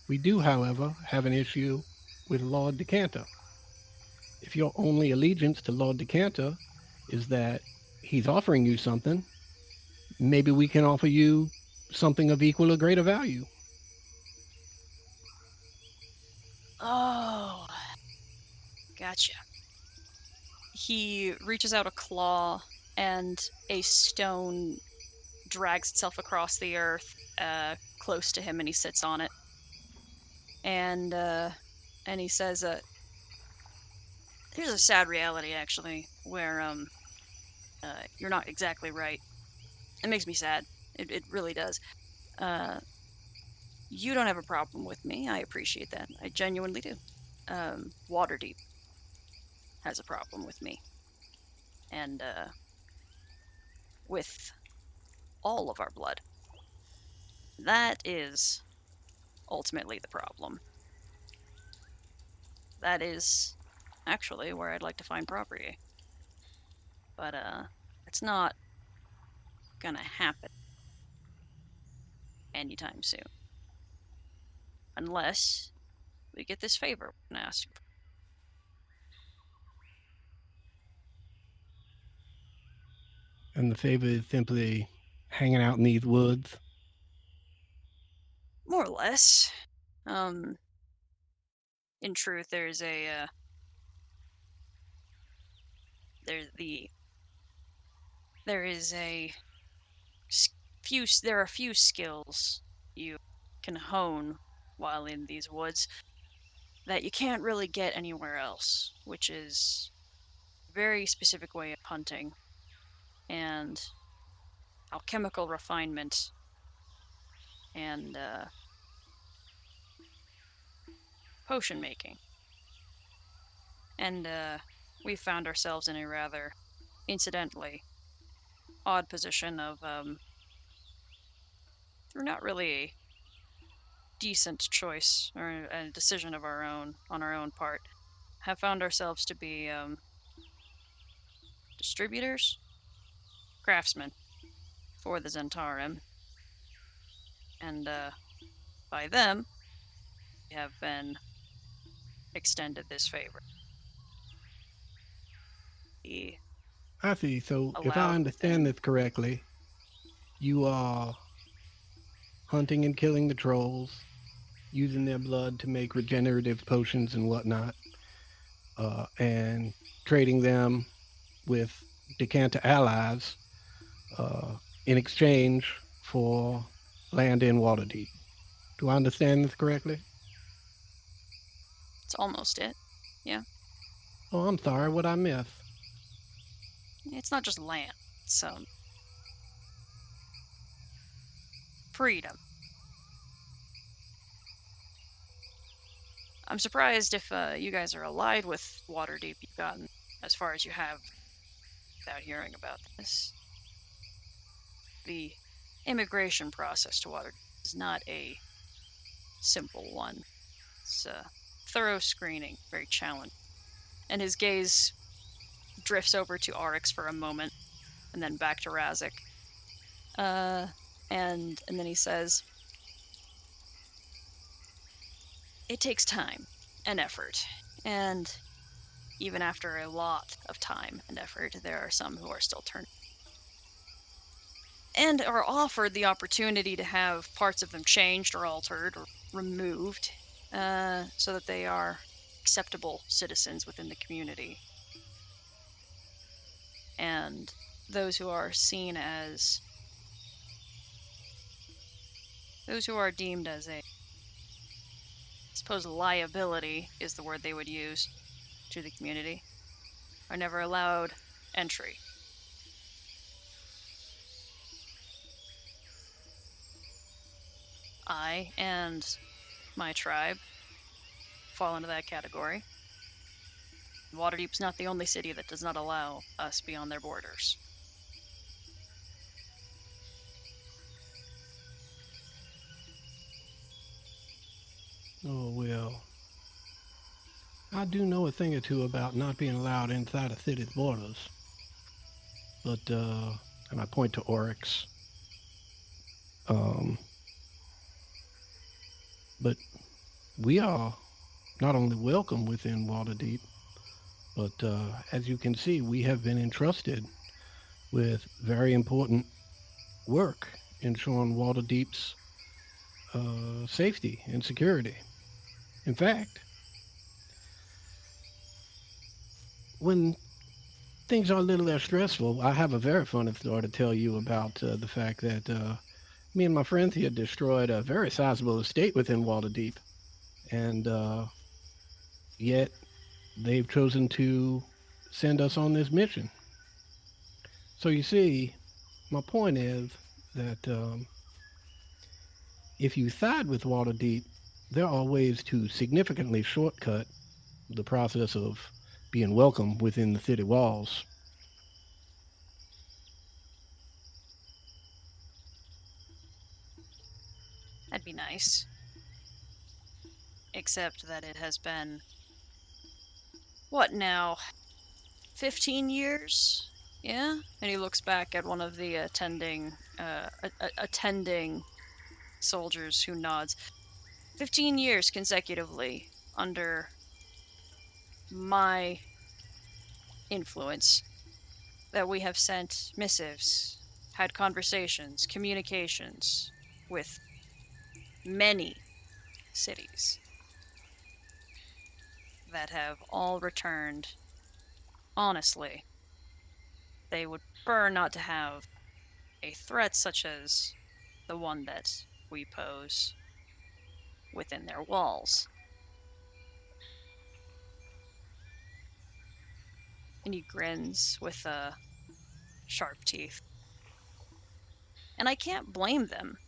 We do, however, have an issue with Lord Decanta. If your only allegiance to Lord Decanta is that he's offering you something, maybe we can offer you something of equal or greater value. Oh, gotcha. He reaches out a claw, and a stone drags itself across the earth, close to him, and he sits on it. And he says, "There's a sad reality, actually, where you're not exactly right. It makes me sad. It really does. You don't have a problem with me. I appreciate that. I genuinely do. Waterdeep has a problem with me, and with all of our blood. That is ultimately the problem. That is actually where I'd like to find property. But it's not gonna happen anytime soon. Unless we get this favor and ask. And the favor is simply hanging out in these woods. More or less. In truth, there's there's there is there are a few skills you can hone while in these woods that you can't really get anywhere else, which is a very specific way of hunting and alchemical refinement and potion making. And we found ourselves in a rather, incidentally, odd position of through not really a decent choice or a decision of our own on our own part, have found ourselves to be distributors, craftsmen for the Zentarim, and by them we have been extended this favor. Be I see. So, if I allowed understand within. this correctly, you are hunting and killing the trolls, using their blood to make regenerative potions and whatnot, and trading them with Decanta allies in exchange for land in Waterdeep. Do I understand this correctly? It's almost it. Yeah. Oh, I'm sorry. What I miss? It's not just land. It's freedom. I'm surprised if you guys are allied with Waterdeep. You've gotten as far as you have without hearing about this. The immigration process to Waterdeep is not a simple one. It's a thorough screening, very challenging. And his gaze drifts over to Oryx for a moment, and then back to Razik. And then he says, "It takes time and effort, and even after a lot of time and effort, there are some who are still turned and are offered the opportunity to have parts of them changed or altered or removed, so that they are acceptable citizens within the community. And those who are seen as those who are deemed as a, I suppose, liability is the word they would use to the community, are never allowed entry. I and my tribe fall into that category. Waterdeep's not the only city that does not allow us beyond their borders. Oh, well. I do know a thing or two about not being allowed inside a city's borders. But, and I point to Oryx. But we are not only welcome within Waterdeep, but as you can see, we have been entrusted with very important work ensuring Waterdeep's safety and security. In fact, when things are a little less stressful, I have a very funny story to tell you about the fact that me and my friends here destroyed a very sizable estate within Waterdeep, and yet they've chosen to send us on this mission. So you see, my point is that if you side with Waterdeep, there are ways to significantly shortcut the process of being welcome within the city walls. That'd be nice. Except that it has been, what now, 15 years? Yeah? And he looks back at one of the attending soldiers who nods. 15 years consecutively under my influence that we have sent missives, had conversations, communications with many cities that have all returned honestly they would prefer not to have a threat such as the one that we pose within their walls. And he grins with sharp teeth. And I can't blame them.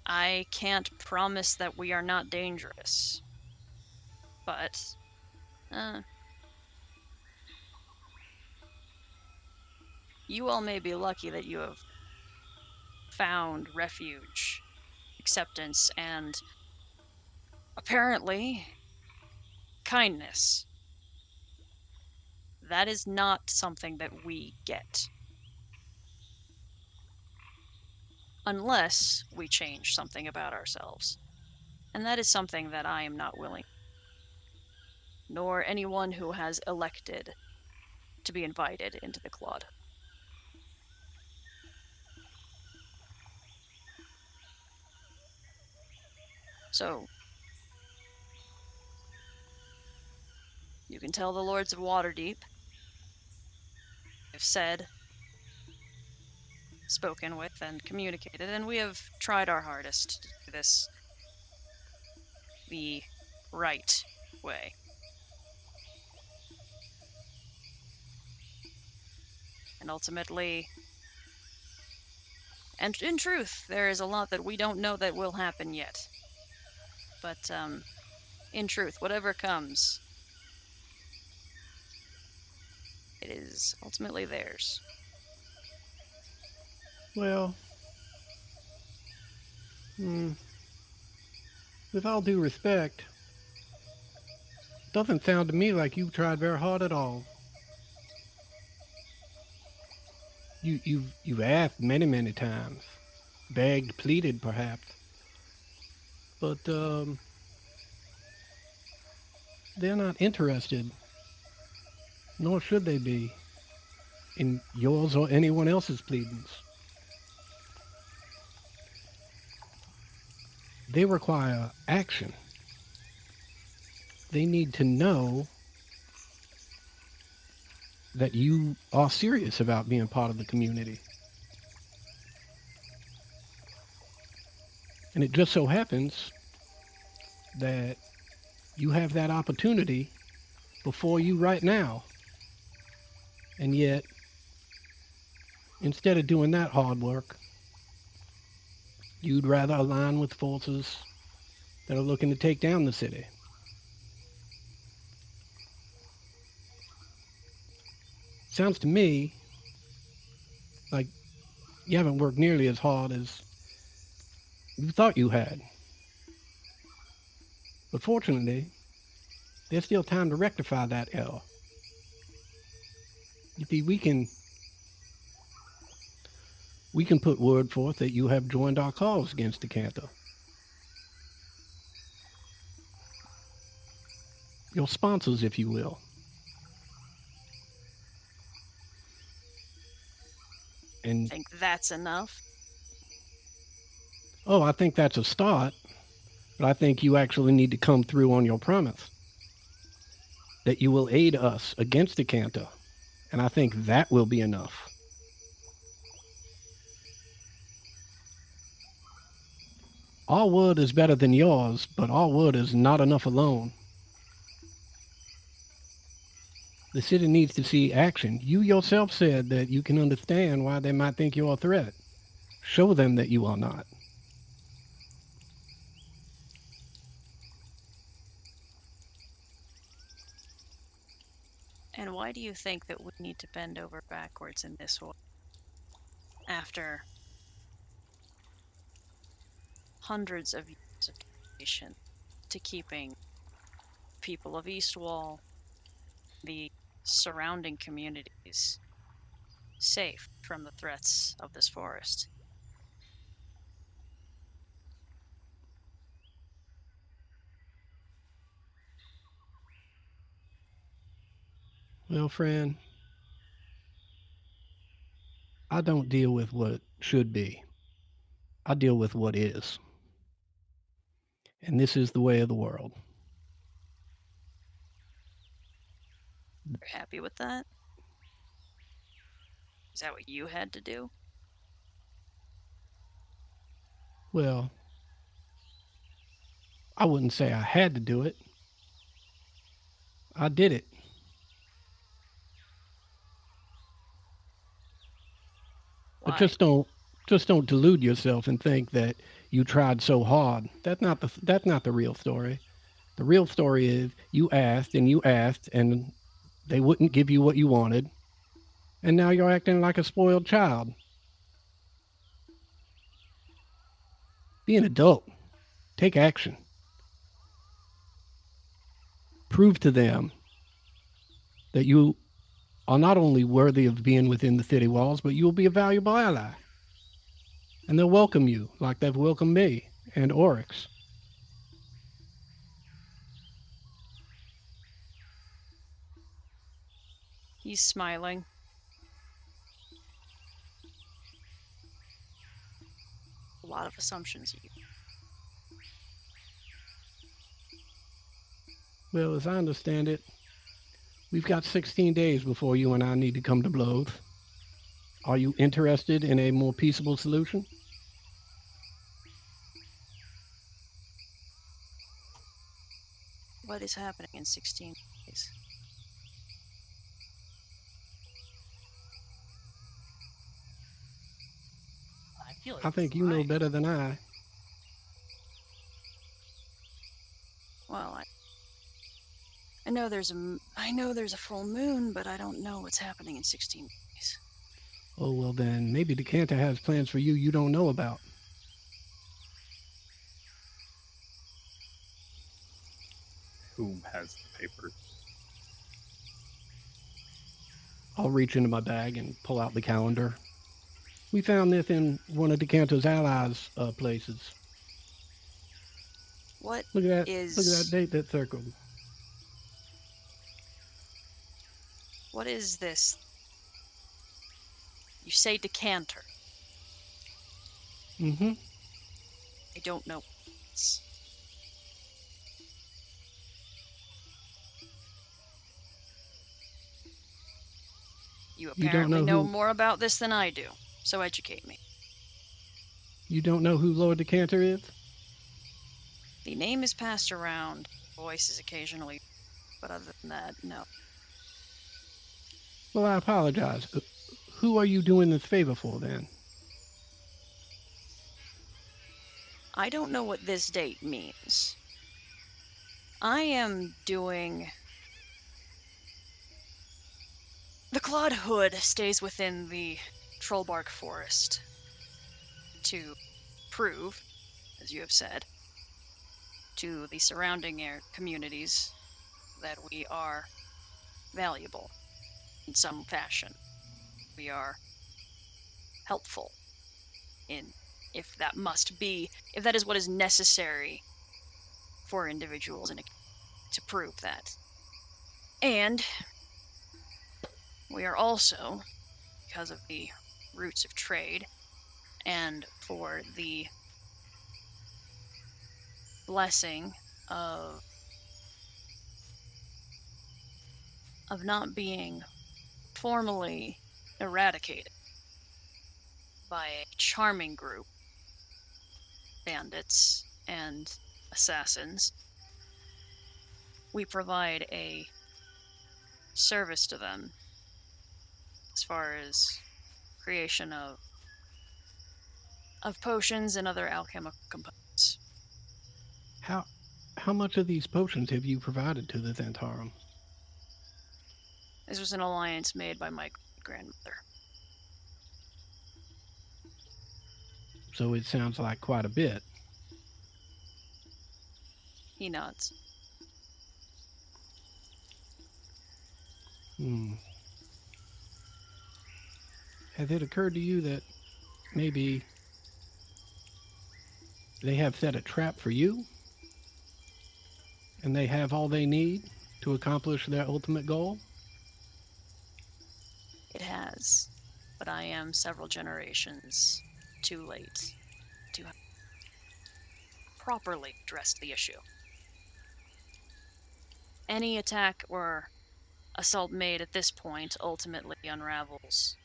I can't promise that we are not dangerous. But, you all may be lucky that you have found refuge, acceptance, and apparently kindness. That is not something that we get. Unless we change something about ourselves. And that is something that I am not willing, nor anyone who has elected to be invited into the Claude. So, you can tell the Lords of Waterdeep have said, spoken with, and communicated, and we have tried our hardest to do this the right way. And ultimately, and in truth, there is a lot that we don't know that will happen yet. But, in truth, whatever comes, it is ultimately theirs. Well, with all due respect, doesn't sound to me like you've tried very hard at all. You've asked many times, begged, pleaded, perhaps, but they're not interested, nor should they be, in yours or anyone else's pleadings. They require action. They need to know that you are serious about being part of the community. And it just so happens that you have that opportunity before you right now. And yet, instead of doing that hard work, you'd rather align with forces that are looking to take down the city. Sounds to me like you haven't worked nearly as hard as you thought you had. But fortunately, there's still time to rectify that error. You see, we can put word forth that you have joined our cause against the Cantha. Your sponsors, if you will. And Think that's enough? I think that's a start, but I think you actually need to come through on your promise that you will aid us against the Cantha, and I think that will be enough. Our word is better than yours, but our word is not enough alone. The city needs to see action. You yourself said that you can understand why they might think you're a threat. Show them that you are not. And why do you think that we need to bend over backwards in this way? After hundreds of years of dedication to keeping people of Eastwall, the surrounding communities, safe from the threats of this forest. Well, friend, I don't deal with what should be. I deal with what is. And this is the way of the world. You're happy with that? Is that what you had to do? Well, I wouldn't say I had to do it. I did it. But Why? just don't delude yourself and think that you tried so hard. That's not the real story. The real story is you asked and they wouldn't give you what you wanted, and now you're acting like a spoiled child. Be an adult. Take action. Prove to them that you are not only worthy of being within the city walls, but you will be a valuable ally. And they'll welcome you like they've welcomed me and Oryx. He's smiling. A lot of assumptions. Well, as I understand it, we've got 16 days before you and I need to come to blows. Are you interested in a more peaceable solution? What is happening in 16 days? I feel like I think you know fine. better than I. Well, I know there's a full moon, but I don't know what's happening in 16 days. Oh, well then, maybe Decanter has plans for you don't know about. Who has the papers? I'll reach into my bag and pull out the calendar. We found this in one of Decanter's allies' places. What Look at that! is Look at that date that's circled. what is this? You say decanter. Mm-hmm. I don't know. It's- You You don't apparently know know who- more about this than I do, so educate me. You don't know who Lord Decanter is? The name is passed around, voices occasionally, but other than that, no. Well, I apologize. Who are you doing this favor for then? I don't know what this date means. I am doing. The Claude Hood stays within the Trollbark Forest to prove, as you have said, to the surrounding communities that we are valuable in some fashion. We are helpful in, if that is what is necessary for individuals to prove that. And we are also, because of the roots of trade and for the blessing of not being formally eradicated by a charming group, bandits and assassins, we provide a service to them as far as creation of potions and other alchemical components. How much of these potions have you provided to the Xantarum? This was an alliance made by my grandmother. So it sounds like quite a bit. He nods. Has it occurred to you that maybe they have set a trap for you? And they have all they need to accomplish their ultimate goal? It has, but I am several generations too late to have properly addressed the issue. Any attack or assault made at this point ultimately unravels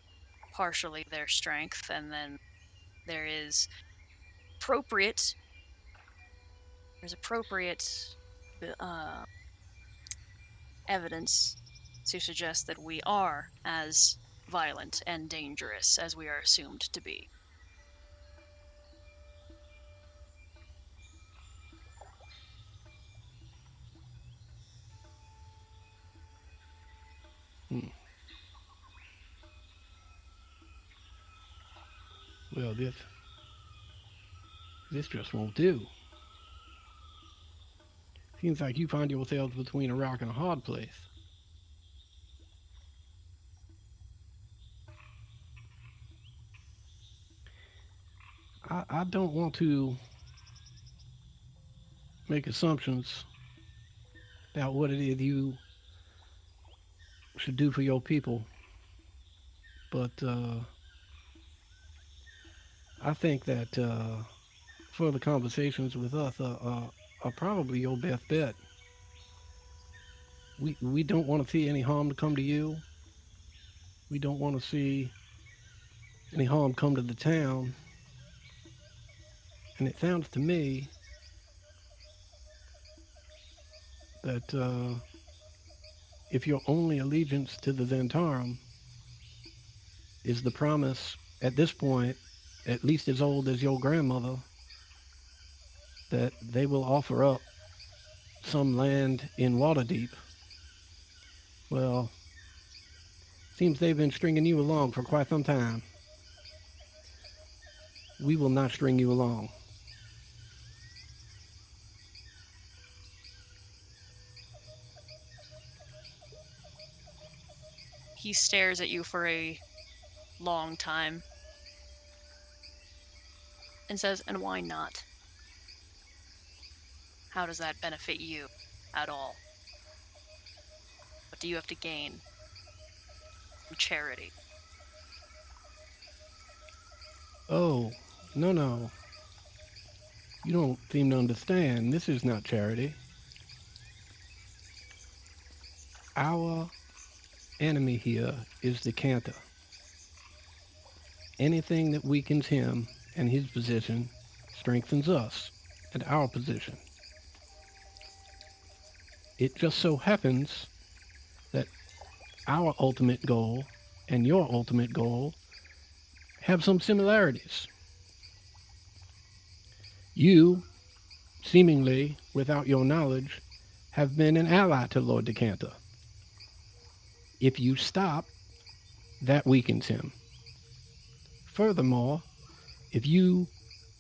partially their strength, and then there is appropriate there's appropriate evidence to suggest that we are as violent and dangerous as we are assumed to be. Well, this just won't do. Seems like you find yourselves between a rock and a hard place. I don't want to make assumptions about what it is you should do for your people, but I think that further conversations with us are probably your best bet. We don't want to see any harm to come to you. We don't want to see any harm come to the town. And it sounds to me that if your only allegiance to the Zentarum is the promise at this point, at least as old as your grandmother, that they will offer up some land in Waterdeep, well, seems they've been stringing you along for quite some time. We will not string you along. He stares at you for a long time and says, "And why not? How does that benefit you at all? What do you have to gain from charity?" Oh, no. You don't seem to understand. This is not charity. Our enemy here is the Cantor. Anything that weakens him and his position strengthens us and our position. It just so happens that our ultimate goal and your ultimate goal have some similarities. You, seemingly without your knowledge, have been an ally to Lord Decanter. If you stop, that weakens him. Furthermore, if you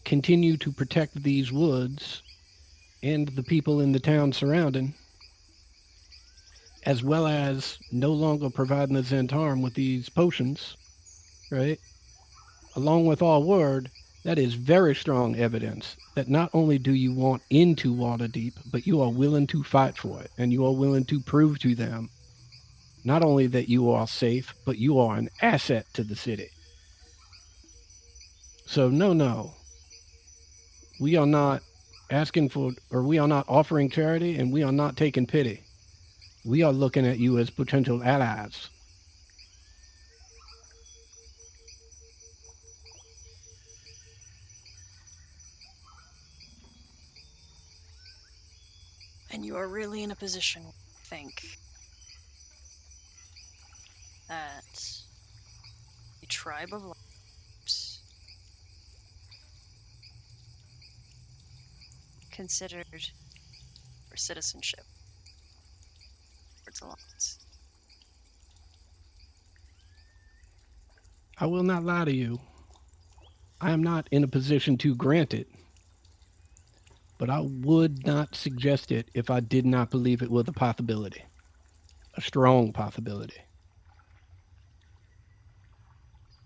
continue to protect these woods and the people in the town surrounding, as well as no longer providing the Zentarum with these potions, right? Along with our word, that is very strong evidence that not only do you want into Waterdeep, but you are willing to fight for it, and you are willing to prove to them not only that you are safe, but you are an asset to the city. So no. We are not asking for, or we are not offering charity, and we are not taking pity. We are looking at you as potential allies. And you are really in a position, I think, that the tribe of Lapps considered for citizenship towards alliance. I will not lie to you. I am not in a position to grant it, but I would not suggest it if I did not believe it was a possibility, a strong possibility.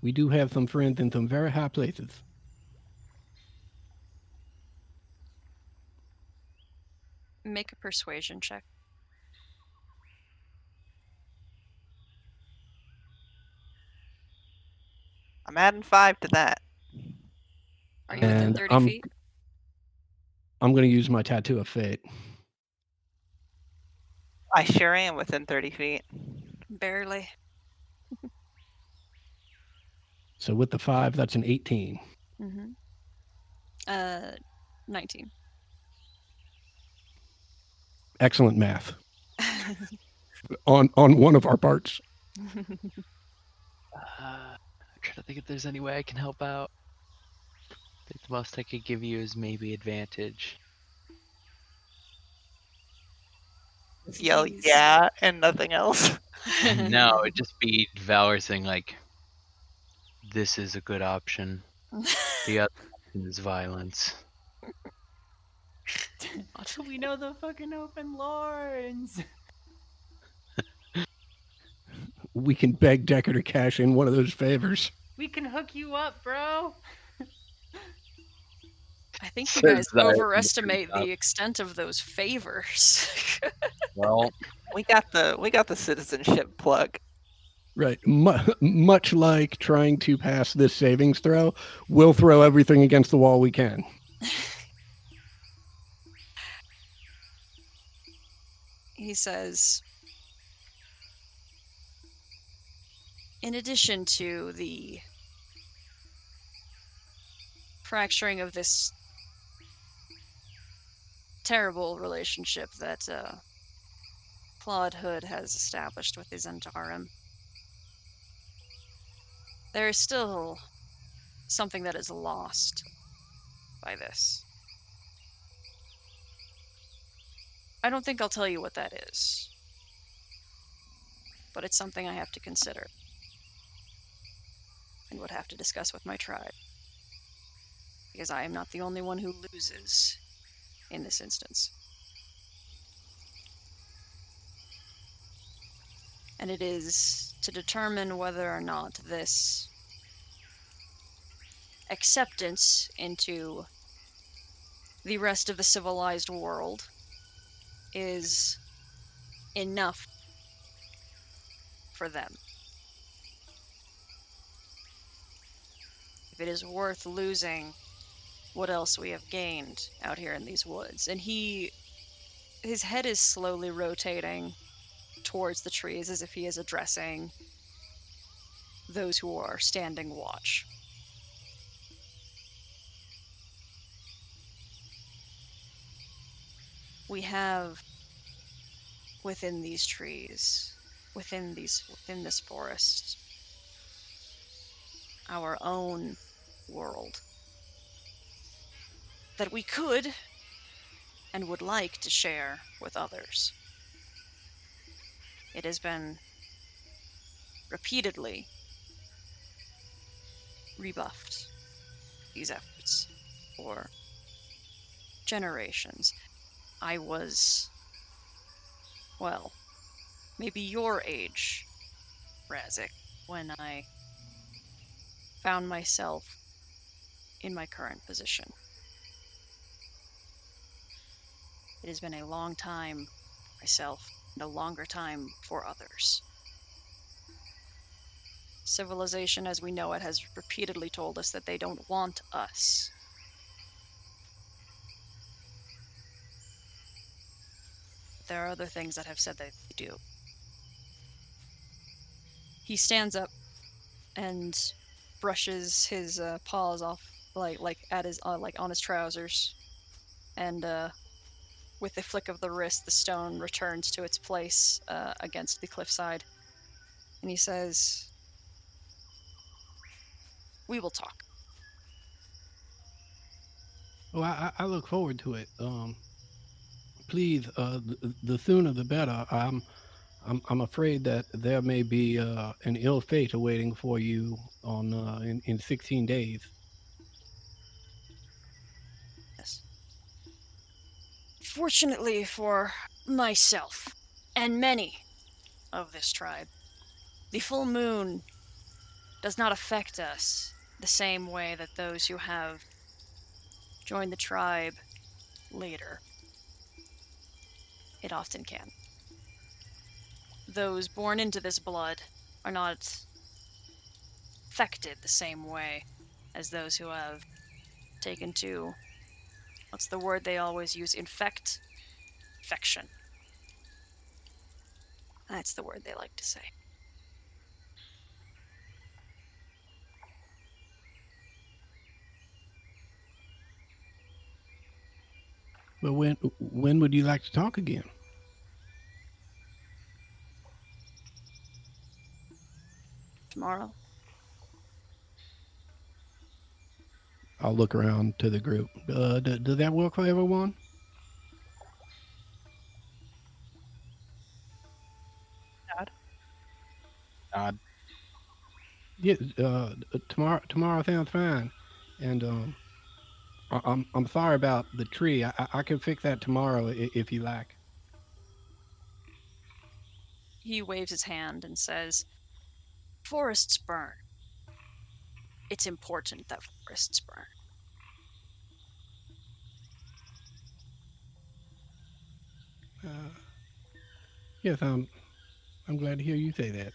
We do have some friends in some very high places. Make a persuasion check. I'm adding 5 to that. Are you within And 30 feet? I'm going to use my Tattoo of Fate. I sure am within 30 feet. Barely. So with the 5, that's an 18. Mm-hmm. 19. Excellent math on one of our parts. I'm trying to think if there's any way I can help out. I think the most I could give you is maybe advantage. Just yell, Jeez. yeah, and nothing else. No, it'd just be Valor saying like, "This is a good option. The other option is violence." We know the fucking open lords. We can beg Decker to cash in one of those favors. We can hook you up, bro. I think you Says guys that in the overestimate treetop. the extent of those favors. Well, We got the citizenship plug. Right. Much like trying to pass this savings throw, we'll throw everything against the wall we can. He says, in addition to the fracturing of this terrible relationship that Claude Hood has established with the Zentarum, there is still something that is lost by this. I don't think I'll tell you what that is, but it's something I have to consider and would have to discuss with my tribe, because I am not the only one who loses in this instance. And it is to determine whether or not this acceptance into the rest of the civilized world is enough for them. If it is worth losing what else we have gained out here in these woods. And his head is slowly rotating towards the trees as if he is addressing those who are standing watch. We have within these trees, within this forest, our own world that we could and would like to share with others. It has been repeatedly rebuffed, these efforts, for generations. I was, well, maybe your age, Razik, when I found myself in my current position. It has been a long time for myself, and a longer time for others. Civilization as we know it has repeatedly told us that they don't want us. There are other things that have said that they do. He stands up and brushes his paws off, like at his like on his trousers, and with a flick of the wrist, the stone returns to its place against the cliffside, and he says, "We will talk." Well, I look forward to it. Please, the sooner the better. I'm afraid that there may be an ill fate awaiting for you on in 16 days. Yes. Fortunately for myself and many of this tribe, the full moon does not affect us the same way that those who have joined the tribe later. It often can. Those born into this blood are not affected the same way as those who have taken to, what's the word they always use? Infection. That's the word they like to say. But when would you like to talk again? Tomorrow? I'll look around to the group. Does that work for everyone? Nod. Yeah. Tomorrow sounds fine. And I'm sorry about the tree. I can fix that tomorrow if you like. He waves his hand and says, "Forests burn. It's important that forests burn." Yes, I'm glad to hear you say that.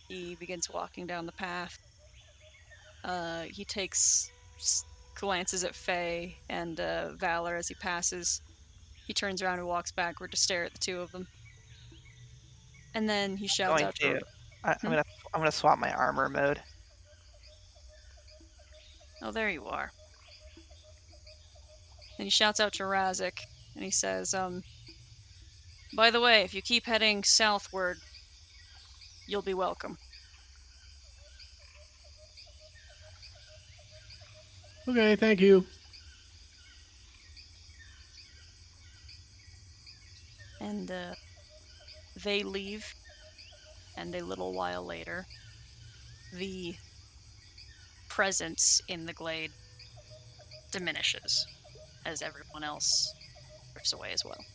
He begins walking down the path. He glances at Faye and Valor as he passes. He turns around and walks backward to stare at the two of them. And then he shouts Going out to. to I'm gonna swap my armor mode. Oh, there you are. And he shouts out to Razik, and he says, "By the way, if you keep heading southward, you'll be welcome." Okay, thank you. And they leave, and a little while later, the presence in the glade diminishes as everyone else drifts away as well.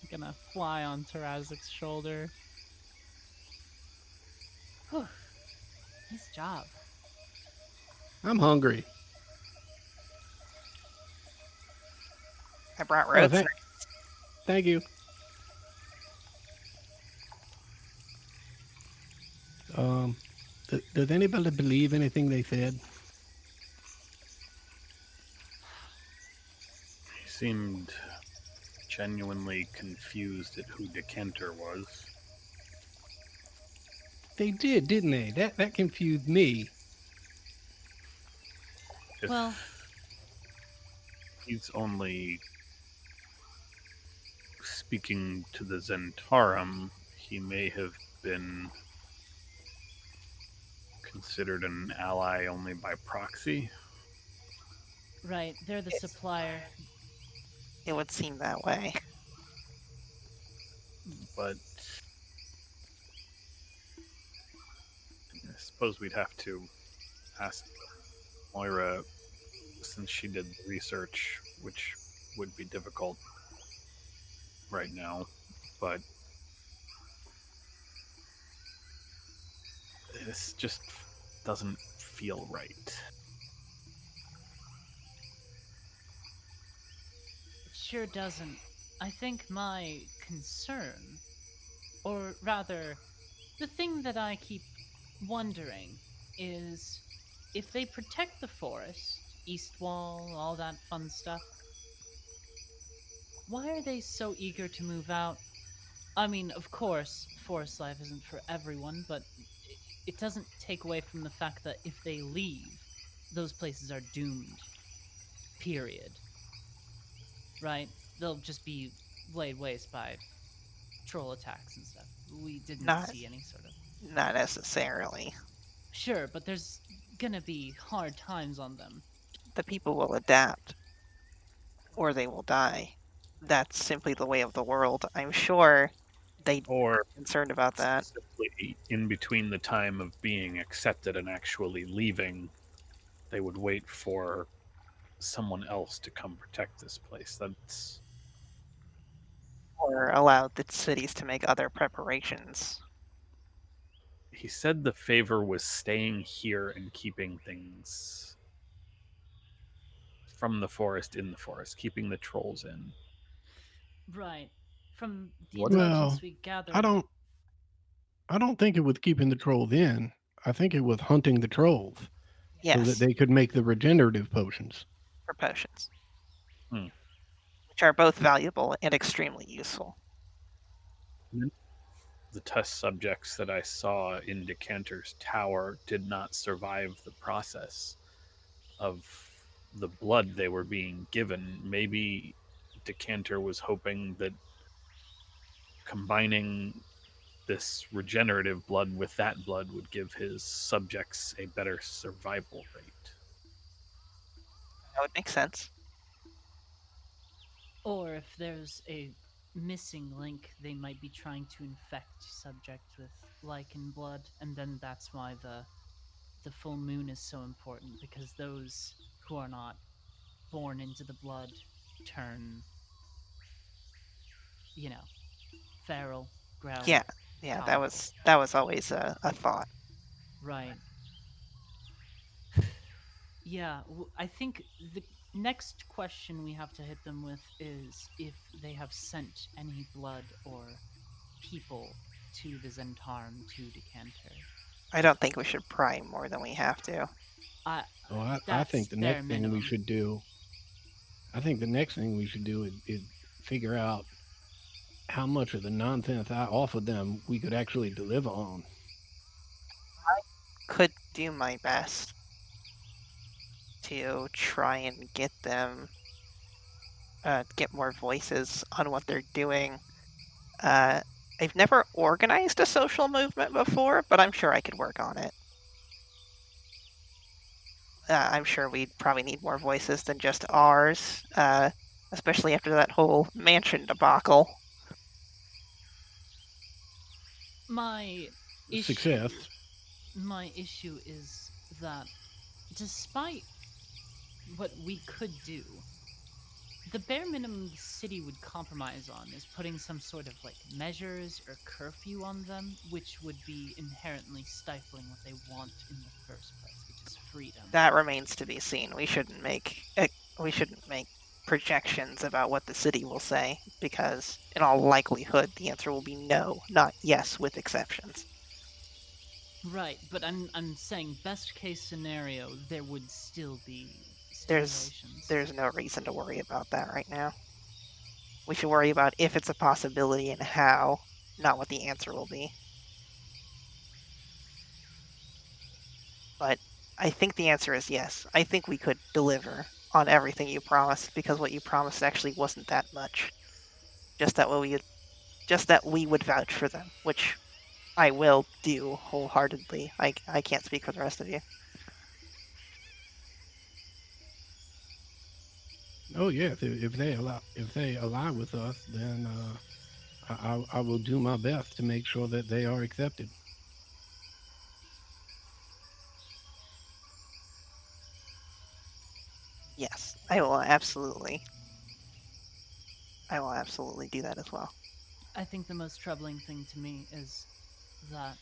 I'm gonna fly on Tarazik's shoulder. Whew. Nice job. I'm hungry. I brought Oh, road snacks. thank you. Does anybody believe anything they said? He seemed genuinely confused at who Decanter was. They did, didn't they? That confused me. If Well- he's only speaking to the Zentarum, he may have been considered an ally only by proxy. Right, they're the supplier. It would seem that way. But I suppose we'd have to ask Moira, since she did the research, which would be difficult right now, but this just doesn't feel right. It sure doesn't. I think my concern, or rather, the thing that I keep wondering is if they protect the forest, East Wall, all that fun stuff, why are they so eager to move out? I mean, of course, forest life isn't for everyone, but it doesn't take away from the fact that if they leave, those places are doomed. Period. Right? They'll just be laid waste by troll attacks and stuff. We didn't Not- see any sort of. Not necessarily. Sure, but there's gonna be hard times on them. The people will adapt, or they will die. That's simply the way of the world. I'm sure they'd be Or concerned about that. simply in between the time of being accepted and actually leaving, they would wait for someone else to come protect this place. That's Or allow the cities to make other preparations. he said the favor was staying here and keeping things from the forest in the forest, keeping the trolls in. Right. From the What- intelligence Well, we gathered. I don't think it was keeping the trolls in. I think it was hunting the trolls. Yes, so that they could make the regenerative potions. for potions, Hmm. which are both valuable and extremely useful. The test subjects that I saw in Decanter's tower did not survive the process of the blood they were being given. Maybe Decanter was hoping that combining this regenerative blood with that blood would give his subjects a better survival rate. That would make sense. Or if there's a missing link, they might be trying to infect subjects with lichen blood, and then that's why the full moon is so important, because those who are not born into the blood turn, feral, growly. Yeah, yeah, that was always a thought. Right. Yeah, I think the next question we have to hit them with is if they have sent any blood or people to the Zentarum to Decanter. I don't think we should pry more than we have to. I That's think the bare next thing we minimum. should do. I think the next thing we should do is figure out how much of the nonsense I offered them we could actually deliver on. Could do my best to try and get them get more voices on what they're doing. I've never organized a social movement before, but I'm sure I could work on it. I'm sure we'd probably need more voices than just ours, especially after that whole mansion debacle. My issue, Success. my issue is that despite what we could do, the bare minimum the city would compromise on is putting some sort of measures or curfew on them, which would be inherently stifling what they want in the first place, which is freedom. That remains to be seen. We shouldn't make projections about what the city will say, because in all likelihood the answer will be no, not yes, with exceptions. Right, but I'm saying best case scenario, there would still be There's stipulations. there's no reason to worry about that right now. We should worry about if it's a possibility and how, not what the answer will be. But I think the answer is yes. I think we could deliver on everything you promised, because what you promised actually wasn't that much. Just that we would vouch for them, which I will do wholeheartedly. I can't speak for the rest of you. Oh yes, if they ally with us, then I will do my best to make sure that they are accepted. Yes, I will absolutely do that as well. I think the most troubling thing to me is that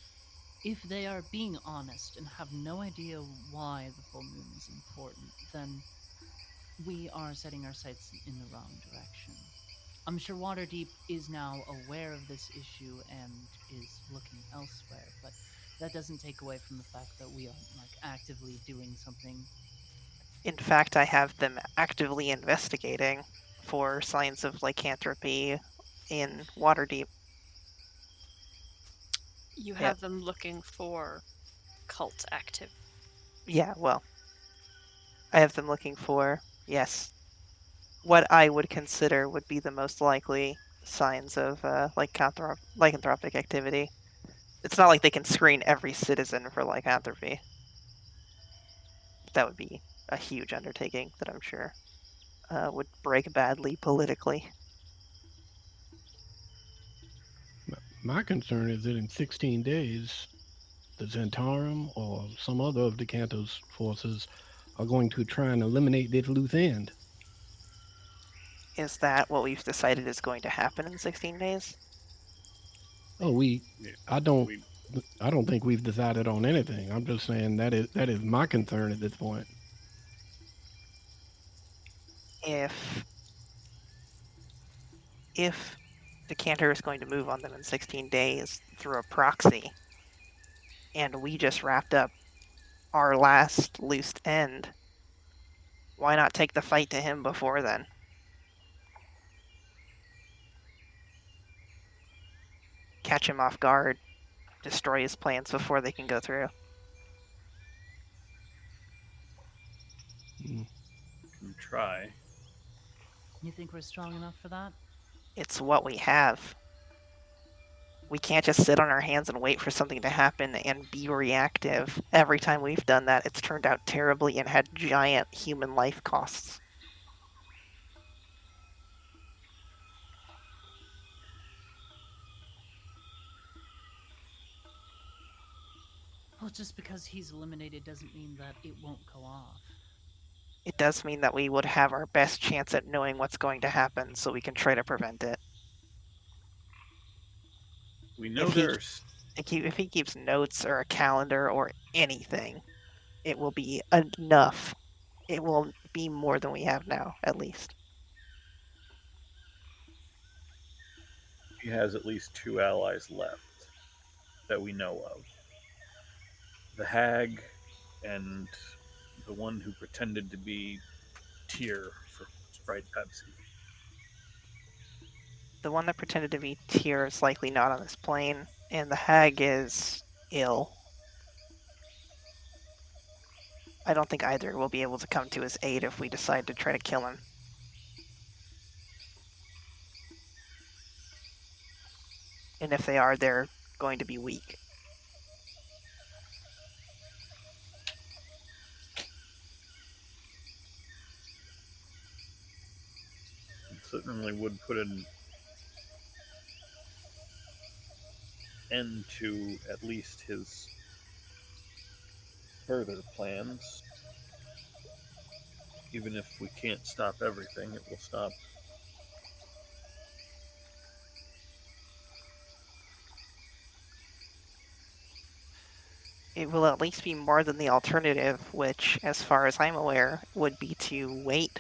if they are being honest and have no idea why the full moon is important, then we are setting our sights in the wrong direction. I'm sure Waterdeep is now aware of this issue and is looking elsewhere, but that doesn't take away from the fact that we aren't actively doing something. In fact, I have them actively investigating for signs of lycanthropy in Waterdeep. You have them looking for cult active. Yeah, well, I have them looking for, yes, what I would consider would be the most likely signs of lycanthropic activity. It's not like they can screen every citizen for lycanthropy. That would be a huge undertaking that I'm sure would break badly politically. My concern is that in 16 days, the Zentarum or some other of Decanter's forces are going to try and eliminate this loose end. Is that what we've decided is going to happen in 16 days? Oh, Yeah, I don't think we've decided on anything. I'm just saying that is my concern at this point. If Decanter is going to move on them in 16 days through a proxy, and we just wrapped up our last loose end. Why not take the fight to him before then? Catch him off guard, destroy his plans before they can go through. Mm. Can try. You think we're strong enough for that? It's what we have. We can't just sit on our hands and wait for something to happen and be reactive. Every time we've done that, it's turned out terribly and had giant human life costs. Well, just because he's eliminated doesn't mean that it won't go off. It does mean that we would have our best chance at knowing what's going to happen so we can try to prevent it. We know If he- there's If he keeps notes or a calendar or anything, it will be enough. It will be more than we have now, at least. he has at least 2 allies left that we know of. The hag and the one who pretended to be Tyr for Sprite Pepsi. The one that pretended to be Tyr is likely not on this plane, and the hag is ill. I don't think either will be able to come to his aid if we decide to try to kill him. And if they are, they're going to be weak. It certainly would put an end to at least his further plans. Even if we can't stop everything, it will stop. It will at least be more than the alternative, which, as far as I'm aware, would be to wait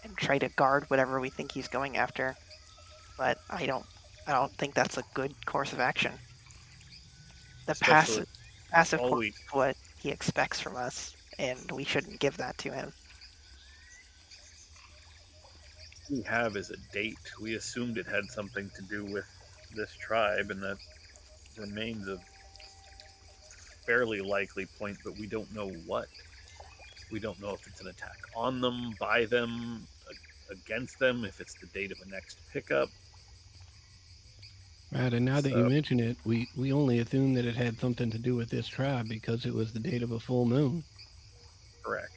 and try to guard whatever we think he's going after. But I don't think that's a good course of action. The Especially passive all course we- is what he expects from us, and we shouldn't give that to him. we have is a date. We assumed it had something to do with this tribe, and that remains a fairly likely point, but we don't know what. We don't know if it's an attack on them, by them, against them, if it's the date of a next pickup. Right, and now that you So- mention it, we only assumed that it had something to do with this tribe because it was the date of a full moon. Correct.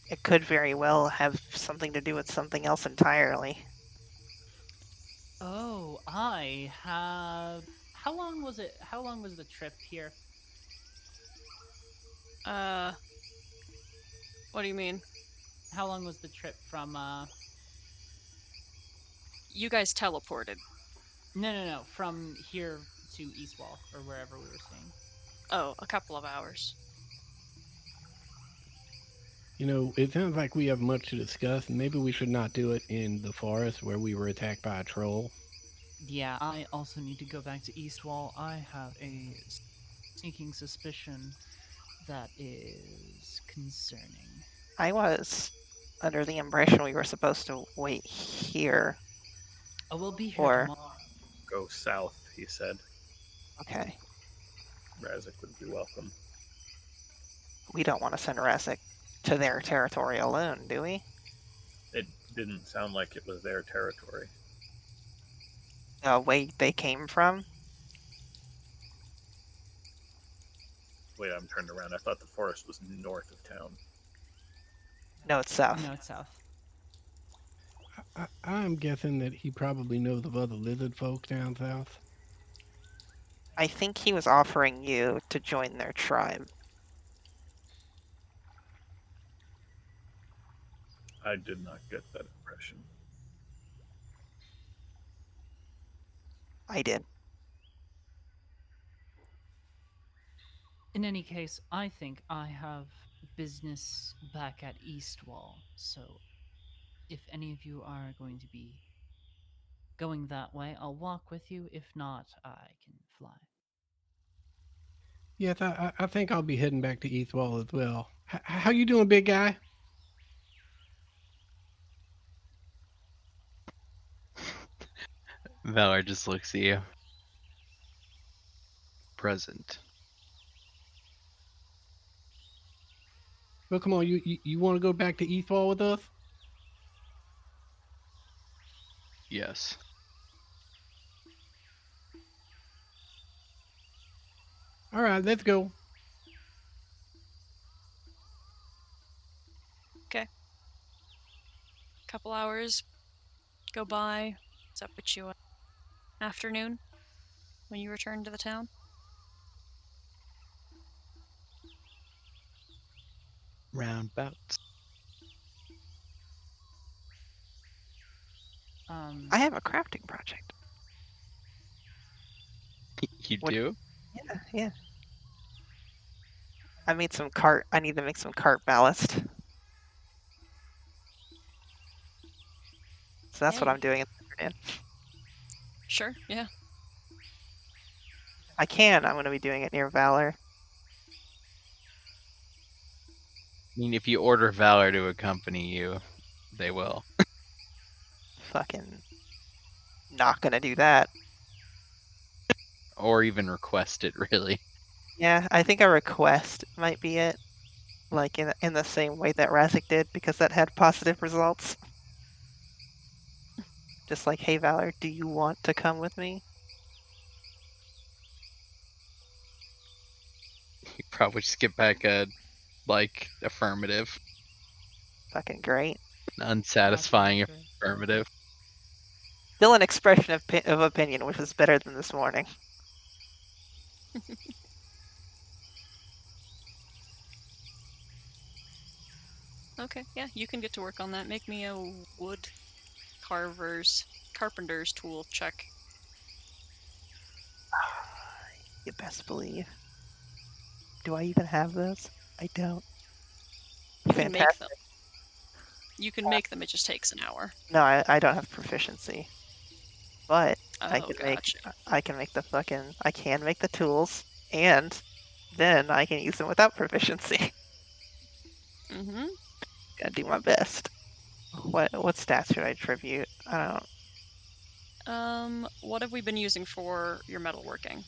It could very well have something to do with something else entirely. Oh, I have. How long was it? How long was the trip here? What do you mean? How long was the trip from? You guys teleported. No. From here to Eastwall or wherever we were staying. Oh, a couple of hours. You know, it sounds like we have much to discuss, and maybe we should not do it in the forest where we were attacked by a troll. Yeah, I also need to go back to Eastwall. I have a sneaking suspicion that is concerning. I was under the impression we were supposed to wait here. Oh, we'll be here Or- tomorrow. Go south, he said. Okay. Razik would be welcome. We don't want to send Razik to their territory alone, do we? It didn't sound like it was their territory. The way they came from? Wait, I'm turned around. I thought the forest was north of town. No, it's south. No, it's south. I'm guessing that he probably knows of other lizard folk down south. I think he was offering you to join their tribe. I did not get that impression. I did. In any case, I think I have business back at Eastwall, so if any of you are going to be going that way, I'll walk with you. If not, I can fly. Yes, I think I'll be heading back to Eastwall as well. How you doing, big guy? Valor just looks at you. Present. Well, come on, you want to go back to Eastwall with us? Yes. All right, let's go. Couple hours go by. It's up at you afternoon when you return to the town. Roundabouts. I have a crafting project. You What- do? Yeah, yeah. I made some cart. I need to make some cart ballast. So that's what Hey. I'm doing in the afternoon. Sure, yeah. I can. I'm going to be doing it near Valor. I mean, if you order Valor to accompany you, they will. Fucking not going to do that. Or even request it, really. Yeah, I think a request might be it. Like in the same way that Razik did, because that had positive results. Just like, hey Valor, do you want to come with me? You probably just get back a, affirmative. Fucking great. Unsatisfying affirmative. Still an expression of opinion, which was better than this morning. Okay, yeah, you can get to work on that. Make me a wood carpenter's tool check. You best believe. Do I even have those? I don't. You can make Fantastic. them. You can make them, it just takes an hour. No, I don't have proficiency. But I Oh, can gotcha. I can make the tools, and then I can use them without proficiency. Mm-hmm. Gotta do my best. What stats should I attribute? I don't. What have we been using for your metalworking?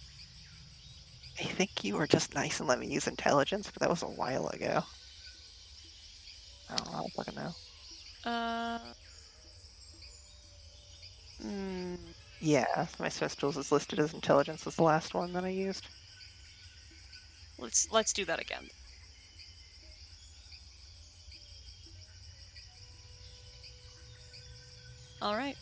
I think you were just nice and let me use intelligence, but that was a while ago. I don't fucking know. Yeah, my Cestals is listed as intelligence was the last one that I used. Let's do that again. All right.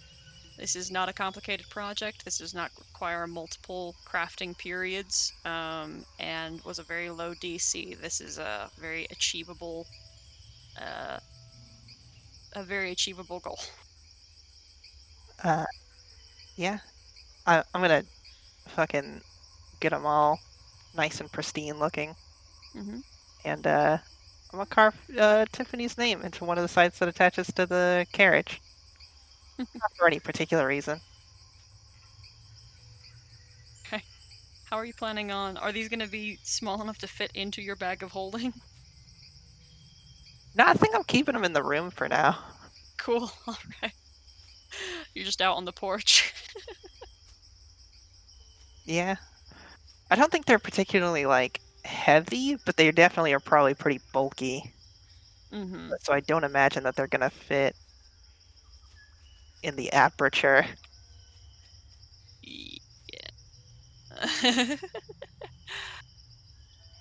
This is not a complicated project. This does not require multiple crafting periods, and was a very low DC. This is a very achievable goal. Yeah. I'm gonna fucking get them all nice and pristine looking. Mm-hmm. And I'm gonna carve Tiffany's name into one of the sides that attaches to the carriage. Not for any particular reason. How are you planning on? Are these going to be small enough to fit into your bag of holding? No, I think I'm keeping them in the room for now. Cool. All right. You're just out on the porch. Yeah. I don't think they're particularly like heavy, but they definitely are probably pretty bulky. Mm-hmm. So I don't imagine that they're gonna fit in the aperture. Yeah.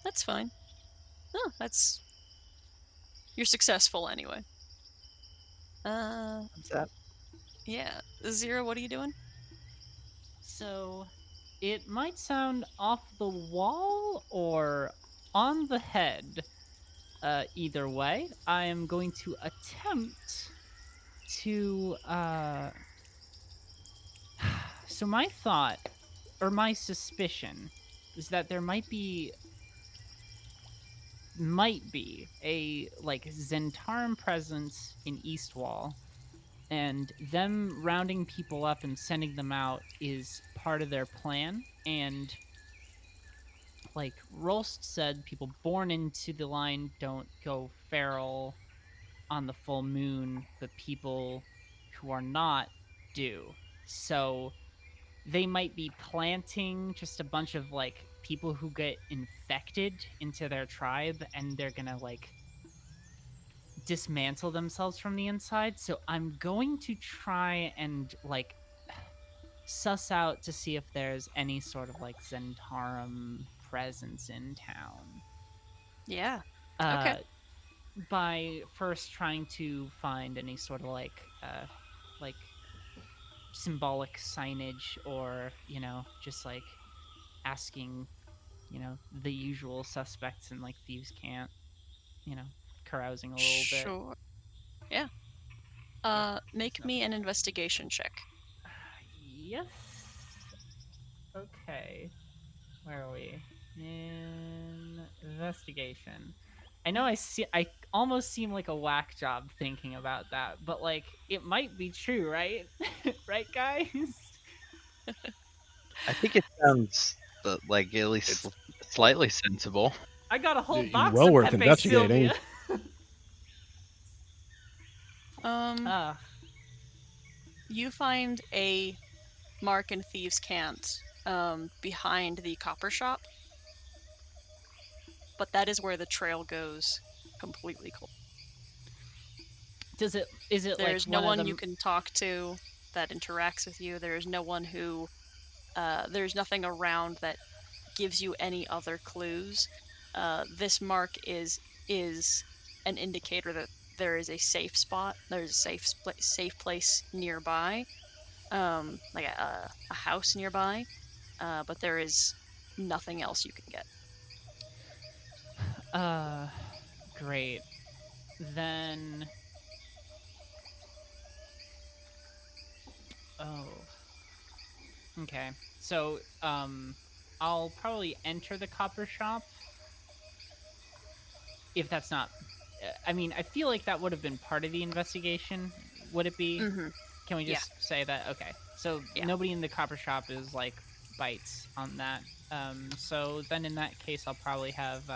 That's fine. Oh, that's... You're successful anyway. Thumbs up. Yeah. Zero, what are you doing? So, it might sound off the wall or on the head. Either way, I am going to attempt to. So, my thought, or my suspicion, is that there might be a like Zentarum presence in Eastwall, and them rounding people up and sending them out is part of their plan. And like Rolst said, people born into the line don't go feral on the full moon, but people who are not do. So they might be planting just a bunch of like people who get infected into their tribe, and they're gonna like dismantle themselves from the inside. So I'm going to try and like suss out to see if there's any sort of like Zentarum presence in town. Yeah. Uh, by first trying to find any sort of like symbolic signage, or just like asking the usual suspects in like thieves can't, carousing a little bit. Sure. Yeah. Make so- me an investigation check. Yes. Okay. Where are we? Investigation. I know I almost seem like a whack job thinking about that, but like it might be true, right? Right, guys? I think it sounds like at least slightly sensible. I got a whole Y- box well of worth Pepe investigating. Sylvia. Ah, You find a mark and thieves can't behind the copper shop, but that is where the trail goes completely cold. is it There's like no one one of them? you can talk to that interacts with you. There's no one who there's nothing around that gives you any other clues. This mark is an indicator that there is a safe spot. There's a safe place nearby, like a house nearby, but there is nothing else you can get. Great. Then oh. Okay. So, I'll probably enter the copper shop. If that's not I mean, I feel like that would have been part of the investigation. Would it be? Mm-hmm. Can we Yeah. just say that? Okay. So Yeah. nobody in the copper shop is like bites on that. So then in that case, I'll probably have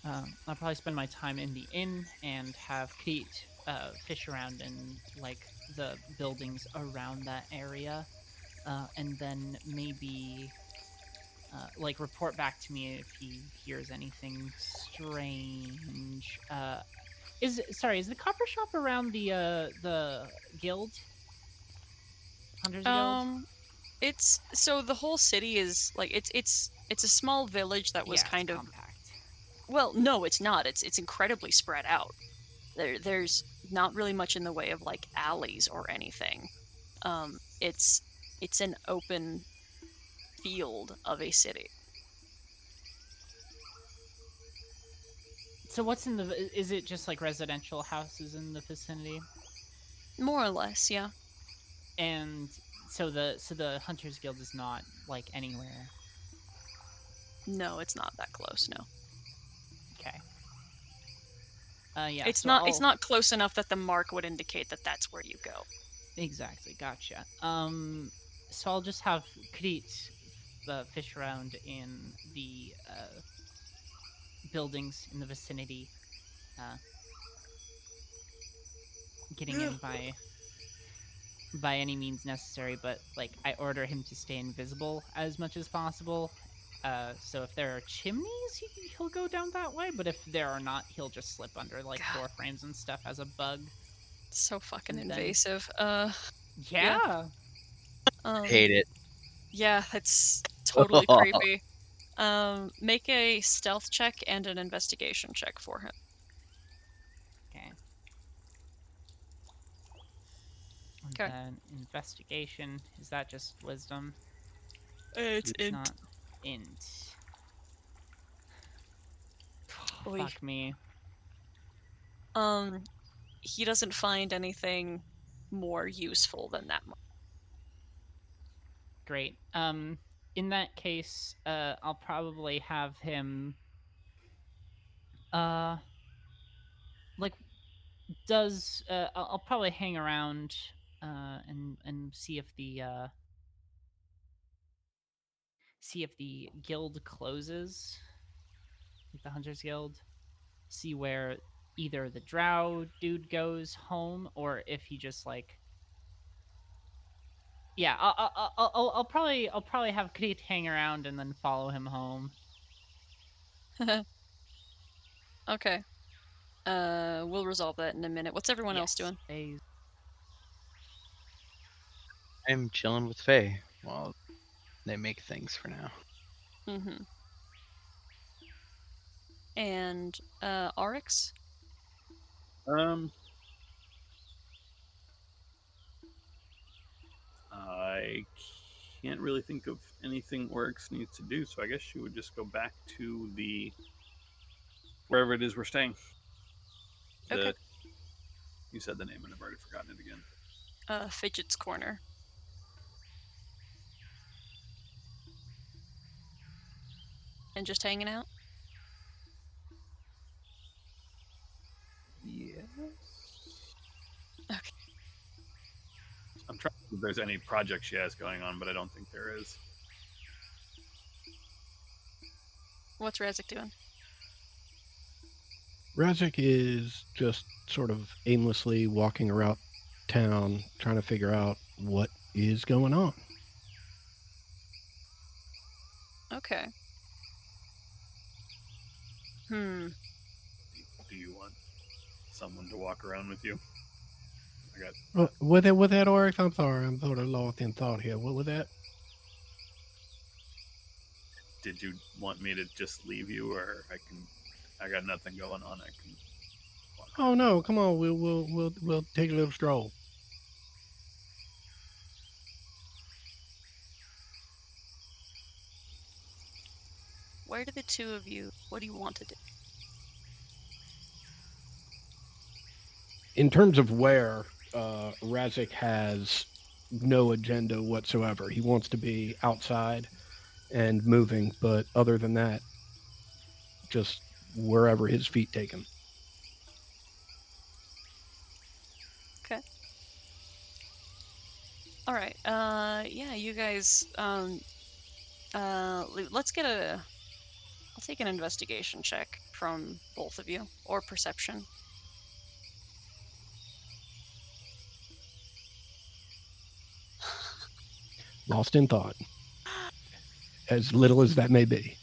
I'll probably spend my time in the inn and have Kate fish around in like the buildings around that area, and then maybe like report back to me if he hears anything strange. Is the copper shop around the guild? Hunters Guild? It's so the whole city is like it's a small village that was Yeah, kind it's of compact. well, no, it's not. It's incredibly spread out. There's not really much in the way of like alleys or anything. It's an open field of a city. So what's in the? Is it just like residential houses in the vicinity? More or less, yeah. And so the Hunters Guild is not like anywhere. No, it's not that close, no. Okay. Yeah. It's so not it's I'll- not close enough that the mark would indicate that that's where you go. Exactly. Gotcha. So I'll just have Krit fish around in the buildings in the vicinity, getting in by any means necessary. But like, I order him to stay invisible as much as possible. So if there are chimneys, he'll go down that way. But if there are not, he'll just slip under like God. door frames and stuff as a bug. So fucking And then- invasive. Yeah. Hate it. Yeah, it's totally creepy. Make a stealth check and an investigation check for him. Okay. And 'Kay. then investigation, is that just wisdom? It's Not int. Oy. Fuck me. He doesn't find anything more useful than that. Great. In that case, I'll probably have him like I'll probably hang around and see if see if the guild closes, like the Hunters Guild. See where either the Drow dude goes home or if he just like. Yeah, I'll probably have Krit hang around and then follow him home. Okay. We'll resolve that in a minute. What's everyone else Yes, doing? I'm chilling with Faye while they make things for now. Mm-hmm. And Oryx? I can't really think of anything Oryx needs to do, so I guess she would just go back to the wherever it is we're staying. Okay. You said the name and I've already forgotten it again. Fidget's Corner. And just hanging out? Yes. Okay. I'm trying to see if there's any project she has going on, but I don't think there is. What's Razik doing? Razik is just sort of aimlessly walking around town trying to figure out what is going on. Okay. Hmm. Do you want someone to walk around with you? I got. With that, Oryx, I'm sorry, I'm sort of lost in thought here. What was that? Did you want me to just leave you, or I got nothing going on. I can. Oh no, come on, we'll take a little stroll. Where do the two of you, what do you want to do? In terms of where, Razik has no agenda whatsoever. He wants to be outside and moving, but other than that, just wherever his feet take him. Okay. All right. Yeah, you guys. Let's get a. I'll take an investigation check from both of you, or perception. Lost in thought. As little as that may be.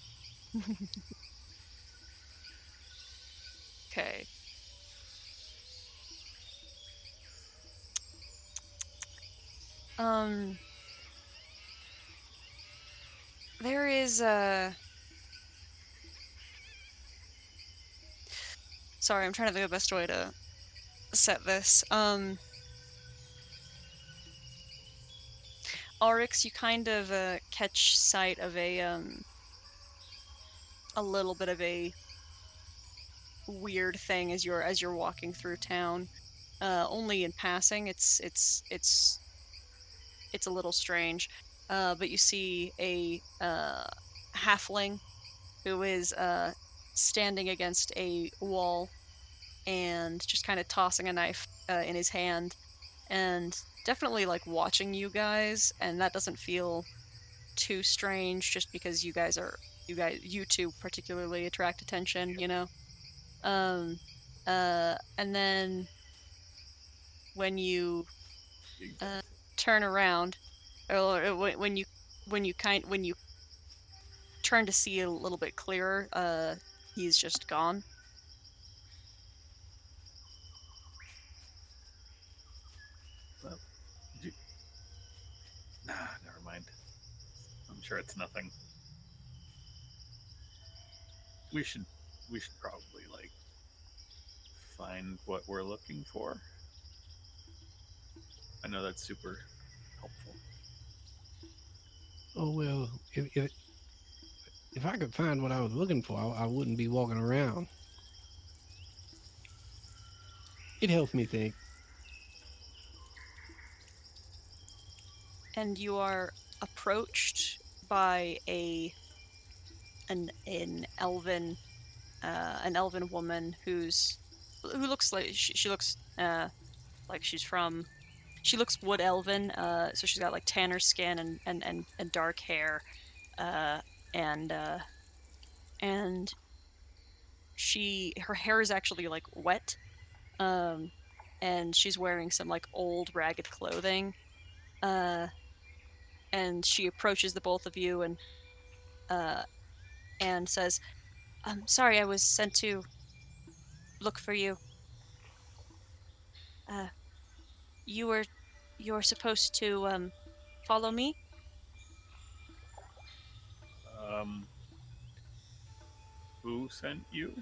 Okay. There is a. Sorry, I'm trying to think of the best way to set this. Oryx, you kind of catch sight of a little bit of a weird thing as you're walking through town. Only in passing. It's a little strange. But you see a halfling who is standing against a wall and just kind of tossing a knife in his hand, and definitely like watching you guys, and that doesn't feel too strange just because you two particularly attract attention, you know. And then when you turn around, or when you turn to see a little bit clearer, he's just gone. Never mind. I'm sure it's nothing. We should probably like find what we're looking for. I know that's super helpful. Oh well, if I could find what I was looking for, I wouldn't be walking around. It helps me think. And you are approached by an elven woman who looks like she looks like she looks wood elven, so she's got like tanner skin and dark hair, uh, and and her hair is actually like wet, and she's wearing some like old ragged clothing, and she approaches the both of you and says, sorry, I was sent to look for you. Uh, you're supposed to follow me. Um, who sent you?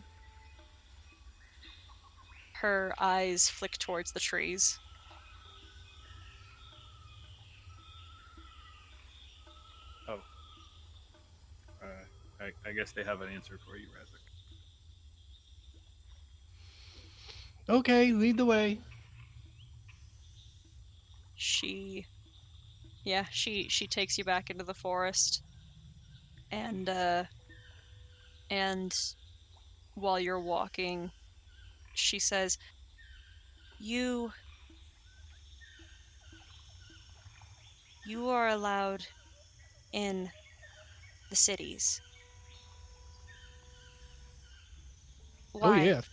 Her eyes flick towards the trees. Oh. I guess they have an answer for you, Razik. Okay, lead the way. She takes you back into the forest, and while you're walking, she says, you are allowed in the cities. Oh, Why? yes.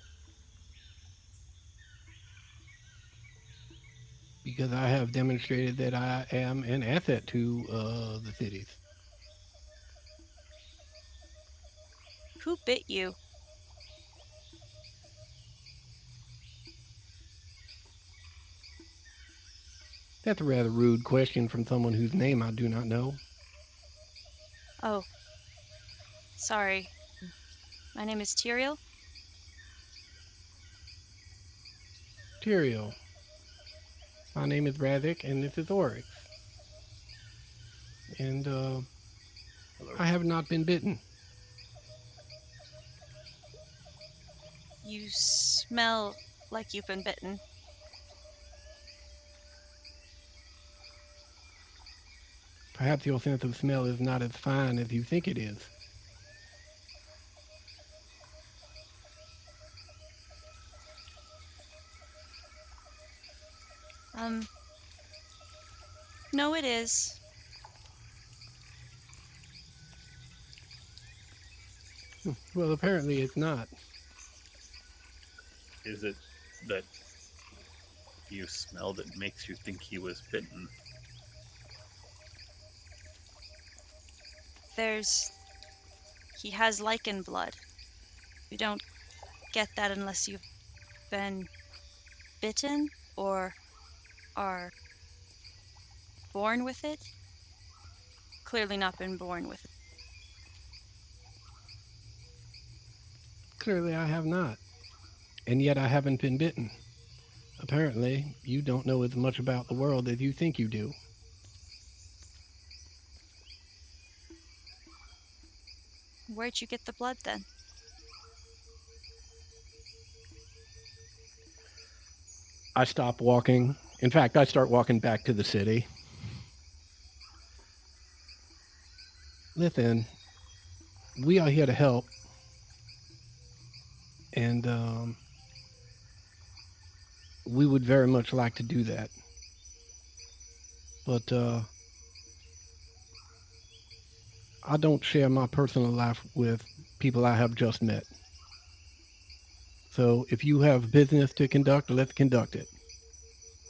Because I have demonstrated that I am an asset to the cities. Who bit you? That's a rather rude question from someone whose name I do not know. Oh, sorry. My name is Tyrael. Tyrael. My name is Razik, and this is Oryx. And Hello. I have not been bitten. You smell like you've been bitten. Perhaps your sense of smell is not as fine as you think it is. No, it is. Well, apparently it's not. Is it that you smell that makes you think he was bitten? He has lichen blood. You don't get that unless you've been bitten or are born with it. Clearly not been born with it. Clearly I have not. And yet I haven't been bitten. Apparently, you don't know as much about the world as you think you do. Where'd you get the blood then? I stop walking. In fact, I start walking back to the city. Listen, we are here to help. And we would very much like to do that. But I don't share my personal life with people I have just met. So if you have business to conduct, let's conduct it.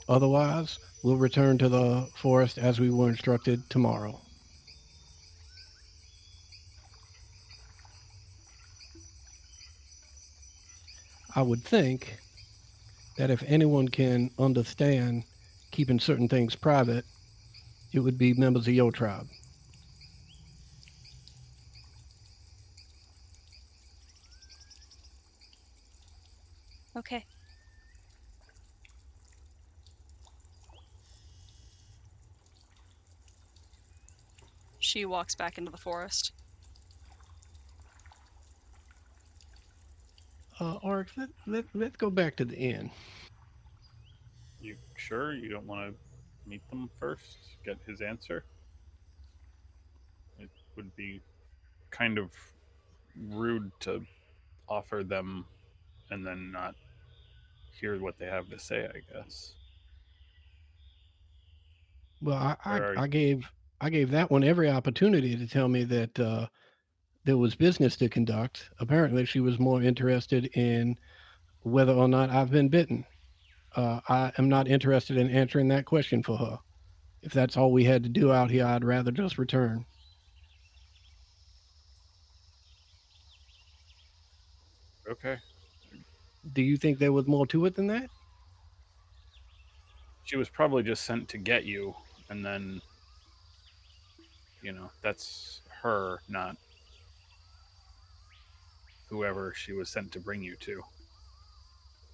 Otherwise, we'll return to the forest as we were instructed tomorrow. I would think that if anyone can understand keeping certain things private, it would be members of your tribe. Okay. She walks back into the forest. Oryx, let's go back to the inn. You sure you don't want to meet them first? Get his answer? It would be kind of rude to offer them and then not hear what they have to say, I guess. Well, Where are I you? gave I gave that one every opportunity to tell me that there was business to conduct. Apparently, she was more interested in whether or not I've been bitten. I am not interested in answering that question for her. If that's all we had to do out here, I'd rather just return. Okay. Do you think there was more to it than that? She was probably just sent to get you, and then, that's her, not whoever she was sent to bring you to.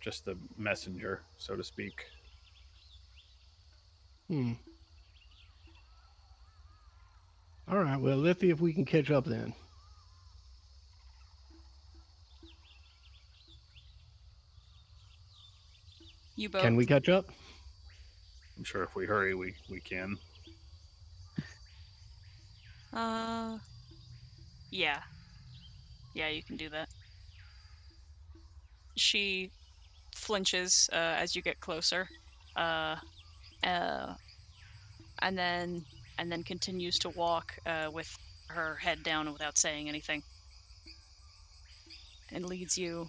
Just the messenger, so to speak. Hmm. All right. Well, let's see if we can catch up then. You both. Can we catch up? I'm sure if we hurry, we can. Yeah. Yeah, you can do that. She flinches as you get closer, uh, uh, and then continues to walk with her head down without saying anything, and leads you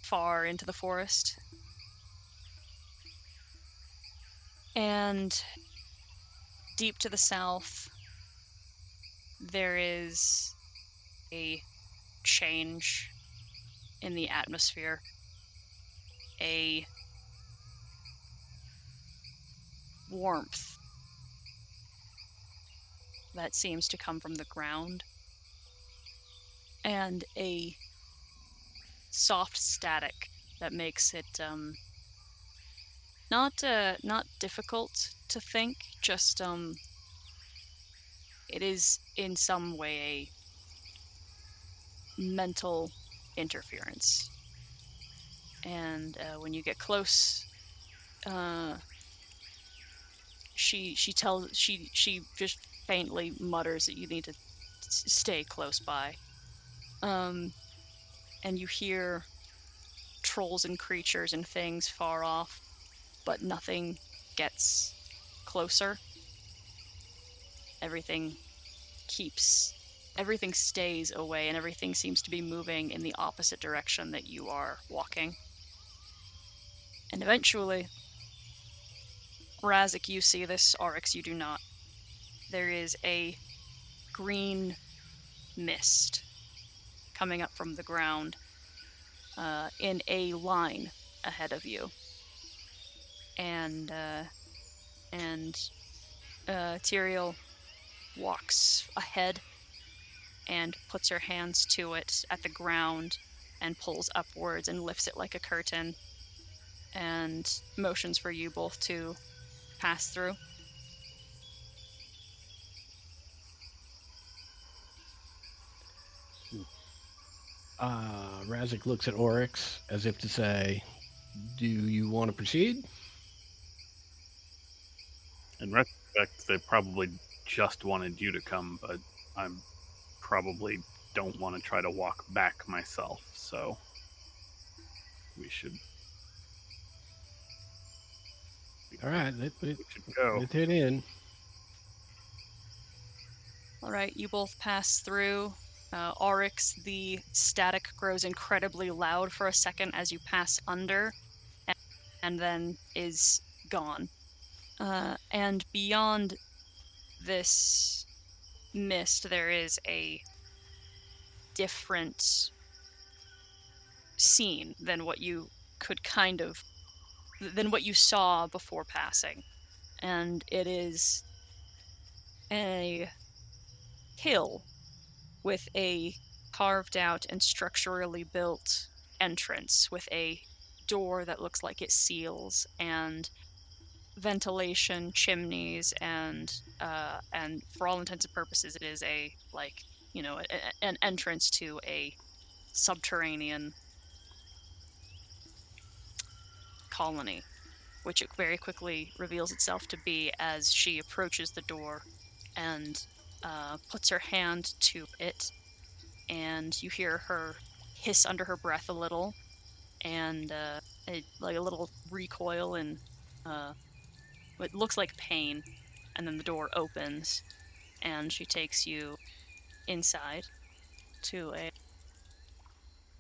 far into the forest. And deep to the south, there is a change in the atmosphere. A warmth that seems to come from the ground, and a soft static that makes it not difficult to think, just it is in some way a mental interference. And when you get close, she just faintly mutters that you need to stay close by. And you hear trolls and creatures and things far off, but nothing gets closer. Everything stays away, and everything seems to be moving in the opposite direction that you are walking. And eventually, Razik, you see this, Oryx, you do not. There is a green mist coming up from the ground in a line ahead of you. And Tyrael walks ahead and puts her hands to it at the ground and pulls upwards and lifts it like a curtain and motions for you both to pass through. Razik looks at Oryx as if to say, do you want to proceed? In retrospect, they probably just wanted you to come, but I probably don't want to try to walk back myself, so we should. All right, We should go. let's head in. All right, you both pass through. Oryx, the static grows incredibly loud for a second as you pass under, and then is gone. And beyond this mist, there is a different scene than what you than what you saw before passing. And it is a hill with a carved out and structurally built entrance with a door that looks like it seals, and ventilation chimneys, and for all intents and purposes it is an entrance to a subterranean colony, which it very quickly reveals itself to be as she approaches the door and puts her hand to it, and you hear her hiss under her breath a little, and like a little recoil and what looks like pain and then the door opens, and she takes you inside to a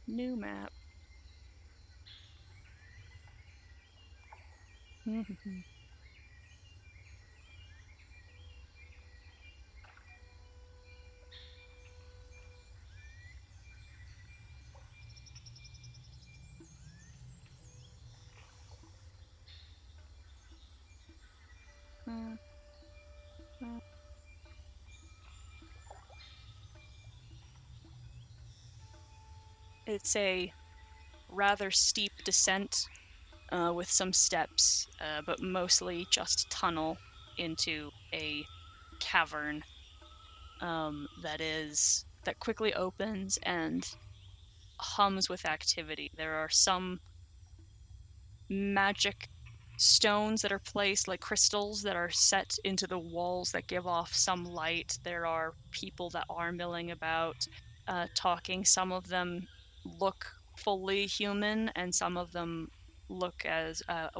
new map. It's a rather steep descent with some steps, but mostly just tunnel into a cavern that quickly opens and hums with activity. There are some magic stones that are placed, like crystals that are set into the walls that give off some light. There are people that are milling about, talking. Some of them look fully human, and some of them look as sort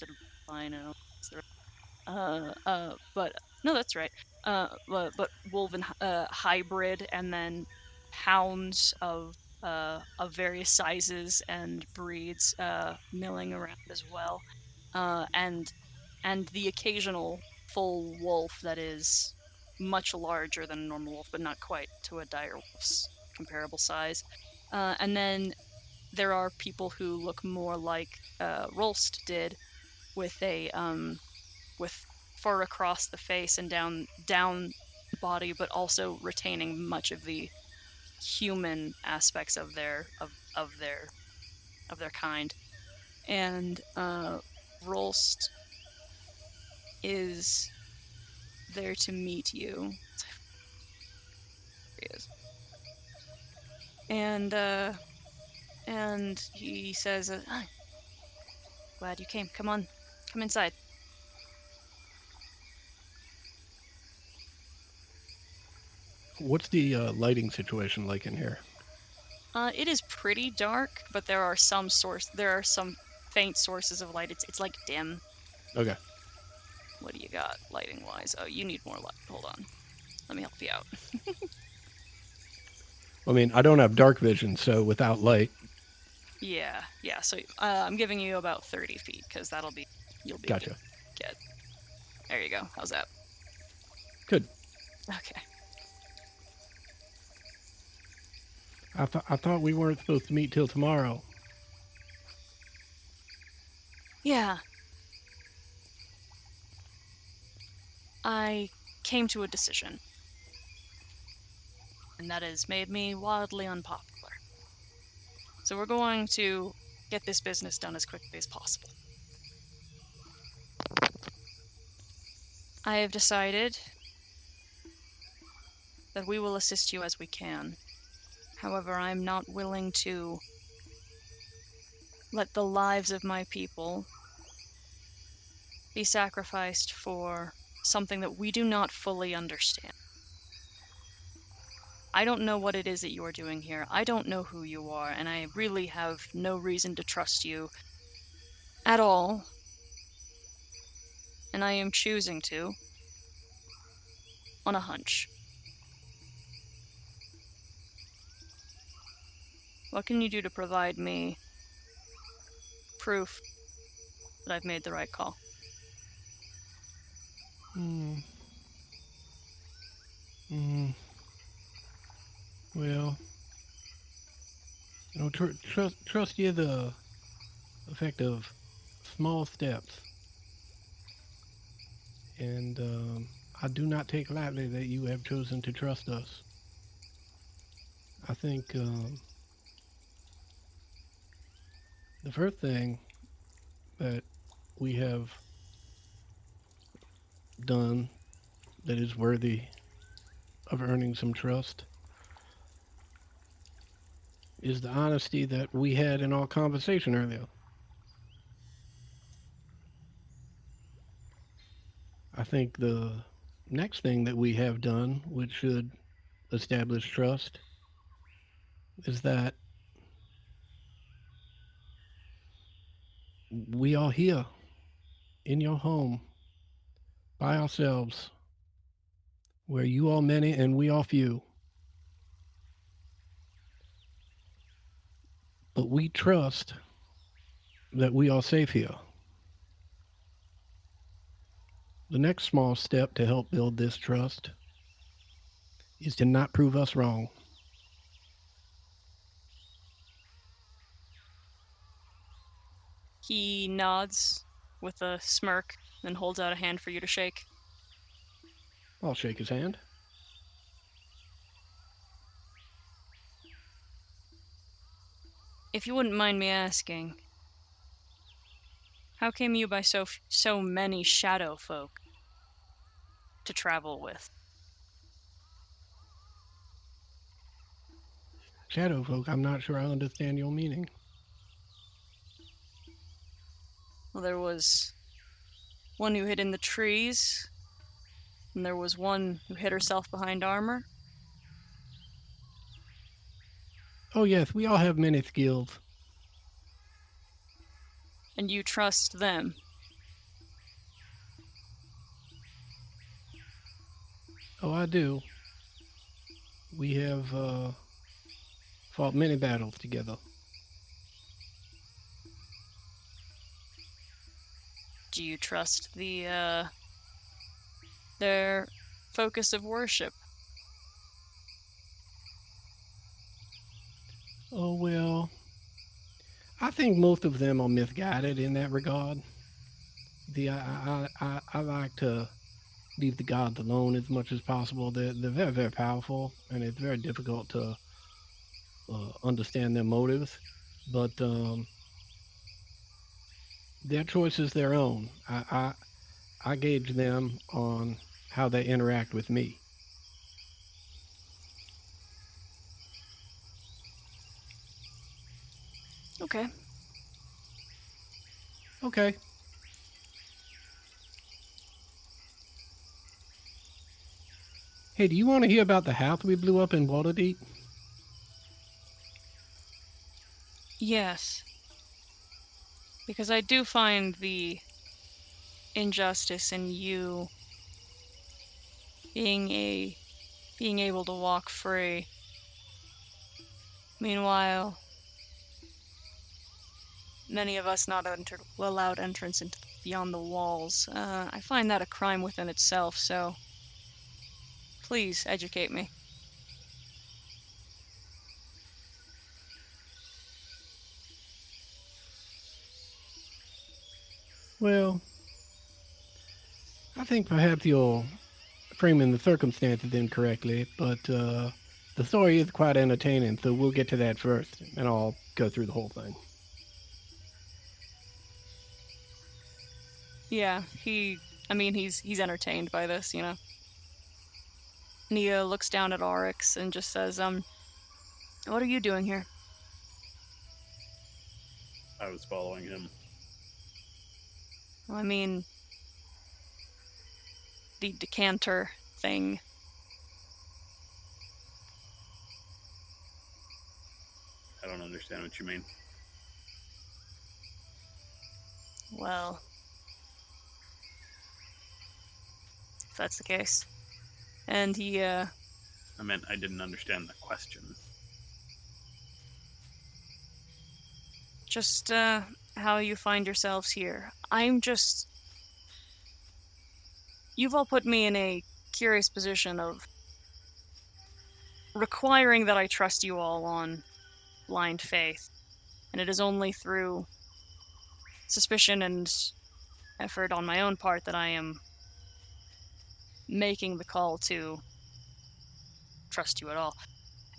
of albino. But no, that's right. But wolven hybrid, and then hounds of various sizes and breeds milling around as well, and the occasional full wolf that is much larger than a normal wolf, but not quite to a dire wolf's comparable size. And then there are people who look more like Rolst did, with a with fur across the face and down the body, but also retaining much of the human aspects of their kind. And Rolst is there to meet you. Here he is. And he says, glad you came. Come on, come inside. What's the lighting situation like in here? It is pretty dark, but there are some faint sources of light. It's like dim. Okay. What do you got lighting wise? Oh, you need more light. Hold on. Let me help you out. I mean, I don't have dark vision, so without light. Yeah. So I'm giving you about 30 feet, because you'll be Gotcha. Get. There you go. How's that? Good. Okay. I thought we weren't supposed to meet till tomorrow. Yeah. I came to a decision, and that has made me wildly unpopular. So we're going to get this business done as quickly as possible. I have decided that we will assist you as we can. However, I'm not willing to let the lives of my people be sacrificed for something that we do not fully understand. I don't know what it is that you are doing here. I don't know who you are, and I really have no reason to trust you at all. And I am choosing to on a hunch. What can you do to provide me proof that I've made the right call? Well, trust you the effect of small steps. And I do not take lightly that you have chosen to trust us. I think the first thing that we have done that is worthy of earning some trust is the honesty that we had in our conversation earlier. I think the next thing that we have done, which should establish trust, is that we are here in your home by ourselves, where you all many and we all few. But we trust that we are safe here. The next small step to help build this trust is to not prove us wrong. He nods with a smirk, then holds out a hand for you to shake. I'll shake his hand. If you wouldn't mind me asking, how came you by so many shadow folk to travel with? Shadow folk, I'm not sure I understand your meaning. Well, there was one who hid in the trees, and there was one who hid herself behind armor. Oh, yes, we all have many skills. And you trust them. Oh, I do. We have fought many battles together. Do you trust their focus of worship? Oh, well, I think most of them are misguided in that regard. I like to leave the gods alone as much as possible. They're very, very powerful, and it's very difficult to understand their motives. But their choice is their own. I gauge them on how they interact with me. Okay. Okay. Hey, do you want to hear about the house we blew up in Waterdeep? Yes. Because I do find the injustice in you being able to walk free. Meanwhile, many of us not allowed entrance into beyond the walls. I find that a crime within itself, so please educate me. Well, I think perhaps you're framing the circumstances incorrectly, but the story is quite entertaining, so we'll get to that first, and I'll go through the whole thing. Yeah, he's entertained by this, you know. Nia looks down at Oryx and just says, what are you doing here? I was following him. Well, I mean, the decanter thing. I don't understand what you mean. Well, if that's the case. And he, I meant I didn't understand the question. just, how you find yourselves here. You've all put me in a curious position of requiring that I trust you all on blind faith. And it is only through suspicion and effort on my own part that I am making the call to trust you at all.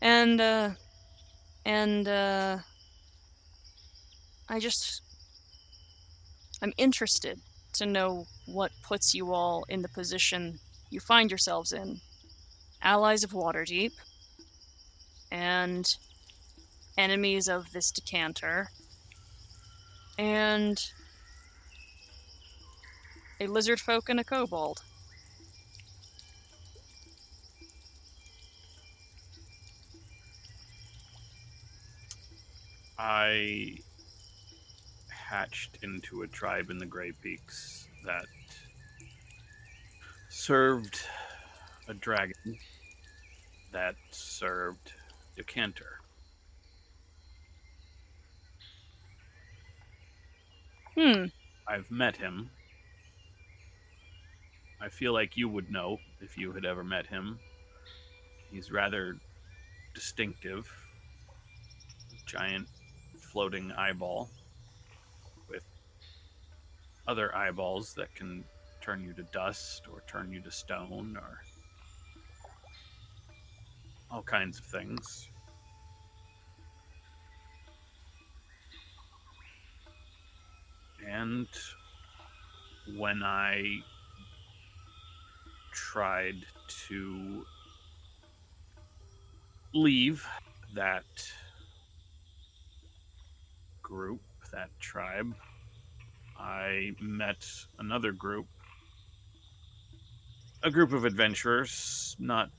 And I'm interested to know what puts you all in the position you find yourselves in. Allies of Waterdeep, and enemies of this decanter, and a lizard folk and a kobold. I hatched into a tribe in the Grey Peaks that served a dragon that served Decanter. Hmm. I've met him. I feel like you would know if you had ever met him. He's rather distinctive. Giant floating eyeball with other eyeballs that can turn you to dust or turn you to stone or all kinds of things. And when I tried to leave that group, that tribe, I met another group, a group of adventurers, not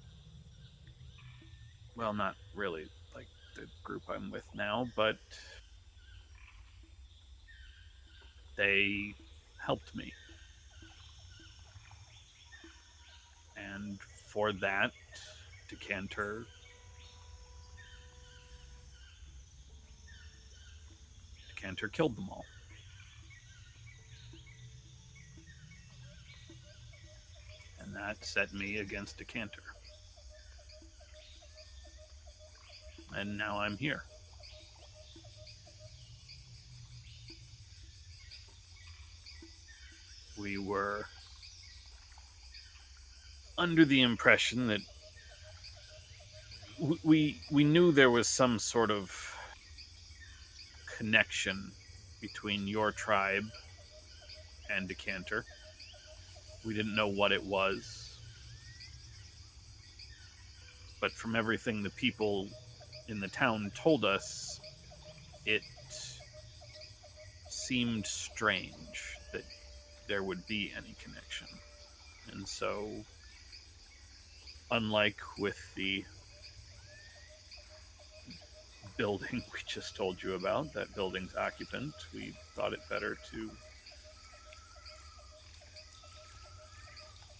really like the group I'm with now, but they helped me. And for that, Decanter killed them all. And that set me against Decanter. And now I'm here. We were under the impression that we knew there was some sort of connection between your tribe and Decanter. We didn't know what it was. But from everything the people in the town told us, it seemed strange that there would be any connection. And so, unlike with the building we just told you about, that building's occupant, we thought it better to,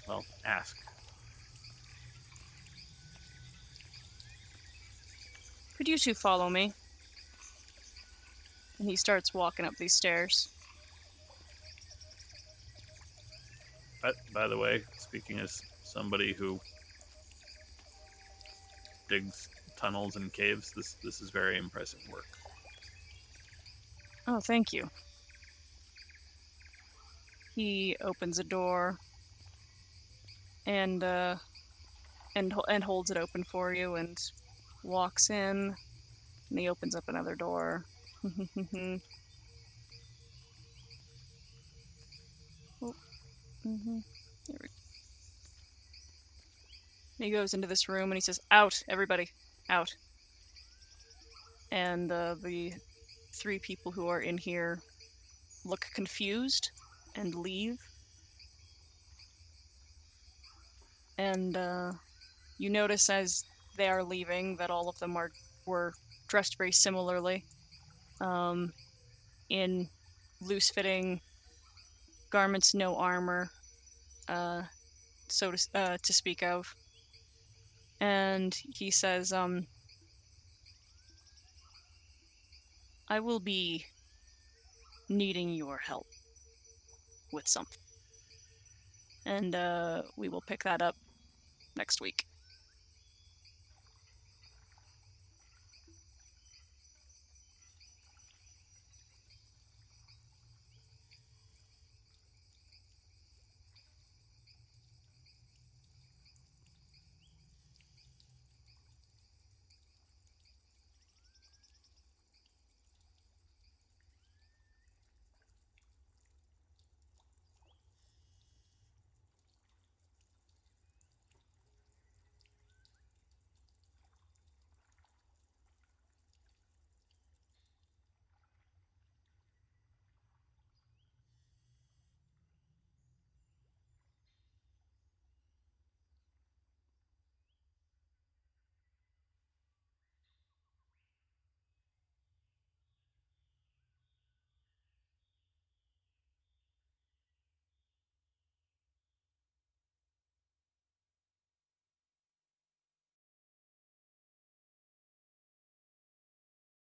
well, ask. Could you two follow me? And he starts walking up these stairs. By the way, speaking as somebody who digs tunnels and caves, this is very impressive work. Oh, thank you. He opens a door and holds it open for you and walks in. And he opens up another door. Oh, there we go. He goes into this room and he says, "Out, everybody, out." And the three people who are in here look confused and leave. And you notice as they are leaving that all of them were dressed very similarly, in loose-fitting garments, no armor, so to speak of. And he says, "I will be needing your help with something. And we will pick that up next week."